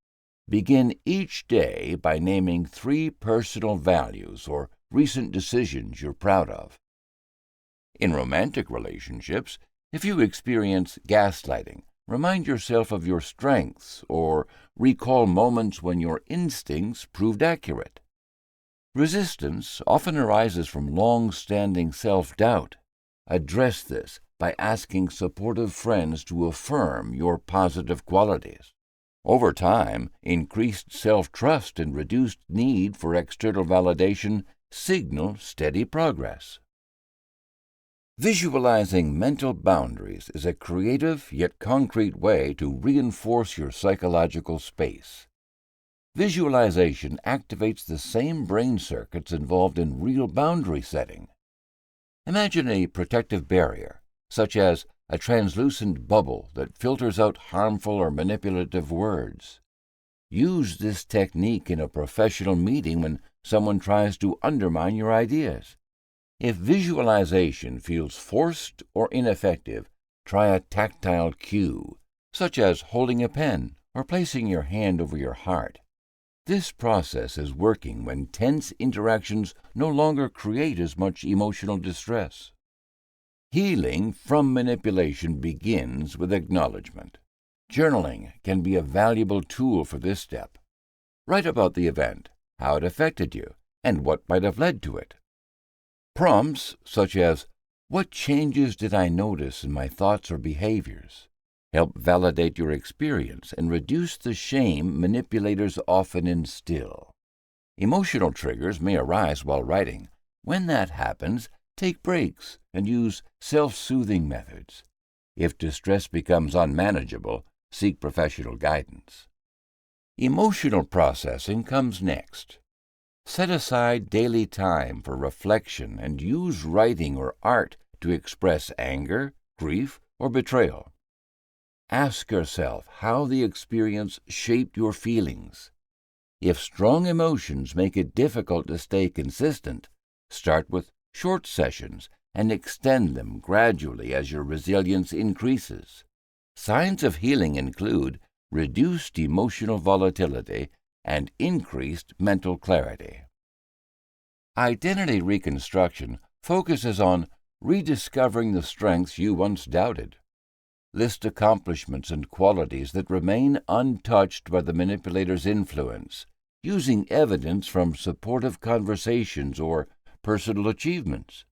Speaker 1: Begin each day by naming 3 personal values or recent decisions you're proud of. In romantic relationships, if you experience gaslighting, remind yourself of your strengths or recall moments when your instincts proved accurate. Resistance often arises from long-standing self-doubt. Address this by asking supportive friends to affirm your positive qualities. Over time, increased self-trust and reduced need for external validation signal steady progress. Visualizing mental boundaries is a creative yet concrete way to reinforce your psychological space. Visualization activates the same brain circuits involved in real boundary setting. Imagine a protective barrier, such as a translucent bubble that filters out harmful or manipulative words. Use this technique in a professional meeting when someone tries to undermine your ideas. If visualization feels forced or ineffective, try a tactile cue, such as holding a pen or placing your hand over your heart. This process is working when tense interactions no longer create as much emotional distress. Healing from manipulation begins with acknowledgement. Journaling can be a valuable tool for this step. Write about the event, how it affected you, and what might have led to it. Prompts such as, "What changes did I notice in my thoughts or behaviors?" help validate your experience and reduce the shame manipulators often instill. Emotional triggers may arise while writing. When that happens, take breaks and use self-soothing methods. If distress becomes unmanageable, seek professional guidance. Emotional processing comes next. Set aside daily time for reflection and use writing or art to express anger, grief, or betrayal. Ask yourself how the experience shaped your feelings. If strong emotions make it difficult to stay consistent, start with short sessions and extend them gradually as your resilience increases. Signs of healing include reduced emotional volatility and increased mental clarity. Identity reconstruction focuses on rediscovering the strengths you once doubted. List accomplishments and qualities that remain untouched by the manipulator's influence, using evidence from supportive conversations or personal achievements.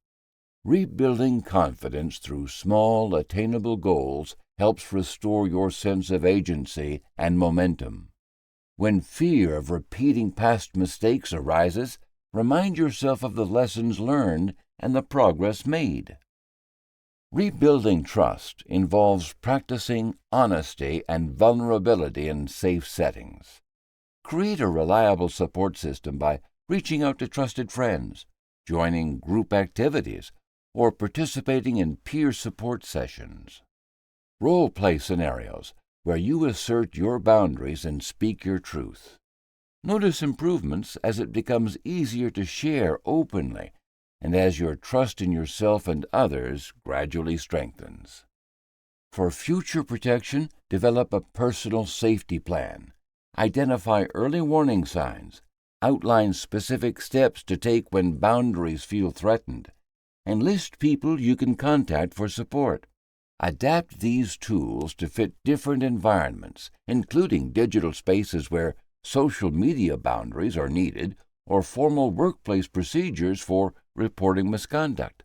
Speaker 1: Rebuilding confidence through small, attainable goals helps restore your sense of agency and momentum. When fear of repeating past mistakes arises, remind yourself of the lessons learned and the progress made. Rebuilding trust involves practicing honesty and vulnerability in safe settings. Create a reliable support system by reaching out to trusted friends, joining group activities, or participating in peer support sessions. Role-play scenarios where you assert your boundaries and speak your truth. Notice improvements as it becomes easier to share openly and as your trust in yourself and others gradually strengthens. For future protection, develop a personal safety plan. Identify early warning signs, outline specific steps to take when boundaries feel threatened, and list people you can contact for support. Adapt these tools to fit different environments, including digital spaces where social media boundaries are needed or formal workplace procedures for reporting misconduct.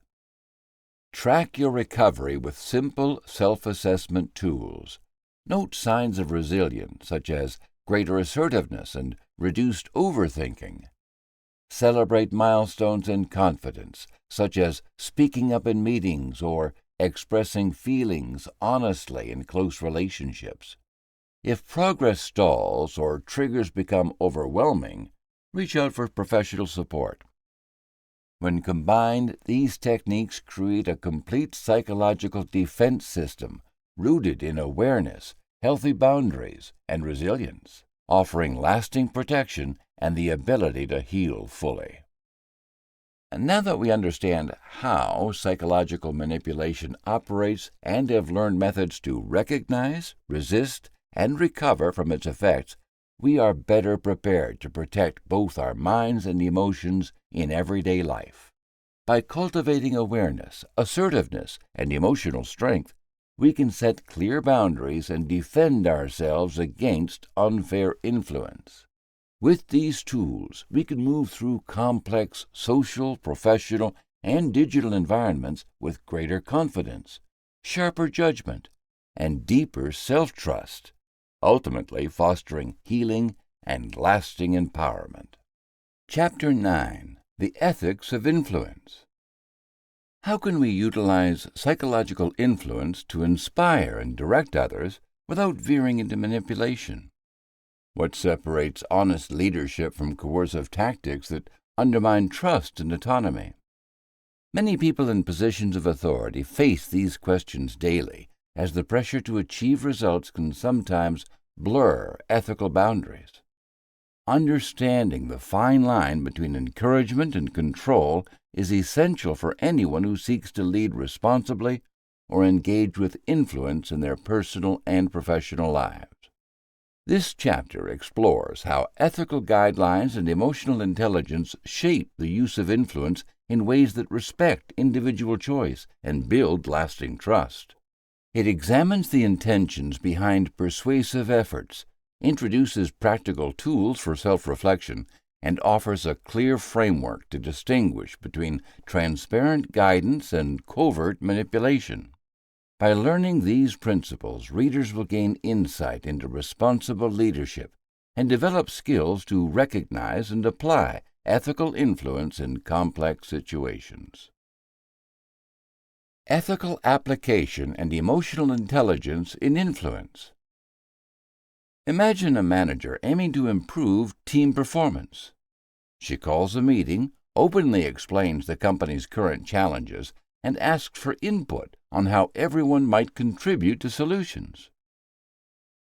Speaker 1: Track your recovery with simple self-assessment tools. Note signs of resilience, such as greater assertiveness and reduced overthinking. Celebrate milestones in confidence, such as speaking up in meetings or expressing feelings honestly in close relationships. If progress stalls or triggers become overwhelming, reach out for professional support. When combined, these techniques create a complete psychological defense system rooted in awareness, healthy boundaries, and resilience, offering lasting protection and the ability to heal fully. And now that we understand how psychological manipulation operates and have learned methods to recognize, resist, and recover from its effects, we are better prepared to protect both our minds and emotions in everyday life. By cultivating awareness, assertiveness, and emotional strength, we can set clear boundaries and defend ourselves against unfair influence. With these tools, we can move through complex social, professional, and digital environments with greater confidence, sharper judgment, and deeper self-trust, ultimately fostering healing and lasting empowerment. Chapter 9. The Ethics of Influence. How can we utilize psychological influence to inspire and direct others without veering into manipulation? What separates honest leadership from coercive tactics that undermine trust and autonomy? Many people in positions of authority face these questions daily, as the pressure to achieve results can sometimes blur ethical boundaries. Understanding the fine line between encouragement and control is essential for anyone who seeks to lead responsibly or engage with influence in their personal and professional lives. This chapter explores how ethical guidelines and emotional intelligence shape the use of influence in ways that respect individual choice and build lasting trust. It examines the intentions behind persuasive efforts, introduces practical tools for self-reflection, and offers a clear framework to distinguish between transparent guidance and covert manipulation. By learning these principles, readers will gain insight into responsible leadership and develop skills to recognize and apply ethical influence in complex situations. Ethical application and emotional intelligence in influence. Imagine a manager aiming to improve team performance. She calls a meeting, openly explains the company's current challenges, and asks for input on how everyone might contribute to solutions.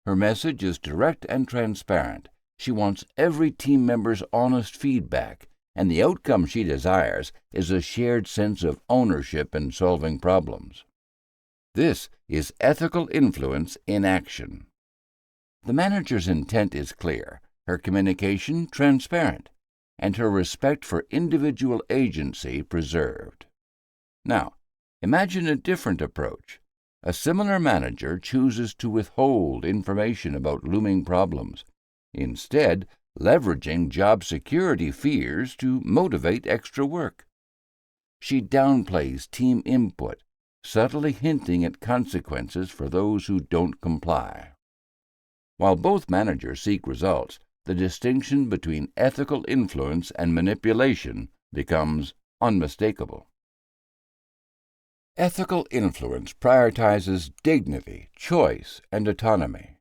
Speaker 1: Her message is direct and transparent. She wants every team member's honest feedback, and the outcome she desires is a shared sense of ownership in solving problems. This is ethical influence in action. The manager's intent is clear, her communication transparent, and her respect for individual agency preserved. Now, imagine a different approach. A similar manager chooses to withhold information about looming problems, instead leveraging job security fears to motivate extra work. She downplays team input, subtly hinting at consequences for those who don't comply. While both managers seek results, the distinction between ethical influence and manipulation becomes unmistakable. Ethical influence prioritizes dignity, choice, and autonomy.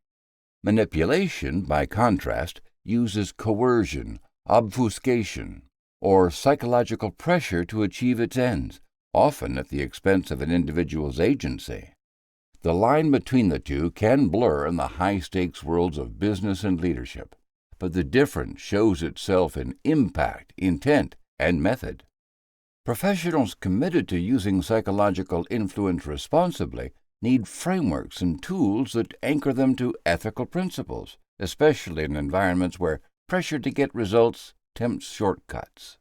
Speaker 1: Manipulation, by contrast, uses coercion, obfuscation, or psychological pressure to achieve its ends, often at the expense of an individual's agency. The line between the two can blur in the high-stakes worlds of business and leadership, but the difference shows itself in impact, intent, and method. Professionals committed to using psychological influence responsibly need frameworks and tools that anchor them to ethical principles, especially in environments where pressure to get results tempts shortcuts.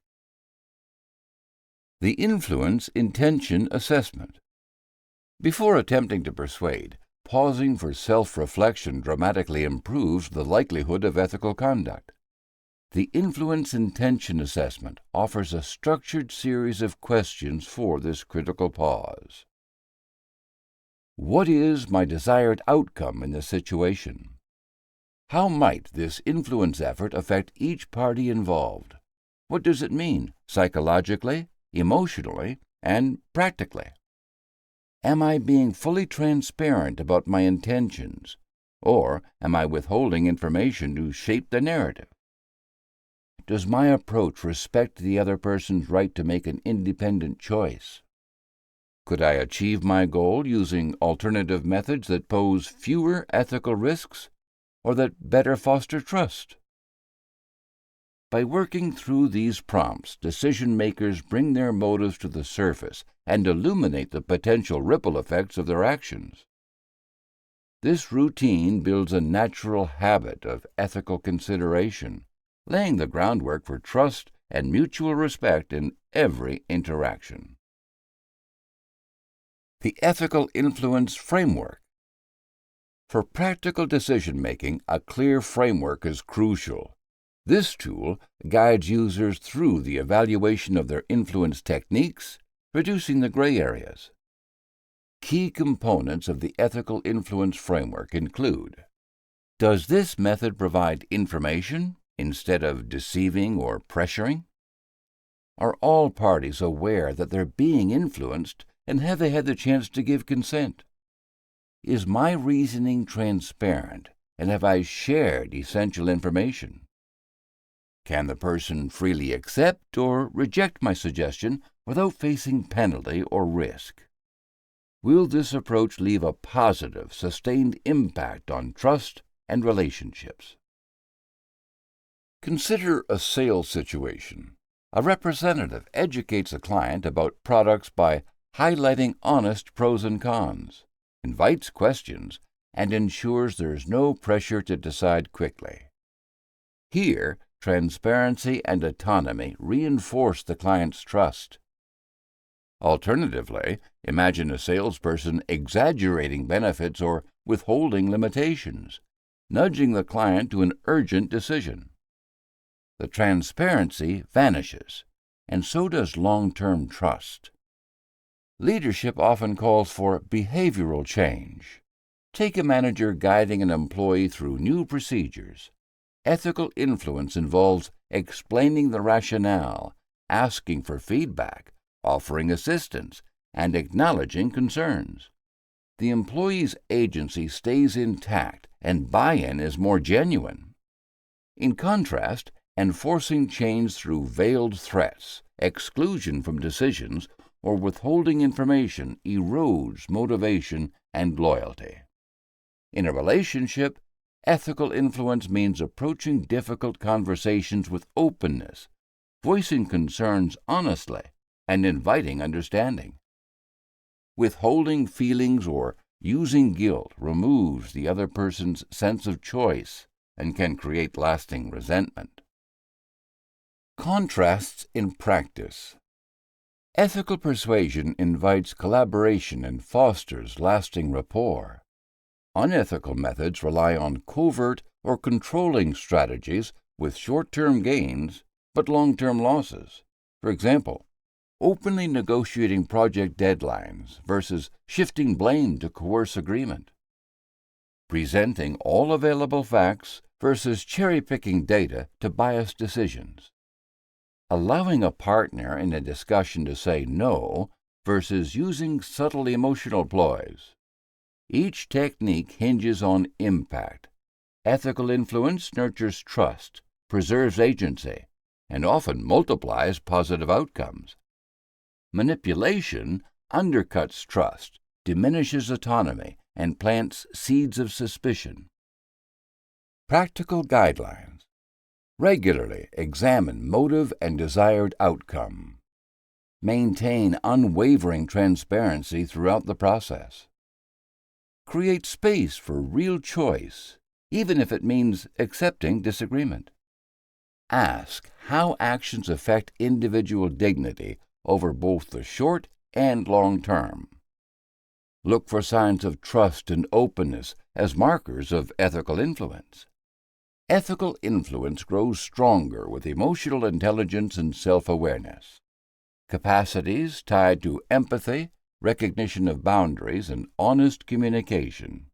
Speaker 1: The influence intention assessment. Before attempting to persuade, pausing for self-reflection dramatically improves the likelihood of ethical conduct. The influence intention assessment offers a structured series of questions for this critical pause. What is my desired outcome in this situation? How might this influence effort affect each party involved? What does it mean psychologically, emotionally, and practically? Am I being fully transparent about my intentions, or am I withholding information to shape the narrative? Does my approach respect the other person's right to make an independent choice? Could I achieve my goal using alternative methods that pose fewer ethical risks or that better foster trust? By working through these prompts, decision-makers bring their motives to the surface and illuminate the potential ripple effects of their actions. This routine builds a natural habit of ethical consideration, laying the groundwork for trust and mutual respect in every interaction. The Ethical Influence Framework. For practical decision-making, a clear framework is crucial. This tool guides users through the evaluation of their influence techniques, reducing the gray areas. Key components of the Ethical Influence Framework include: does this method provide information instead of deceiving or pressuring? Are all parties aware that they're being influenced, and have they had the chance to give consent? Is my reasoning transparent, and have I shared essential information? Can the person freely accept or reject my suggestion without facing penalty or risk. Will this approach leave a positive, sustained impact on trust and relationships? Consider a sales situation. A representative educates a client about products by highlighting honest pros and cons, invites questions, and ensures there is no pressure to decide quickly. Here, transparency and autonomy reinforce the client's trust. Alternatively, imagine a salesperson exaggerating benefits or withholding limitations, nudging the client to an urgent decision. The transparency vanishes, and so does long-term trust. Leadership often calls for behavioral change. Take a manager guiding an employee through new procedures. Ethical influence involves explaining the rationale, asking for feedback, offering assistance, and acknowledging concerns. The employee's agency stays intact and buy-in is more genuine. In contrast, enforcing change through veiled threats, exclusion from decisions, or withholding information erodes motivation and loyalty. In a relationship, ethical influence means approaching difficult conversations with openness, voicing concerns honestly, and inviting understanding. Withholding feelings or using guilt removes the other person's sense of choice and can create lasting resentment. Contrasts in practice. Ethical persuasion invites collaboration and fosters lasting rapport. Unethical methods rely on covert or controlling strategies with short-term gains but long-term losses. For example, openly negotiating project deadlines versus shifting blame to coerce agreement. Presenting all available facts versus cherry-picking data to bias decisions. Allowing a partner in a discussion to say no versus using subtle emotional ploys. Each technique hinges on impact. Ethical influence nurtures trust, preserves agency, and often multiplies positive outcomes. Manipulation undercuts trust, diminishes autonomy, and plants seeds of suspicion. Practical guidelines. Regularly examine motive and desired outcome. Maintain unwavering transparency throughout the process. Create space for real choice, even if it means accepting disagreement. Ask how actions affect individual dignity over both the short and long term. Look for signs of trust and openness as markers of ethical influence. Ethical influence grows stronger with emotional intelligence and self-awareness. Capacities tied to empathy, recognition of boundaries, and honest communication.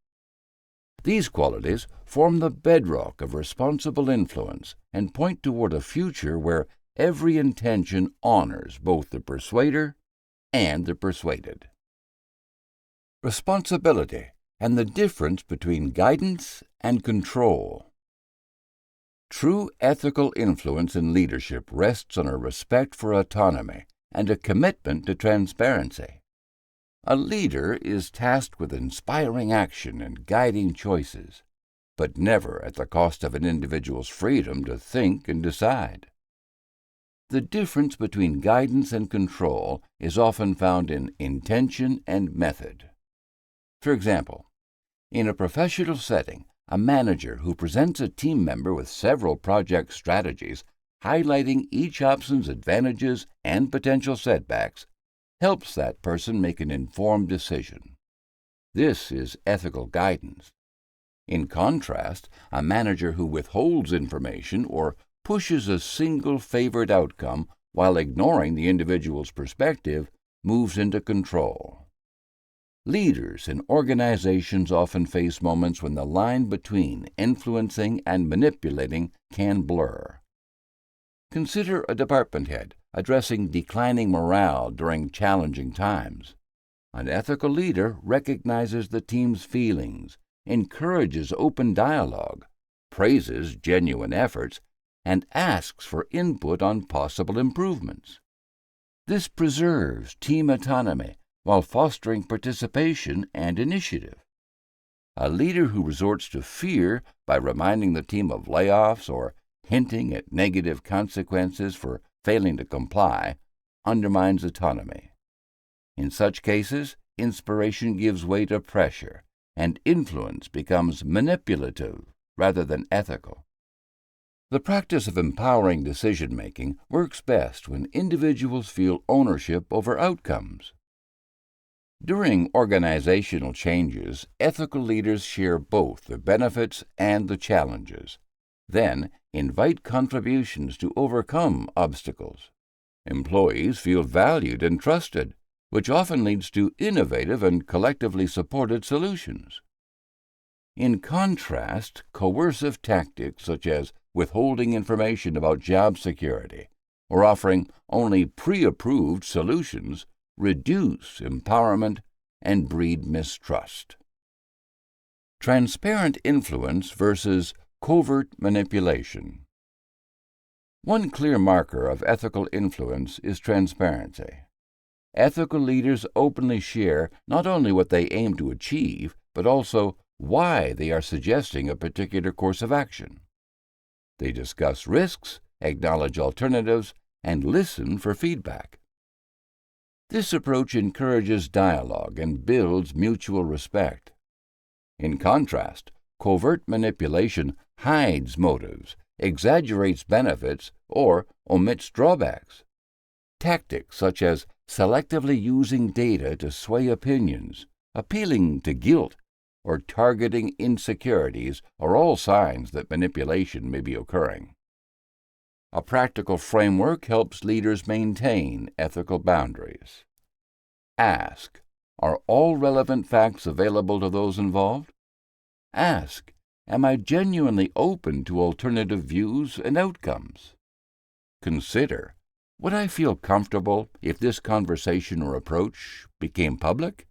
Speaker 1: These qualities form the bedrock of responsible influence and point toward a future where every intention honors both the persuader and the persuaded. Responsibility and the difference between guidance and control. True ethical influence in leadership rests on a respect for autonomy and a commitment to transparency. A leader is tasked with inspiring action and guiding choices, but never at the cost of an individual's freedom to think and decide. The difference between guidance and control is often found in intention and method. For example, in a professional setting, a manager who presents a team member with several project strategies, highlighting each option's advantages and potential setbacks, helps that person make an informed decision. This is ethical guidance. In contrast, a manager who withholds information or pushes a single favored outcome while ignoring the individual's perspective moves into control. Leaders in organizations often face moments when the line between influencing and manipulating can blur. Consider a department head addressing declining morale during challenging times. An ethical leader recognizes the team's feelings, encourages open dialogue, praises genuine efforts, and asks for input on possible improvements. This preserves team autonomy while fostering participation and initiative. A leader who resorts to fear by reminding the team of layoffs or hinting at negative consequences for failing to comply undermines autonomy. In such cases, inspiration gives way to pressure, and influence becomes manipulative rather than ethical. The practice of empowering decision-making works best when individuals feel ownership over outcomes. During organizational changes, ethical leaders share both the benefits and the challenges, then invite contributions to overcome obstacles. Employees feel valued and trusted, which often leads to innovative and collectively supported solutions. In contrast, coercive tactics such as withholding information about job security or offering only pre-approved solutions reduce empowerment and breed mistrust. Transparent influence versus covert manipulation. One clear marker of ethical influence is transparency. Ethical leaders openly share not only what they aim to achieve, but also why they are suggesting a particular course of action. They discuss risks, acknowledge alternatives, and listen for feedback. This approach encourages dialogue and builds mutual respect. In contrast, covert manipulation hides motives, exaggerates benefits, or omits drawbacks. Tactics such as selectively using data to sway opinions, appealing to guilt, or targeting insecurities are all signs that manipulation may be occurring. A practical framework helps leaders maintain ethical boundaries. Ask, are all relevant facts available to those involved? Ask, am I genuinely open to alternative views and outcomes? Consider, would I feel comfortable if this conversation or approach became public?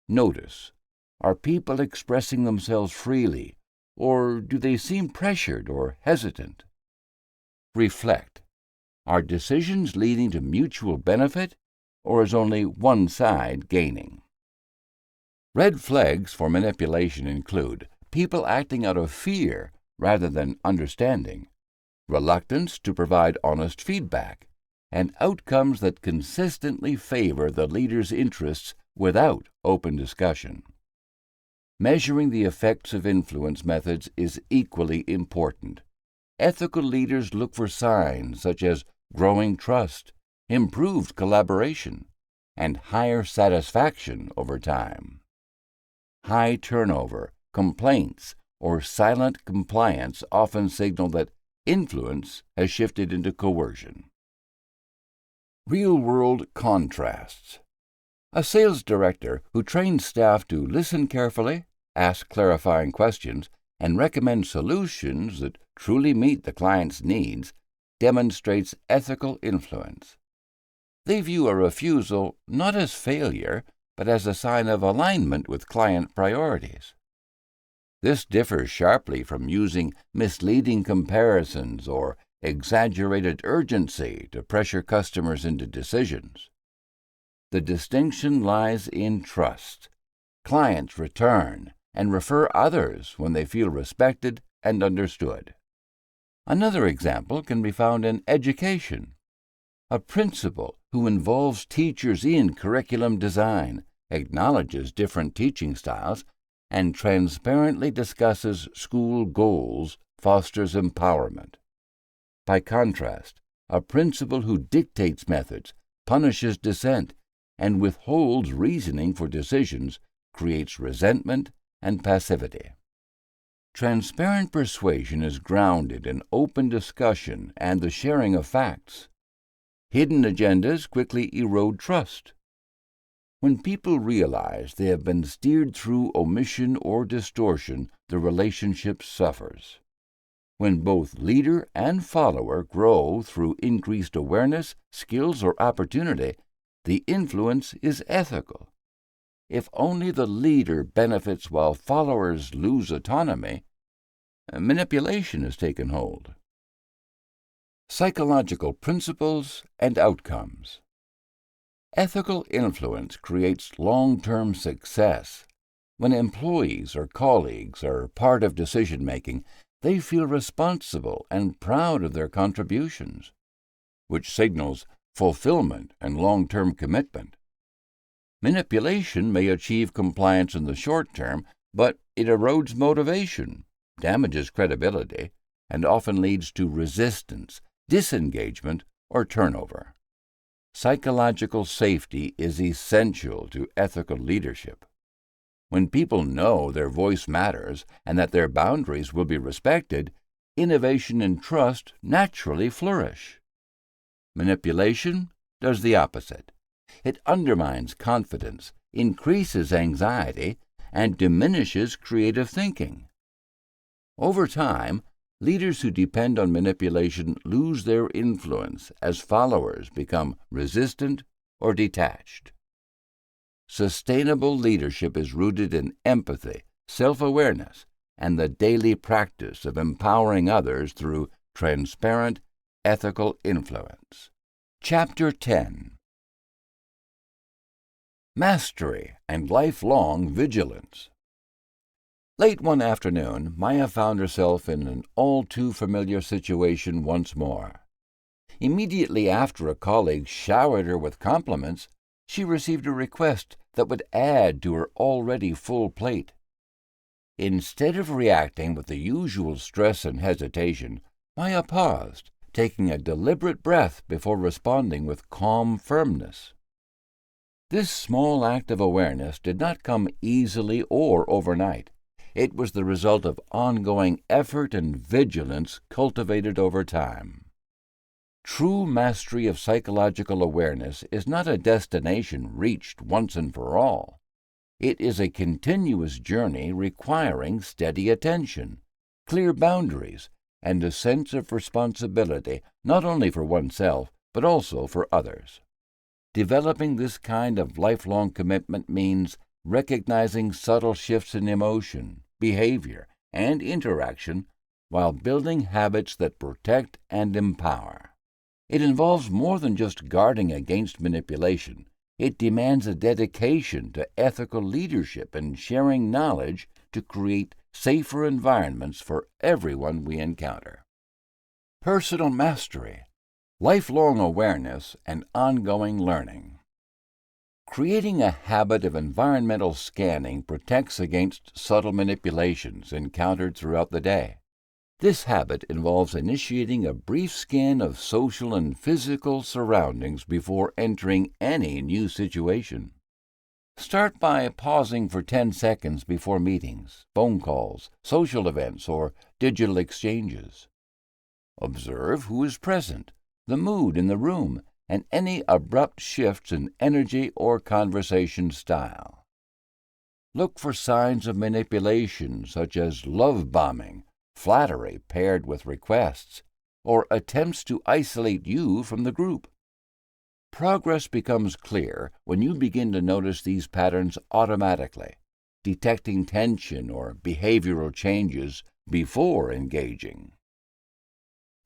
Speaker 1: Notice, are people expressing themselves freely, or do they seem pressured or hesitant? Reflect, are decisions leading to mutual benefit, or is only one side gaining? Red flags for manipulation include people acting out of fear rather than understanding, reluctance to provide honest feedback, and outcomes that consistently favor the leader's interests without open discussion. Measuring the effects of influence methods is equally important. Ethical leaders look for signs such as growing trust, improved collaboration, and higher satisfaction over time. High turnover, complaints, or silent compliance often signal that influence has shifted into coercion. Real-world contrasts. A sales director who trains staff to listen carefully, ask clarifying questions, and recommend solutions that truly meet the client's needs demonstrates ethical influence. They view a refusal not as failure, but as a sign of alignment with client priorities. This differs sharply from using misleading comparisons or exaggerated urgency to pressure customers into decisions. The distinction lies in trust. Clients return and refer others when they feel respected and understood. Another example can be found in education. A principal who involves teachers in curriculum design, acknowledges different teaching styles, and transparently discusses school goals fosters empowerment. By contrast, a principal who dictates methods, punishes dissent, and withholds reasoning for decisions creates resentment and passivity. Transparent persuasion is grounded in open discussion and the sharing of facts. Hidden agendas quickly erode trust. When people realize they have been steered through omission or distortion, the relationship suffers. When both leader and follower grow through increased awareness, skills, or opportunity, the influence is ethical. If only the leader benefits while followers lose autonomy, manipulation has taken hold. Psychological principles and outcomes. Ethical influence creates long-term success. When employees or colleagues are part of decision-making, they feel responsible and proud of their contributions, which signals fulfillment and long-term commitment. Manipulation may achieve compliance in the short term, but it erodes motivation, damages credibility, and often leads to resistance, disengagement, or turnover. Psychological safety is essential to ethical leadership. When people know their voice matters and that their boundaries will be respected, innovation and trust naturally flourish. Manipulation does the opposite. It undermines confidence, increases anxiety, and diminishes creative thinking. Over time, leaders who depend on manipulation lose their influence as followers become resistant or detached. Sustainable leadership is rooted in empathy, self-awareness, and the daily practice of empowering others through transparent, ethical influence. Chapter 10. Mastery and Lifelong Vigilance. Late one afternoon, Maya found herself in an all-too-familiar situation once more. Immediately after a colleague showered her with compliments, she received a request that would add to her already full plate. Instead of reacting with the usual stress and hesitation, Maya paused, taking a deliberate breath before responding with calm firmness. This small act of awareness did not come easily or overnight. It was the result of ongoing effort and vigilance cultivated over time. True mastery of psychological awareness is not a destination reached once and for all. It is a continuous journey requiring steady attention, clear boundaries, and a sense of responsibility not only for oneself but also for others. Developing this kind of lifelong commitment means recognizing subtle shifts in emotion, behavior, and interaction while building habits that protect and empower. It involves more than just guarding against manipulation. It demands a dedication to ethical leadership and sharing knowledge to create safer environments for everyone we encounter. Personal mastery, lifelong awareness, and ongoing learning. Creating a habit of environmental scanning protects against subtle manipulations encountered throughout the day. This habit involves initiating a brief scan of social and physical surroundings before entering any new situation. Start by pausing for 10 seconds before meetings, phone calls, social events, or digital exchanges. Observe who is present, the mood in the room, and any abrupt shifts in energy or conversation style. Look for signs of manipulation such as love bombing, flattery paired with requests, or attempts to isolate you from the group. Progress becomes clear when you begin to notice these patterns automatically, detecting tension or behavioral changes before engaging.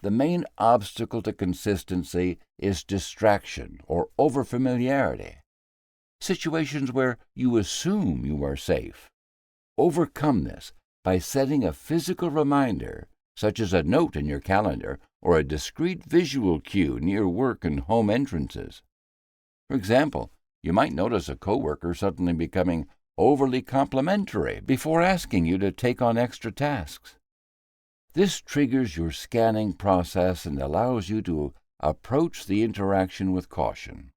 Speaker 1: The main obstacle to consistency is distraction or overfamiliarity, situations where you assume you are safe. Overcome this by setting a physical reminder, such as a note in your calendar or a discrete visual cue near work and home entrances. For example, you might notice a coworker suddenly becoming overly complimentary before asking you to take on extra tasks. This triggers your scanning process and allows you to approach the interaction with caution.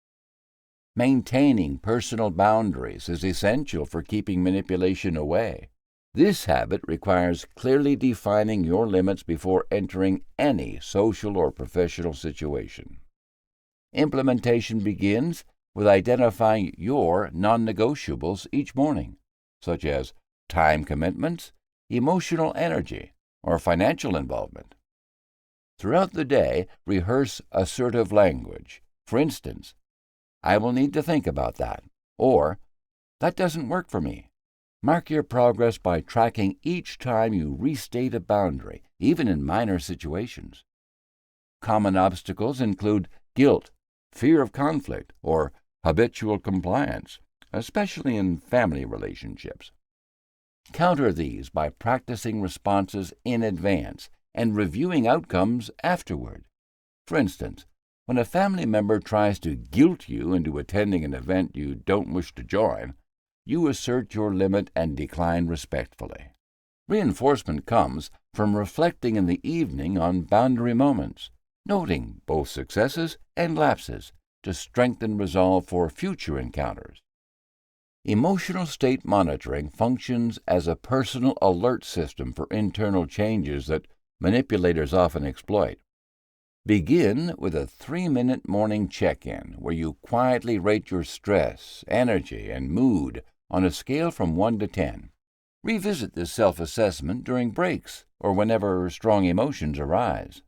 Speaker 1: Maintaining personal boundaries is essential for keeping manipulation away. This habit requires clearly defining your limits before entering any social or professional situation. Implementation begins with identifying your non-negotiables each morning, such as time commitments, emotional energy, or financial involvement. Throughout the day, rehearse assertive language. For instance, "I will need to think about that," or "That doesn't work for me." Mark your progress by tracking each time you restate a boundary, even in minor situations. Common obstacles include guilt, fear of conflict, or habitual compliance, especially in family relationships. Counter these by practicing responses in advance and reviewing outcomes afterward. For instance, when a family member tries to guilt you into attending an event you don't wish to join, you assert your limit and decline respectfully. Reinforcement comes from reflecting in the evening on boundary moments, noting both successes and lapses to strengthen resolve for future encounters. Emotional state monitoring functions as a personal alert system for internal changes that manipulators often exploit. Begin with a 3-minute morning check-in where you quietly rate your stress, energy, and mood on a scale from 1 to 10. Revisit this self-assessment during breaks or whenever strong emotions arise.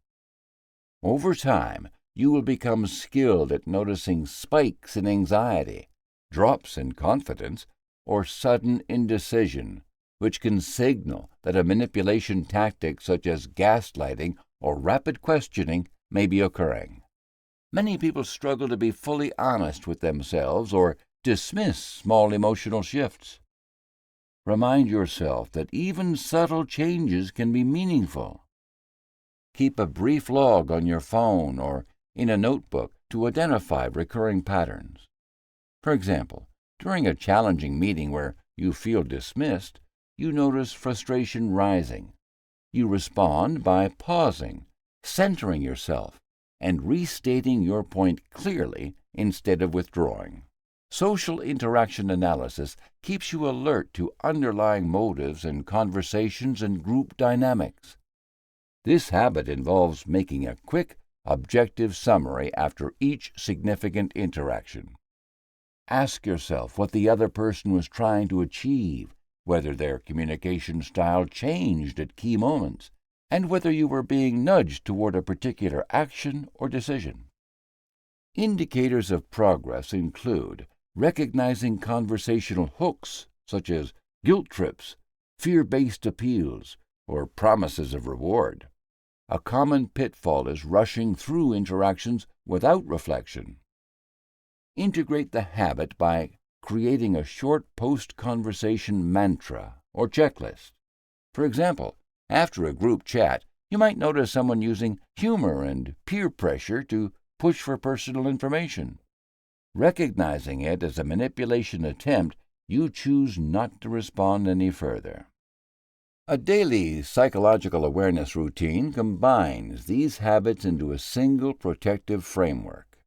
Speaker 1: Over time, you will become skilled at noticing spikes in anxiety, drops in confidence, or sudden indecision, which can signal that a manipulation tactic such as gaslighting or rapid questioning may be occurring. Many people struggle to be fully honest with themselves or dismiss small emotional shifts. Remind yourself that even subtle changes can be meaningful. Keep a brief log on your phone or in a notebook to identify recurring patterns. For example, during a challenging meeting where you feel dismissed, you notice frustration rising. You respond by pausing, centering yourself, and restating your point clearly instead of withdrawing. Social interaction analysis keeps you alert to underlying motives in conversations and group dynamics. This habit involves making a quick, objective summary after each significant interaction. Ask yourself what the other person was trying to achieve, whether their communication style changed at key moments, and whether you were being nudged toward a particular action or decision. Indicators of progress include recognizing conversational hooks such as guilt trips, fear-based appeals, or promises of reward. A common pitfall is rushing through interactions without reflection. Integrate the habit by creating a short post-conversation mantra or checklist. For example, after a group chat, you might notice someone using humor and peer pressure to push for personal information. Recognizing it as a manipulation attempt, you choose not to respond any further. A daily psychological awareness routine combines these habits into a single protective framework.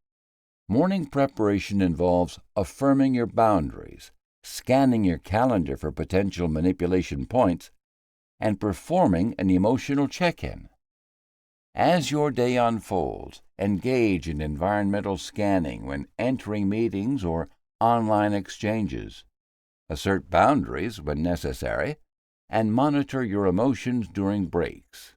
Speaker 1: Morning preparation involves affirming your boundaries, scanning your calendar for potential manipulation points, and performing an emotional check-in. As your day unfolds, engage in environmental scanning when entering meetings or online exchanges. Assert boundaries when necessary, and monitor your emotions during breaks.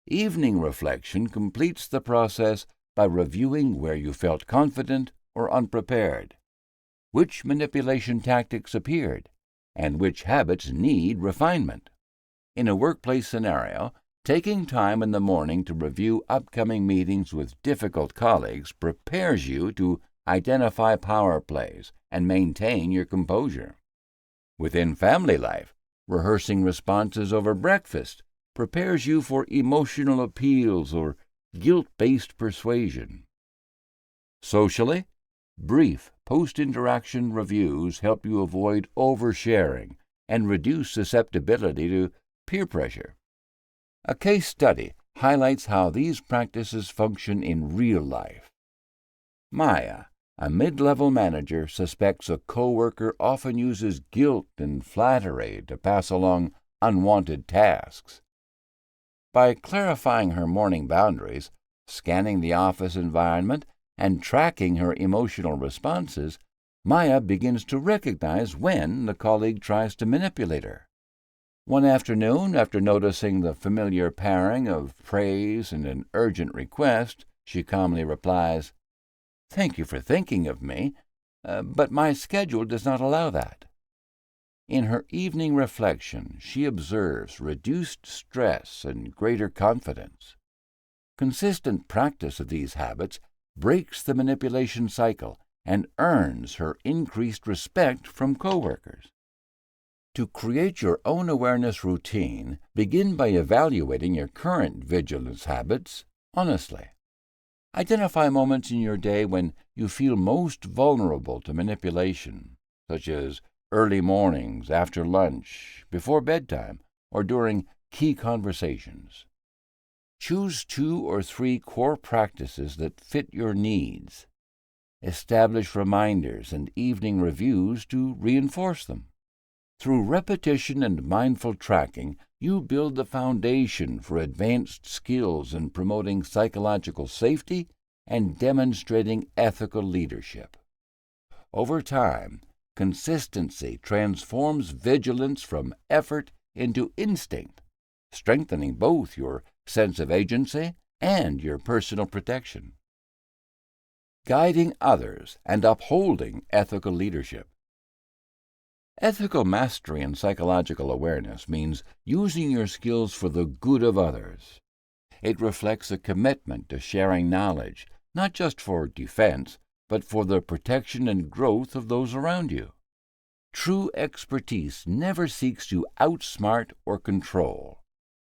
Speaker 1: Evening reflection completes the process by reviewing where you felt confident or unprepared, which manipulation tactics appeared, and which habits need refinement. In a workplace scenario, taking time in the morning to review upcoming meetings with difficult colleagues prepares you to identify power plays and maintain your composure. Within family life, rehearsing responses over breakfast prepares you for emotional appeals or guilt-based persuasion. Socially, brief post-interaction reviews help you avoid oversharing and reduce susceptibility to peer pressure. A case study highlights how these practices function in real life. Maya, a mid-level manager, suspects a coworker often uses guilt and flattery to pass along unwanted tasks. By clarifying her morning boundaries, scanning the office environment, and tracking her emotional responses, Maya begins to recognize when the colleague tries to manipulate her. One afternoon, after noticing the familiar pairing of praise and an urgent request, she calmly replies, "Thank you for thinking of me, but my schedule does not allow that." In her evening reflection, she observes reduced stress and greater confidence. Consistent practice of these habits breaks the manipulation cycle and earns her increased respect from coworkers. To create your own awareness routine, begin by evaluating your current vigilance habits honestly. Identify moments in your day when you feel most vulnerable to manipulation, such as early mornings, after lunch, before bedtime, or during key conversations. Choose 2 or 3 core practices that fit your needs. Establish reminders and evening reviews to reinforce them. Through repetition and mindful tracking, you build the foundation for advanced skills in promoting psychological safety and demonstrating ethical leadership. Over time, consistency transforms vigilance from effort into instinct, strengthening both your sense of agency and your personal protection. Guiding others and upholding ethical leadership. Ethical mastery and psychological awareness means using your skills for the good of others. It reflects a commitment to sharing knowledge, not just for defense, but for the protection and growth of those around you. True expertise never seeks to outsmart or control.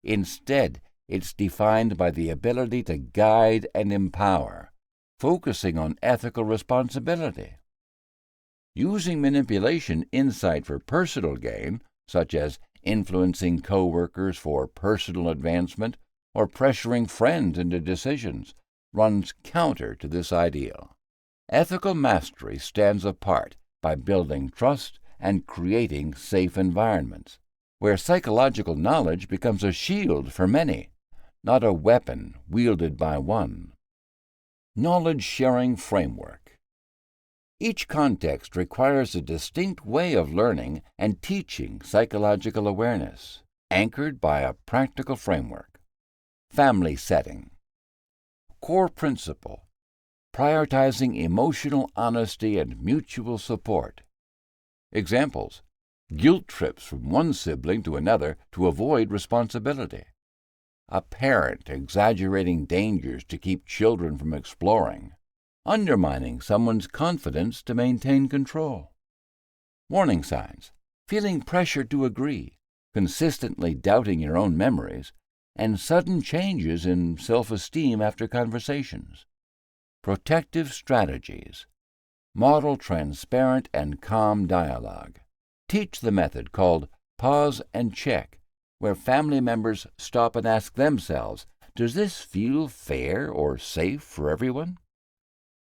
Speaker 1: Instead, it's defined by the ability to guide and empower, focusing on ethical responsibility. Using manipulation insight for personal gain, such as influencing coworkers for personal advancement or pressuring friends into decisions, runs counter to this ideal. Ethical mastery stands apart by building trust and creating safe environments, where psychological knowledge becomes a shield for many, not a weapon wielded by one. Knowledge-sharing framework. Each context requires a distinct way of learning and teaching psychological awareness, anchored by a practical framework. Family setting. Core principle: prioritizing emotional honesty and mutual support. Examples: guilt trips from one sibling to another to avoid responsibility. A parent exaggerating dangers to keep children from exploring. Undermining someone's confidence to maintain control. Warning signs: feeling pressure to agree, consistently doubting your own memories, and sudden changes in self-esteem after conversations. Protective strategies: model transparent and calm dialogue. Teach the method called pause and check, where family members stop and ask themselves, does this feel fair or safe for everyone?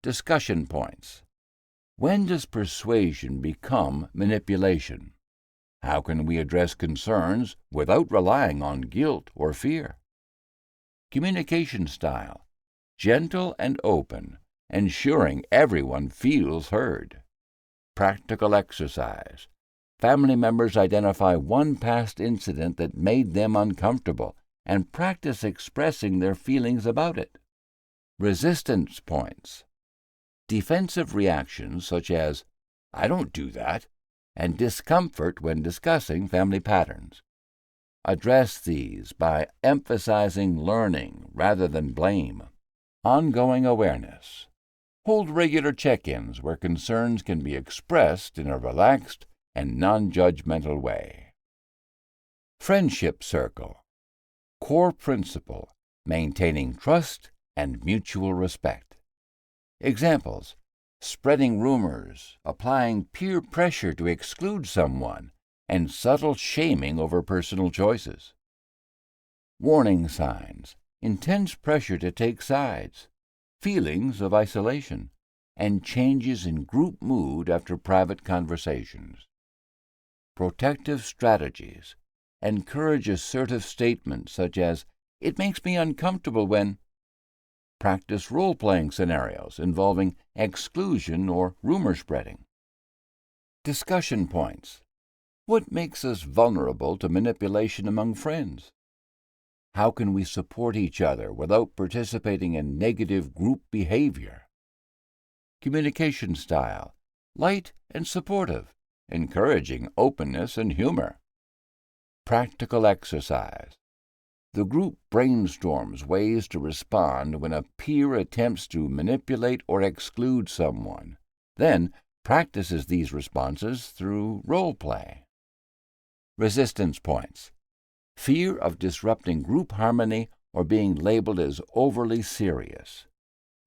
Speaker 1: Discussion points. When does persuasion become manipulation? How can we address concerns without relying on guilt or fear? Communication style: gentle and open, ensuring everyone feels heard. Practical exercise: family members identify one past incident that made them uncomfortable and practice expressing their feelings about it. Resistance points: defensive reactions such as, "I don't do that," and discomfort when discussing family patterns. Address these by emphasizing learning rather than blame. Ongoing awareness: hold regular check-ins where concerns can be expressed in a relaxed and non-judgmental way. Friendship circle. Core principle: maintaining trust and mutual respect. Examples: spreading rumors, applying peer pressure to exclude someone, and subtle shaming over personal choices. Warning signs: intense pressure to take sides, feelings of isolation, and changes in group mood after private conversations. Protective strategies: encourage assertive statements such as, "It makes me uncomfortable when..." Practice role-playing scenarios involving exclusion or rumor spreading. Discussion points: what makes us vulnerable to manipulation among friends? How can we support each other without participating in negative group behavior? Communication style: light and supportive, encouraging openness and humor. Practical exercise: the group brainstorms ways to respond when a peer attempts to manipulate or exclude someone, then practices these responses through role play. Resistance points: fear of disrupting group harmony or being labeled as overly serious.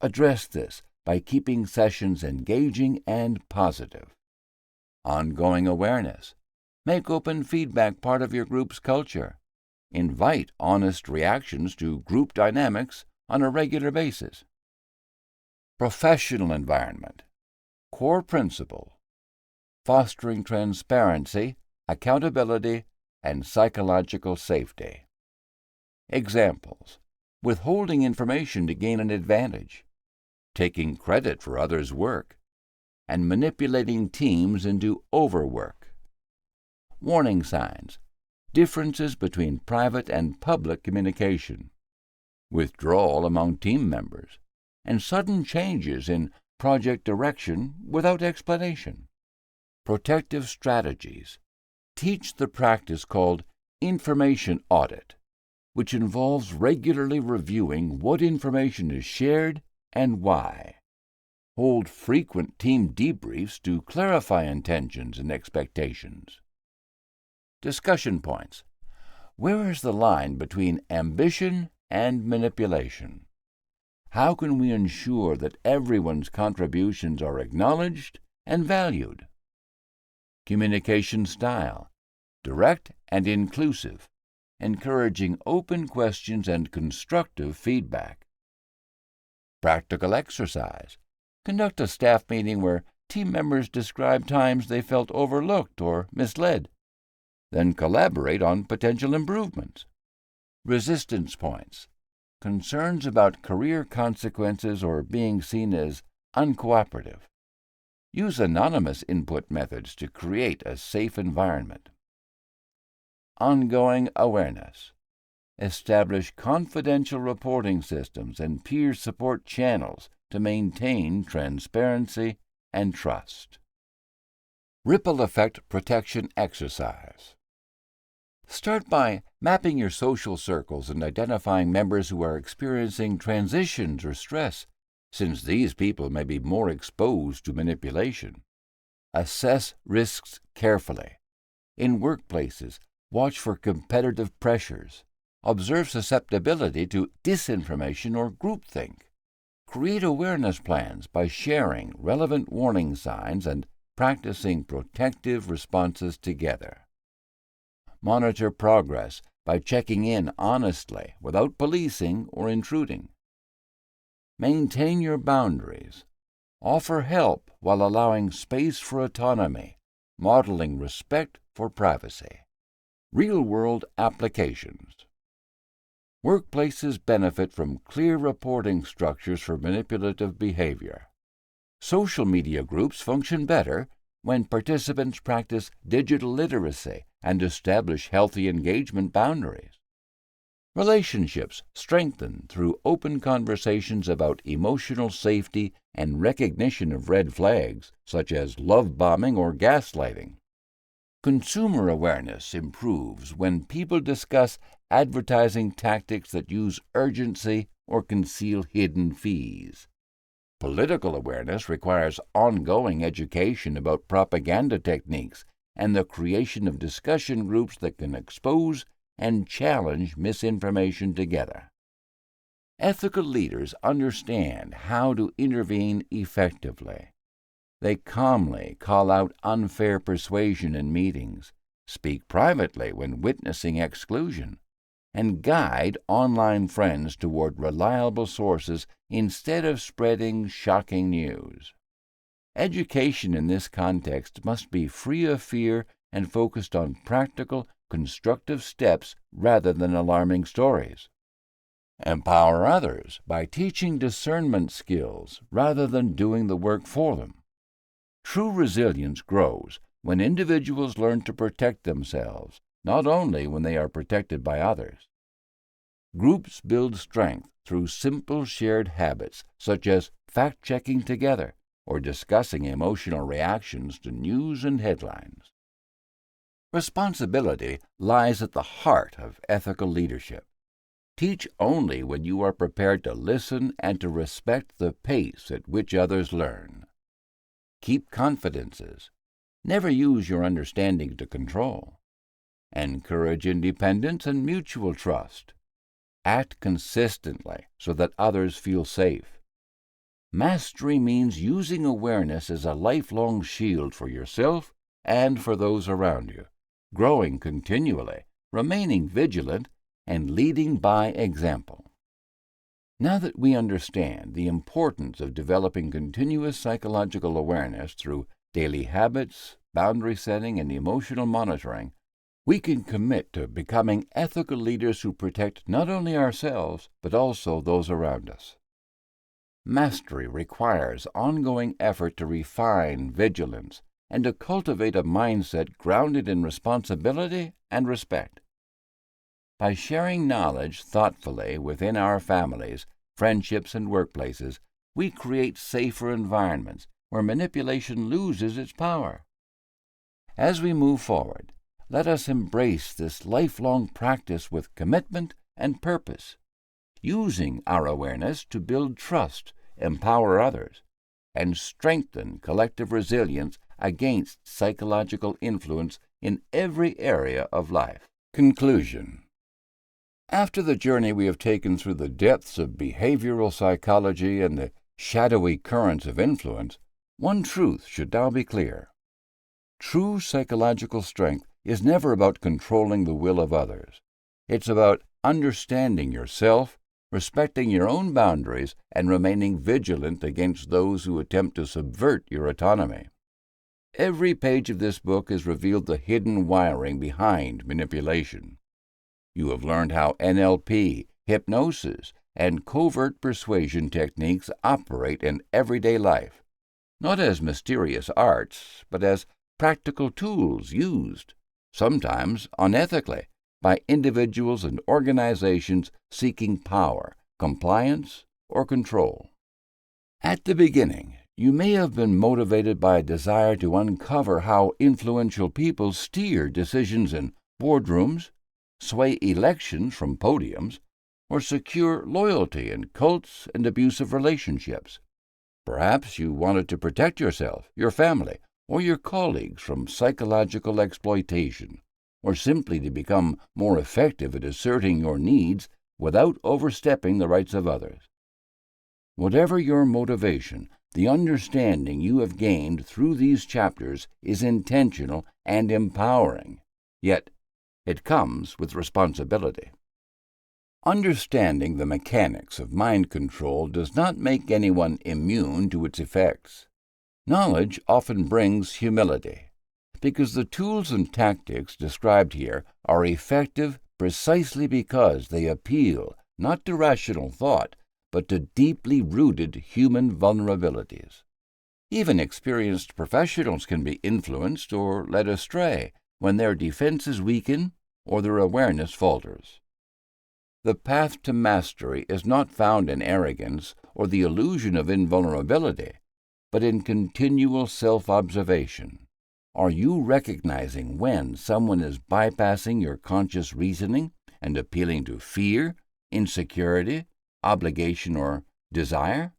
Speaker 1: Address this by keeping sessions engaging and positive. Ongoing awareness: make open feedback part of your group's culture. Invite honest reactions to group dynamics on a regular basis. Professional environment: core principle: fostering transparency, accountability, and psychological safety. Examples: withholding information to gain an advantage, taking credit for others' work, and manipulating teams into overwork. Warning signs: differences between private and public communication, withdrawal among team members, and sudden changes in project direction without explanation. Protective strategies: teach the practice called information audit, which involves regularly reviewing what information is shared and why. Hold frequent team debriefs to clarify intentions and expectations. Discussion points: where is the line between ambition and manipulation? How can we ensure that everyone's contributions are acknowledged and valued? Communication style: direct and inclusive, encouraging open questions and constructive feedback. Practical exercise: conduct a staff meeting where team members describe times they felt overlooked or misled. Then collaborate on potential improvements. Resistance points: concerns about career consequences or being seen as uncooperative. Use anonymous input methods to create a safe environment. Ongoing awareness: establish confidential reporting systems and peer support channels to maintain transparency and trust. Ripple effect protection exercise: start by mapping your social circles and identifying members who are experiencing transitions or stress, since these people may be more exposed to manipulation. Assess risks carefully. In workplaces, watch for competitive pressures. Observe susceptibility to disinformation or groupthink. Create awareness plans by sharing relevant warning signs and practicing protective responses together. Monitor progress by checking in honestly without policing or intruding. Maintain your boundaries. Offer help while allowing space for autonomy, modeling respect for privacy. Real-world applications: workplaces benefit from clear reporting structures for manipulative behavior. Social media groups function better when participants practice digital literacy and establish healthy engagement boundaries. Relationships strengthen through open conversations about emotional safety and recognition of red flags, such as love bombing or gaslighting. Consumer awareness improves when people discuss advertising tactics that use urgency or conceal hidden fees. Political awareness requires ongoing education about propaganda techniques and the creation of discussion groups that can expose and challenge misinformation together. Ethical leaders understand how to intervene effectively. They calmly call out unfair persuasion in meetings, speak privately when witnessing exclusion, and guide online friends toward reliable sources instead of spreading shocking news. Education in this context must be free of fear and focused on practical, constructive steps rather than alarming stories. Empower others by teaching discernment skills rather than doing the work for them. True resilience grows when individuals learn to protect themselves, not only when they are protected by others. Groups build strength through simple shared habits, such as fact-checking together or discussing emotional reactions to news and headlines. Responsibility lies at the heart of ethical leadership. Teach only when you are prepared to listen and to respect the pace at which others learn. Keep confidences. Never use your understanding to control. Encourage independence and mutual trust. Act consistently so that others feel safe. Mastery means using awareness as a lifelong shield for yourself and for those around you, growing continually, remaining vigilant, and leading by example. Now that we understand the importance of developing continuous psychological awareness through daily habits, boundary setting, and emotional monitoring, we can commit to becoming ethical leaders who protect not only ourselves, but also those around us. Mastery requires ongoing effort to refine vigilance and to cultivate a mindset grounded in responsibility and respect. By sharing knowledge thoughtfully within our families, friendships, and workplaces, we create safer environments where manipulation loses its power. As we move forward, let us embrace this lifelong practice with commitment and purpose, using our awareness to build trust, empower others, and strengthen collective resilience against psychological influence in every area of life. Conclusion. After the journey we have taken through the depths of behavioral psychology and the shadowy currents of influence, one truth should now be clear. True psychological strength is never about controlling the will of others. It's about understanding yourself, respecting your own boundaries, and remaining vigilant against those who attempt to subvert your autonomy. Every page of this book has revealed the hidden wiring behind manipulation. You have learned how NLP, hypnosis, and covert persuasion techniques operate in everyday life, not as mysterious arts, but as practical tools used, sometimes unethically, by individuals and organizations seeking power, compliance, or control. At the beginning, you may have been motivated by a desire to uncover how influential people steer decisions in boardrooms, sway elections from podiums, or secure loyalty in cults and abusive relationships. Perhaps you wanted to protect yourself, your family, or your colleagues from psychological exploitation, or simply to become more effective at asserting your needs without overstepping the rights of others. Whatever your motivation, the understanding you have gained through these chapters is intentional and empowering, yet it comes with responsibility. Understanding the mechanics of mind control does not make anyone immune to its effects. Knowledge often brings humility, because the tools and tactics described here are effective precisely because they appeal not to rational thought, but to deeply rooted human vulnerabilities. Even experienced professionals can be influenced or led astray when their defenses weaken or their awareness falters. The path to mastery is not found in arrogance or the illusion of invulnerability, but in continual self-observation. Are you recognizing when someone is bypassing your conscious reasoning and appealing to fear, insecurity, obligation, or desire?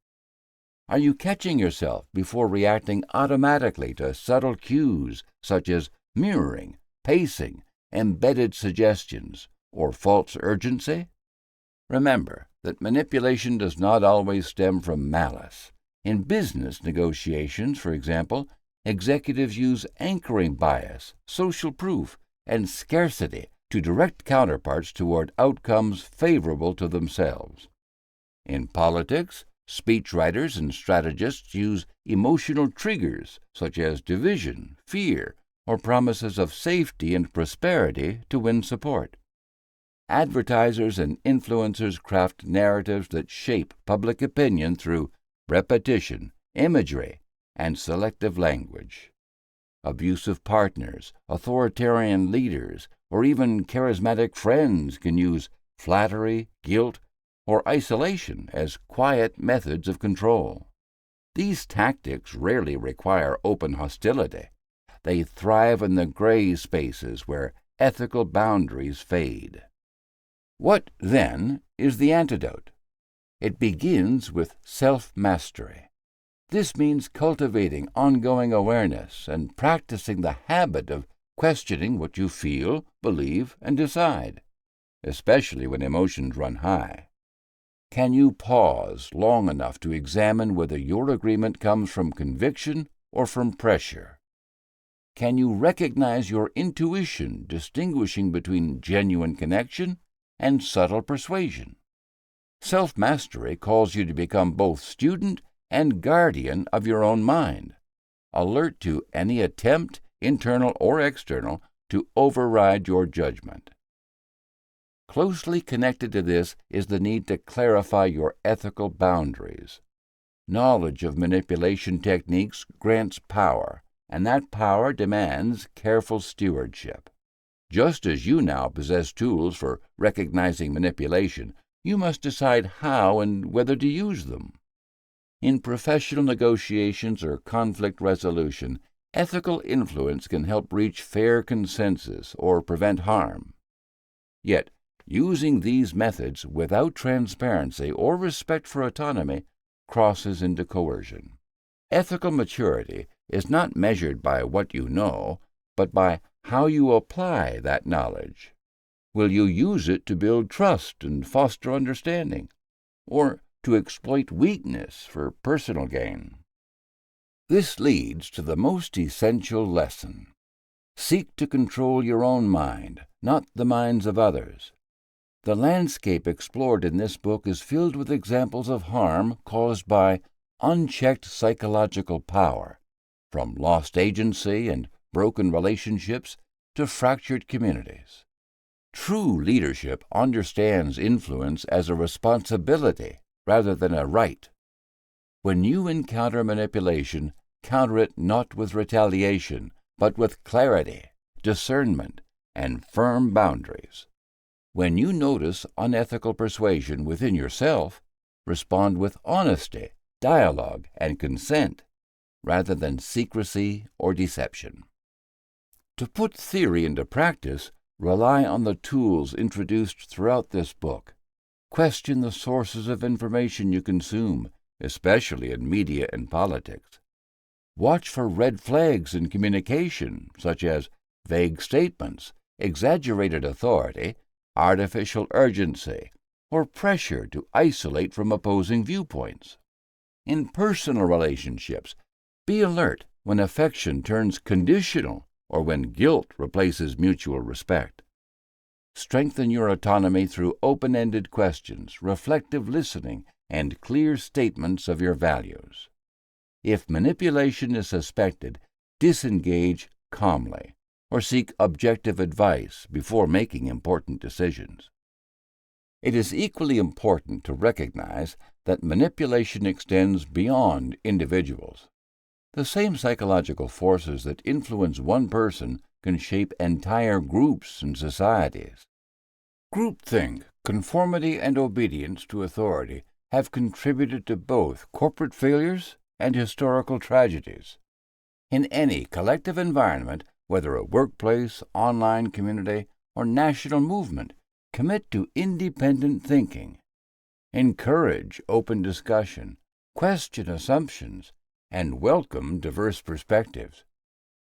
Speaker 1: Are you catching yourself before reacting automatically to subtle cues such as mirroring, pacing, embedded suggestions, or false urgency? Remember that manipulation does not always stem from malice. In business negotiations, for example, executives use anchoring bias, social proof, and scarcity to direct counterparts toward outcomes favorable to themselves. In politics, speechwriters and strategists use emotional triggers such as division, fear, or promises of safety and prosperity to win support. Advertisers and influencers craft narratives that shape public opinion through repetition, imagery, and selective language. Abusive partners, authoritarian leaders, or even charismatic friends can use flattery, guilt, or isolation as quiet methods of control. These tactics rarely require open hostility. They thrive in the gray spaces where ethical boundaries fade. What, then, is the antidote? It begins with self-mastery. This means cultivating ongoing awareness and practicing the habit of questioning what you feel, believe, and decide, especially when emotions run high. Can you pause long enough to examine whether your agreement comes from conviction or from pressure? Can you recognize your intuition distinguishing between genuine connection and subtle persuasion? Self-mastery calls you to become both student and guardian of your own mind, alert to any attempt, internal or external, to override your judgment. Closely connected to this is the need to clarify your ethical boundaries. Knowledge of manipulation techniques grants power, and that power demands careful stewardship. Just as you now possess tools for recognizing manipulation, you must decide how and whether to use them. In professional negotiations or conflict resolution, ethical influence can help reach fair consensus or prevent harm. Yet, using these methods without transparency or respect for autonomy crosses into coercion. Ethical maturity is not measured by what you know, but by how you apply that knowledge. Will you use it to build trust and foster understanding, or to exploit weakness for personal gain? This leads to the most essential lesson. Seek to control your own mind, not the minds of others. The landscape explored in this book is filled with examples of harm caused by unchecked psychological power, from lost agency and broken relationships to fractured communities. True leadership understands influence as a responsibility rather than a right. When you encounter manipulation, counter it not with retaliation, but with clarity, discernment, and firm boundaries. When you notice unethical persuasion within yourself, respond with honesty, dialogue, and consent, rather than secrecy or deception. To put theory into practice, rely on the tools introduced throughout this book. Question the sources of information you consume, especially in media and politics. Watch for red flags in communication, such as vague statements, exaggerated authority, artificial urgency, or pressure to isolate from opposing viewpoints. In personal relationships, be alert when affection turns conditional or when guilt replaces mutual respect. Strengthen your autonomy through open-ended questions, reflective listening, and clear statements of your values. If manipulation is suspected, disengage calmly, or seek objective advice before making important decisions. It is equally important to recognize that manipulation extends beyond individuals. The same psychological forces that influence one person can shape entire groups and societies. Groupthink, conformity, and obedience to authority have contributed to both corporate failures and historical tragedies. In any collective environment, whether a workplace, online community, or national movement, commit to independent thinking. Encourage open discussion, question assumptions, and welcome diverse perspectives.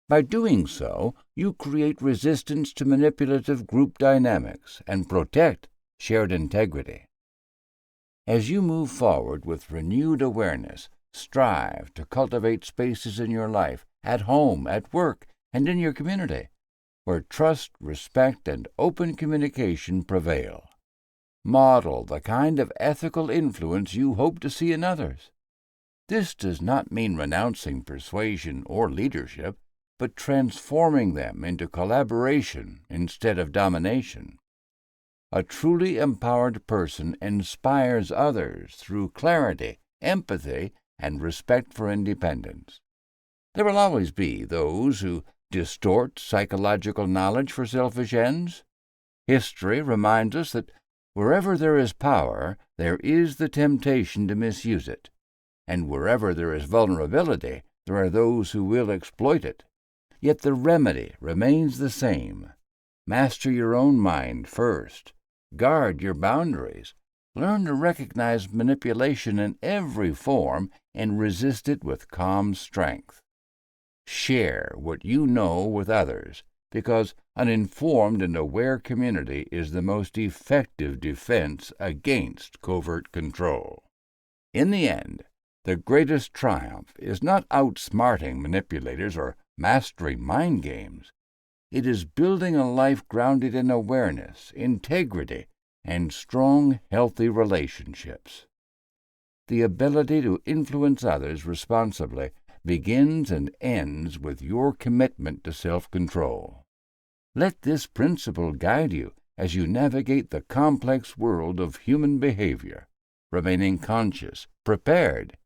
Speaker 1: By doing so, you create resistance to manipulative group dynamics and protect shared integrity. As you move forward with renewed awareness, strive to cultivate spaces in your life, at home, at work, and in your community, where trust, respect, and open communication prevail. Model the kind of ethical influence you hope to see in others. This does not mean renouncing persuasion or leadership, but transforming them into collaboration instead of domination. A truly empowered person inspires others through clarity, empathy, and respect for independence. There will always be those who distort psychological knowledge for selfish ends. History reminds us that wherever there is power, there is the temptation to misuse it, and wherever there is vulnerability, there are those who will exploit it. Yet the remedy remains the same. Master your own mind first. Guard your boundaries. Learn to recognize manipulation in every form and resist it with calm strength. Share what you know with others, because an informed and aware community is the most effective defense against covert control. In the end, the greatest triumph is not outsmarting manipulators or mastering mind games. It is building a life grounded in awareness, integrity, and strong, healthy relationships. The ability to influence others responsibly begins and ends with your commitment to self-control. Let this principle guide you as you navigate the complex world of human behavior, remaining conscious, prepared,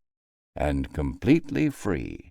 Speaker 1: and completely free.